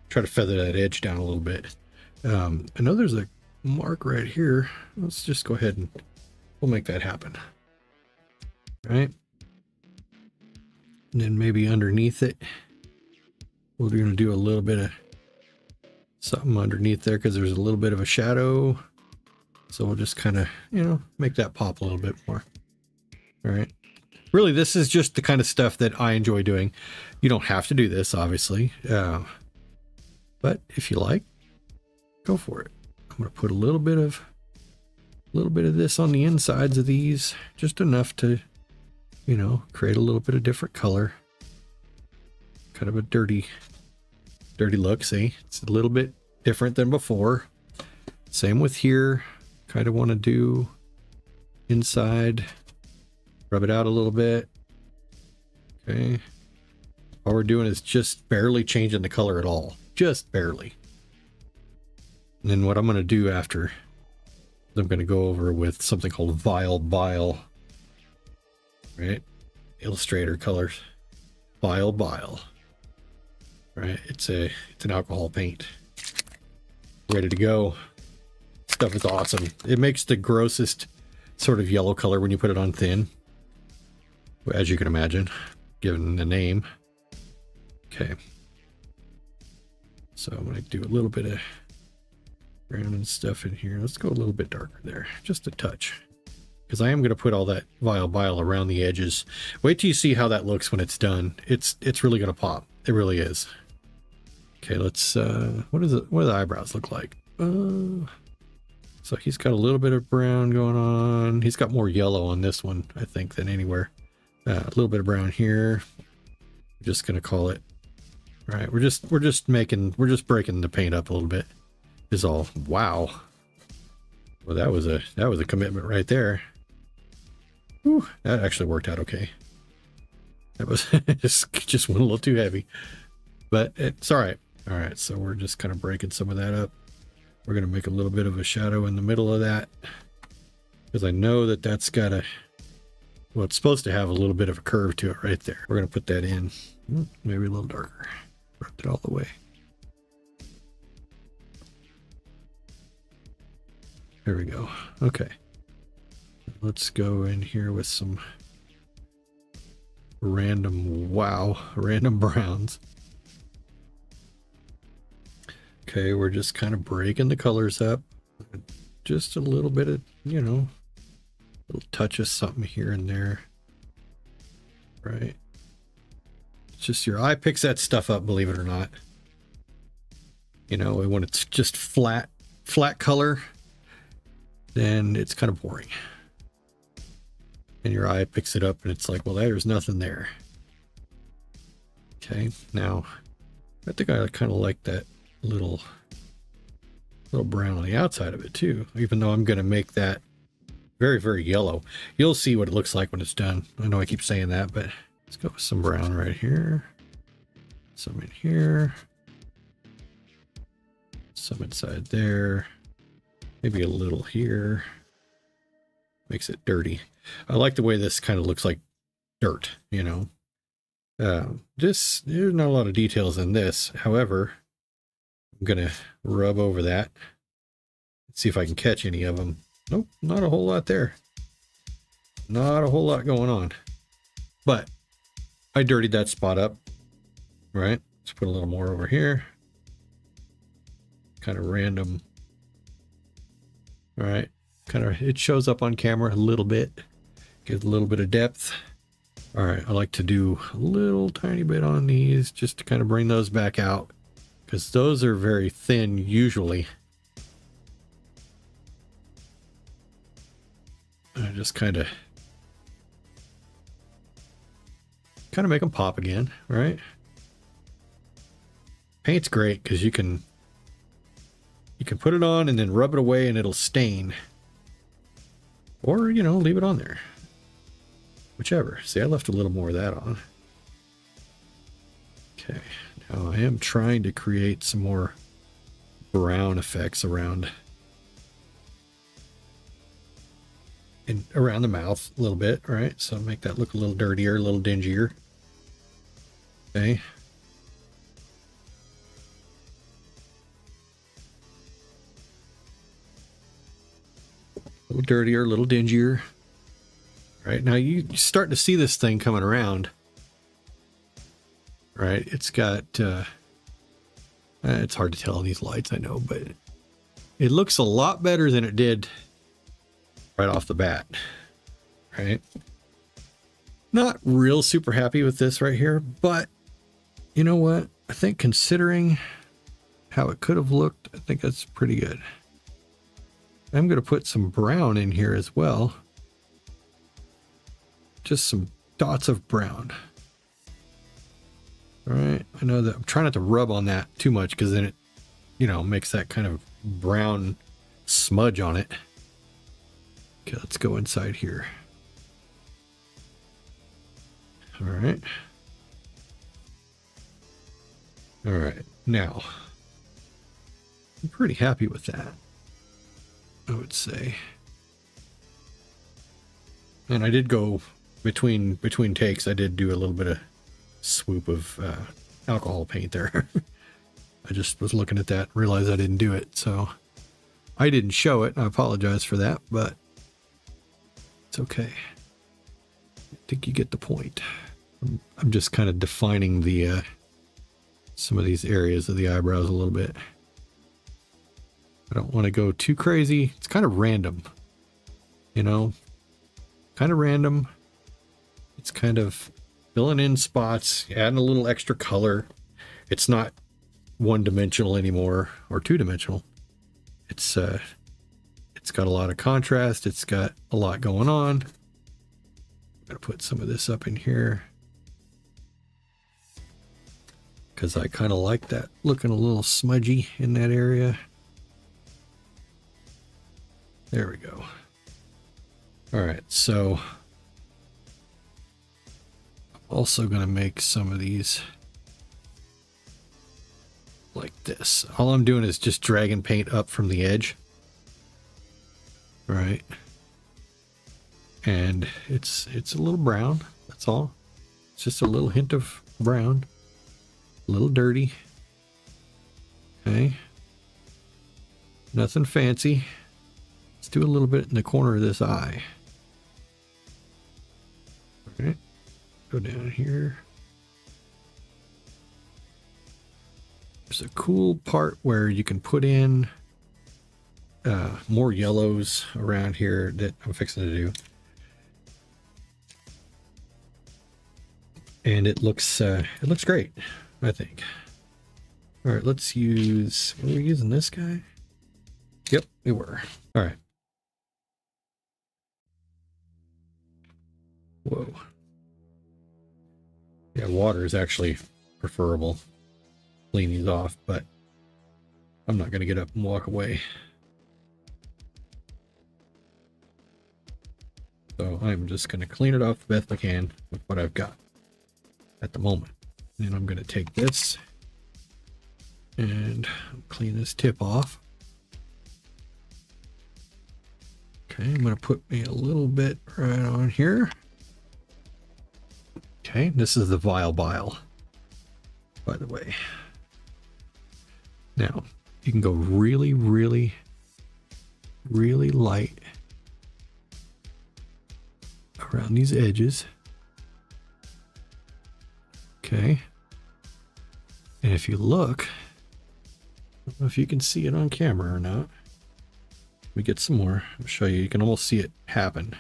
Try to feather that edge down a little bit. I know there's a mark right here. Let's just go ahead and we'll make that happen. Right. And then maybe underneath it, we're going to do a little bit of something underneath there because there's a little bit of a shadow. So we'll just kind of, you know, make that pop a little bit more. All right. Really, this is just the kind of stuff that I enjoy doing. You don't have to do this, obviously. But if you like, go for it. I'm going to put a little bit of this on the insides of these, just enough to, you know, create a little bit of different color. Kind of a dirty look. See, it's a little bit different than before. Same with here. Kind of want to do inside, rub it out a little bit. Okay. All we're doing is just barely changing the color at all. Just barely. And then what I'm going to do after, I'm going to go over with something called Vile Bile. Right? Illustrator colors. Vile Bile. Right? It's an alcohol paint. Ready to go. Stuff is awesome. It makes the grossest sort of yellow color when you put it on thin, as you can imagine, given the name. Okay. So I'm going to do a little bit of brown and stuff in here. Let's go a little bit darker there, just a touch, because I am going to put all that Vile Bile around the edges. Wait till you see how that looks when it's done. It's really going to pop. It really is. Okay, let's what do the eyebrows look like? So he's got a little bit of brown going on. He's got more yellow on this one, I think, than anywhere. A little bit of brown here. I'm just gonna call it. All right, we're just breaking the paint up a little bit. Is all. Wow. Well, that was a commitment right there. Whew, that actually worked out okay. That was just went a little too heavy, but it's all right. All right, so we're just kind of breaking some of that up. We're going to make a little bit of a shadow in the middle of that, because I know that that's got a, well, it's supposed to have a little bit of a curve to it right there. We're going to put that in, maybe a little darker. Wrap it all the way. There we go. Okay. Let's go in here with some random browns. Okay, we're just kind of breaking the colors up. Just a little bit of, you know, a little touch of something here and there. Right. It's just your eye picks that stuff up, believe it or not. You know, when it's just flat color, then it's kind of boring. And your eye picks it up and it's like, well, there's nothing there. Okay, now I think I kind of like that little brown on the outside of it too, even though I'm going to make that very, very yellow. You'll see what it looks like when it's done. I know I keep saying that, but let's go with some brown right here, some in here, some inside there, maybe a little here. Makes it dirty. I like the way this kind of looks like dirt, you know. There's not a lot of details in this. However, I'm gonna rub over that. Let's see if I can catch any of them. Nope, not a whole lot there. Not a whole lot going on. But I dirtied that spot up. Right? Let's put a little more over here. Kind of random. All right. Kind of, it shows up on camera a little bit. Gives a little bit of depth. All right, I like to do a little tiny bit on these just to kind of bring those back out, because those are very thin usually. I just kind of make them pop again, right? Paint's great because you can put it on and then rub it away and it'll stain, or you know, leave it on there, whichever. See, I left a little more of that on. Okay, now I am trying to create some more brown effects around and around the mouth a little bit, right? So make that look a little dirtier, a little dingier. Okay. A little dirtier, a little dingier. Right, now you start to see this thing coming around. Right, it's got, it's hard to tell in these lights, I know, but it looks a lot better than it did right off the bat. Right? Not real super happy with this right here, but you know what? I think considering how it could have looked, I think that's pretty good. I'm going to put some brown in here as well. Just some dots of brown. All right. I know that I'm trying not to rub on that too much because then it, you know, makes that kind of brown smudge on it. Okay, let's go inside here. All right. All right. Now, I'm pretty happy with that, I would say. And I did go between takes. I did do a little bit of swoop of alcohol paint there. I just was looking at that and realized I didn't do it, so I didn't show it. I apologize for that, but it's okay. I think you get the point. I'm just kind of defining the some of these areas of the eyebrows a little bit. I don't want to go too crazy. It's kind of random, you know, kind of random. It's kind of filling in spots, adding a little extra color. It's not one-dimensional anymore or two-dimensional. It's got a lot of contrast. It's got a lot going on. I'm gonna put some of this up in here because I kind of like that looking a little smudgy in that area. There we go. All right, so I'm also going to make some of these like this. All I'm doing is just dragging paint up from the edge. All right. And it's a little brown, that's all. It's just a little hint of brown. A little dirty. Okay. Nothing fancy. Let's do a little bit in the corner of this eye. All right. Go down here. There's a cool part where you can put in more yellows around here that I'm fixing to do. And it looks great, I think. All right, let's use, were we using this guy? Yep, we were. All right. Whoa. Yeah, water is actually preferable. Clean these off, but I'm not going to get up and walk away. So I'm just going to clean it off the best I can with what I've got at the moment. And I'm going to take this and clean this tip off. Okay, I'm going to put me a little bit right on here. Okay, this is the Vile Bile, by the way. Now, you can go really, really, really light around these edges. Okay. And if you look, I don't know if you can see it on camera or not. Let me get some more. I'll show you. You can almost see it happen.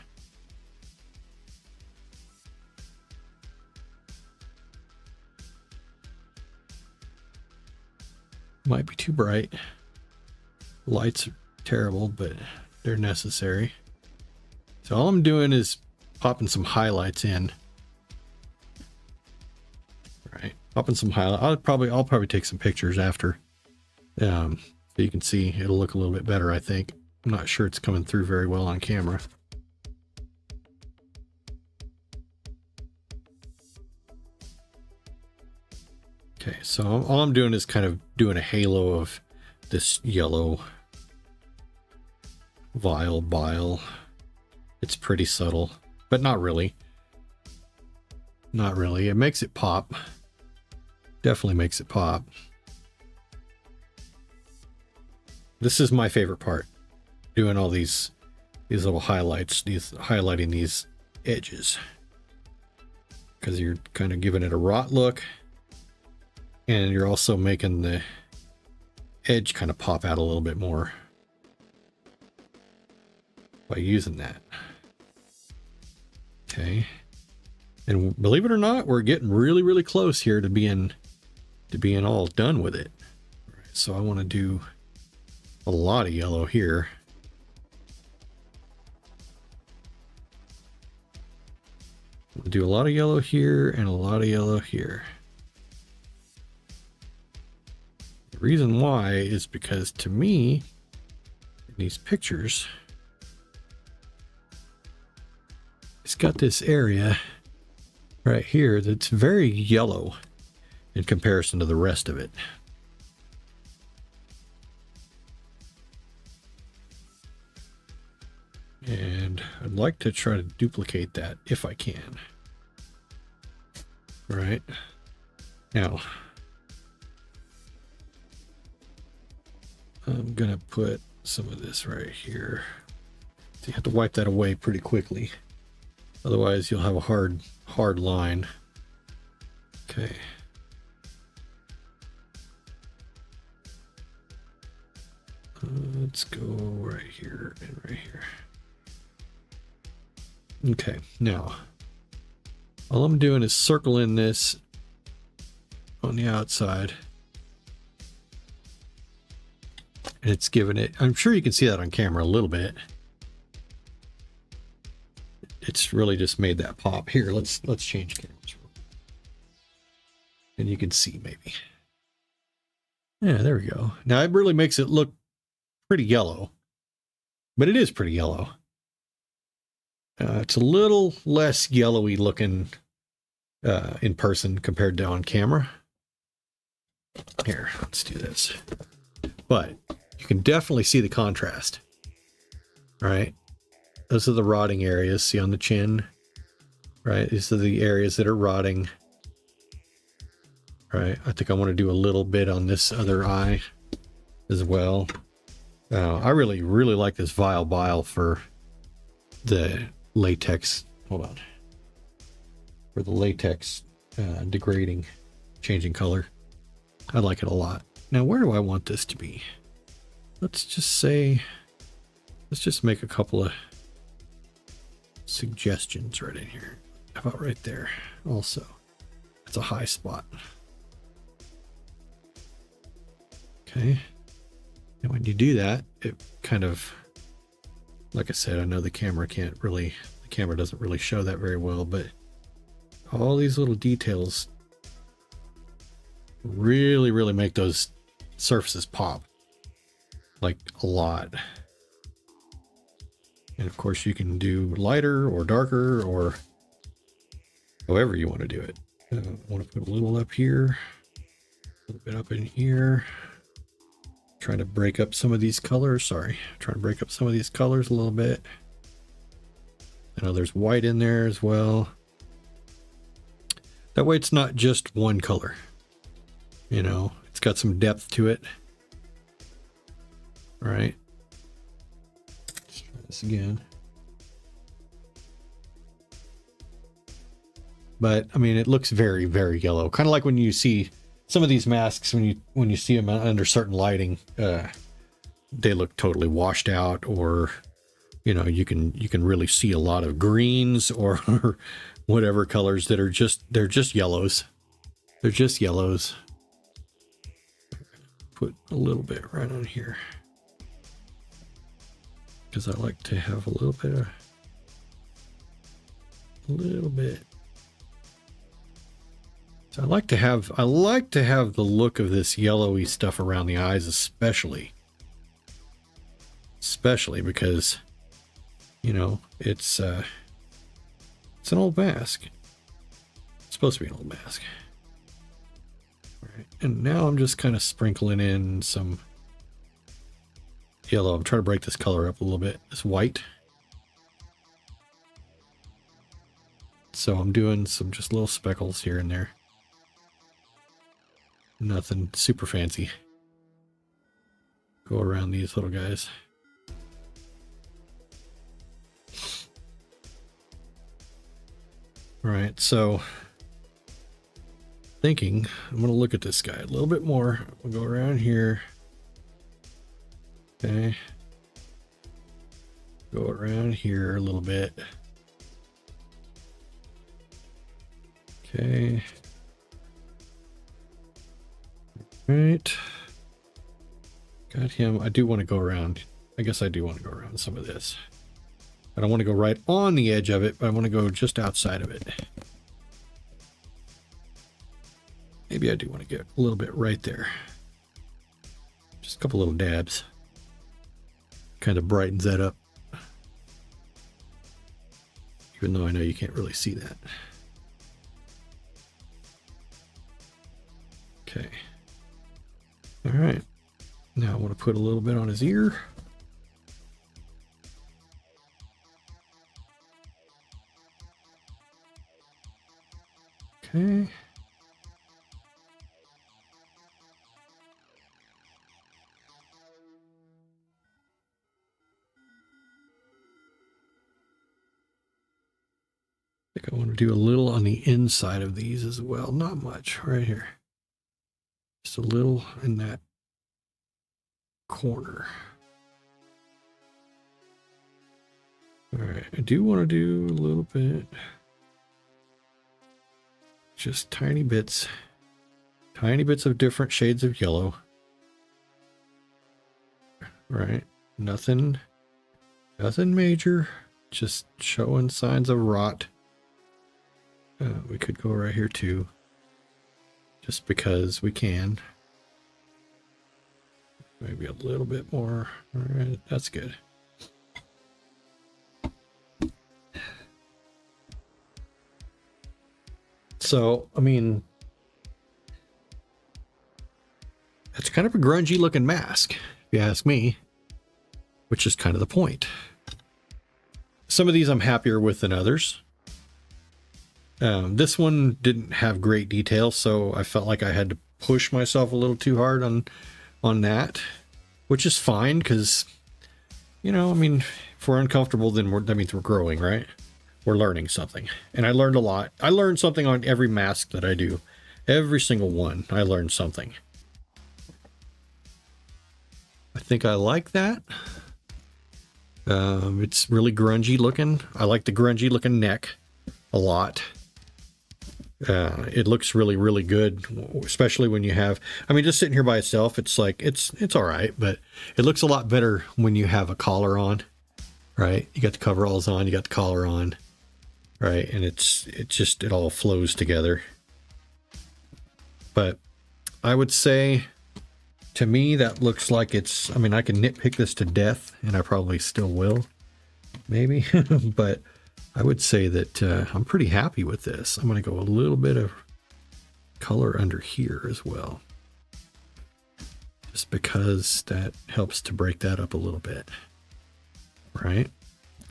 Might be too bright. Lights are terrible, but they're necessary. So all I'm doing is popping some highlights in. Right, popping some highlight. I'll probably take some pictures after, so you can see it'll look a little bit better. I think. I'm not sure it's coming through very well on camera. Okay, so all I'm doing is kind of doing a halo of this yellow vial bile. It's pretty subtle, but not really. Not really. It makes it pop. Definitely makes it pop. This is my favorite part. Doing all these little highlights, highlighting these edges. Because you're kind of giving it a rot look. And you're also making the edge kind of pop out a little bit more by using that. Okay. And believe it or not, we're getting really, really close here to being all done with it. All right, so I want to do a lot of yellow here. We'll do a lot of yellow here and a lot of yellow here. The reason why is because to me, in these pictures, it's got this area right here that's very yellow in comparison to the rest of it. And I'd like to try to duplicate that if I can. All right. Now, I'm gonna put some of this right here. So you have to wipe that away pretty quickly. Otherwise you'll have a hard line. Okay. Let's go right here and right here. Okay, now all I'm doing is circling this on the outside. And it's giving it, I'm sure you can see that on camera a little bit. It's really just made that pop. Here, let's change cameras. And you can see maybe. Yeah, there we go. Now it really makes it look pretty yellow, but it is pretty yellow. It's a little less yellowy looking in person compared to on camera. Here, let's do this. But you can definitely see the contrast. All right. Those are the rotting areas. See on the chin, right? These are the areas that are rotting. Right. I think I want to do a little bit on this other eye as well. I really, really like this vial bile for the latex. Hold on. For the latex degrading, changing color. I like it a lot. Now, where do I want this to be? Let's just say, let's just make a couple of suggestions right in here. How about right there? Also, it's a high spot. Okay. And when you do that, it kind of, like I said, I know the camera doesn't really show that very well, but all these little details really, really make those surfaces pop like a lot. And of course you can do lighter or darker or however you want to do it. I want to put a little up here, a little bit up in here. Trying to break up some of these colors. Sorry, trying to break up some of these colors a little bit. I know there's white in there as well. That way it's not just one color. You know, it's got some depth to it. All right. Let's try this again. But I mean, it looks very, very yellow. Kind of like when you see some of these masks, when you see them under certain lighting, they look totally washed out, or you know, you can really see a lot of greens or whatever colors that are they're just yellows. They're just yellows. put a little bit right on here, because I like to have a little bit. So I like to have the look of this yellowy stuff around the eyes, especially because, you know, it's an old mask. It's supposed to be an old mask. All right, and now I'm just kind of sprinkling in some yellow. I'm trying to break this color up a little bit. This white. So I'm doing some just little speckles here and there. Nothing super fancy. Go around these little guys. All right, so thinking I'm going to look at this guy a little bit more. We'll go around here. Okay. Go around here a little bit. Okay. Right. Got him. I do want to go around. I guess I do want to go around some of this. I don't want to go right on the edge of it, but I want to go just outside of it. Maybe I do want to get a little bit right there. Just a couple little dabs. Kind of brightens that up. Even though I know you can't really see that. Okay. All right. Now I want to put a little bit on his ear. Okay. I think I want to do a little on the inside of these as well. Not much right here. Just a little in that corner. All right, I do want to do a little bit. Just tiny bits of different shades of yellow. All right, nothing major, just showing signs of rot. We could go right here too, just because we can. Maybe a little bit more. All right, that's good. So, I mean, it's kind of a grungy looking mask, if you ask me, which is kind of the point. Some of these I'm happier with than others. This one didn't have great detail, so I felt like I had to push myself a little too hard on that, which is fine because, you know, I mean, if we're uncomfortable, then that means we're growing, right? We're learning something. And I learned a lot. I learned something on every mask that I do. Every single one, I learned something. I think I like that. It's really grungy looking. I like the grungy looking neck a lot. It looks really, really good, especially when you have, I mean, just sitting here by itself, it's like, it's all right, but it looks a lot better when you have a collar on, right? You got the coveralls on, you got the collar on, right? And it all flows together. But I would say, to me, that looks like it's, I mean, I can nitpick this to death, and I probably still will, maybe, but I would say that I'm pretty happy with this. I'm going to go a little bit of color under here as well, just because that helps to break that up a little bit, right?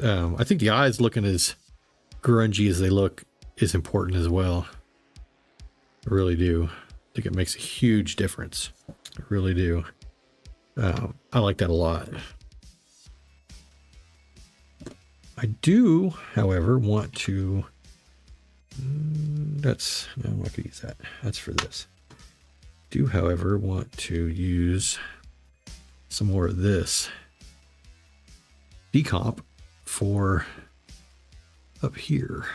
I think the eyes looking as grungy as they look is important as well. I really do. I think it makes a huge difference. I really do. I like that a lot. I do, however, want to, no, I'm not gonna use that. That's for this. Do, however, want to use some more of this decomp for up here.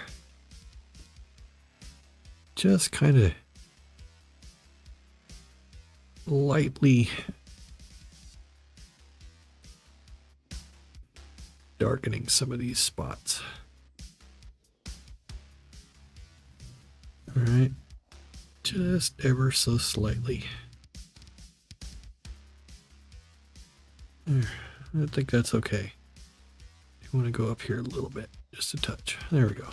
Just kind of lightly darkening some of these spots. All right, just ever so slightly. There, I think that's okay. You want to go up here a little bit, just a touch. There we go.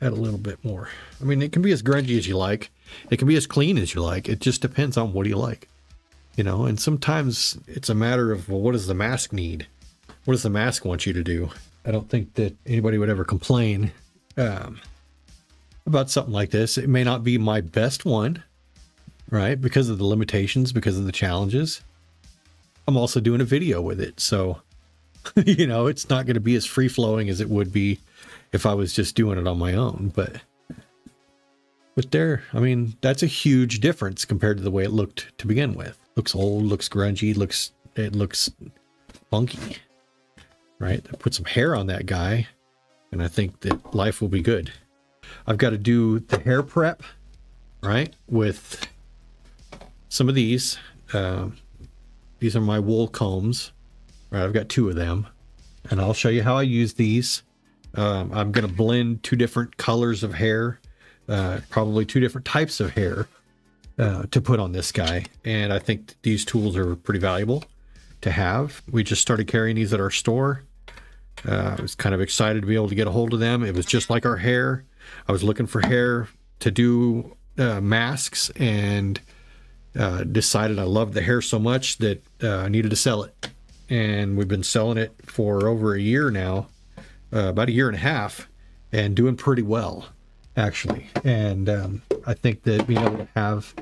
Add a little bit more. I mean, it can be as grungy as you like. It can be as clean as you like. It just depends on what do you like, you know. And sometimes it's a matter of, well, what does the mask need? What does the mask want you to do? I don't think that anybody would ever complain about something like this. It may not be my best one, right? Because of the limitations, because of the challenges. I'm also doing a video with it. So, you know, it's not going to be as free flowing as it would be if I was just doing it on my own. But there, I mean, that's a huge difference compared to the way it looked to begin with. Looks old, looks grungy, it looks funky, right? I put some hair on that guy, and I think that life will be good. I've got to do the hair prep, right, with some of these. These are my wool combs, right? I've got 2 of them, and I'll show you how I use these. I'm going to blend 2 different colors of hair, probably 2 different types of hair to put on this guy. And I think these tools are pretty valuable to have. We just started carrying these at our store. I was kind of excited to be able to get a hold of them. It was just like our hair. I was looking for hair to do masks, and decided I loved the hair so much that I needed to sell it. And we've been selling it for over a year now, about a year and a half, and doing pretty well, actually. And I think that being able to have,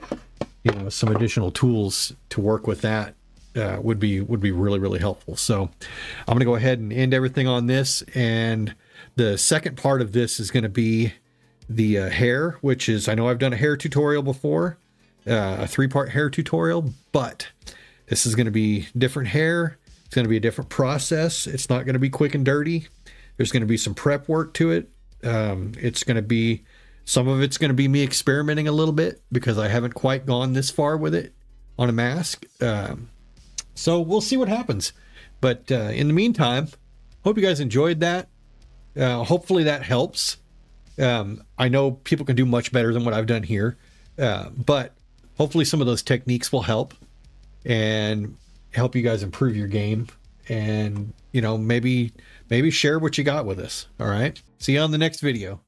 you know, some additional tools to work with that would be really, really helpful. So I'm going to go ahead and end everything on this. And the second part of this is going to be the hair, which is, I know I've done a hair tutorial before, a 3-part hair tutorial, but this is going to be different hair. It's going to be a different process. It's not going to be quick and dirty. There's going to be some prep work to it. It's going to be, some of it's going to be me experimenting a little bit because I haven't quite gone this far with it on a mask. So we'll see what happens. But in the meantime, hope you guys enjoyed that. Hopefully that helps. I know people can do much better than what I've done here, but hopefully some of those techniques will help and help you guys improve your game, and, you know, maybe share what you got with us. All right. See you on the next video.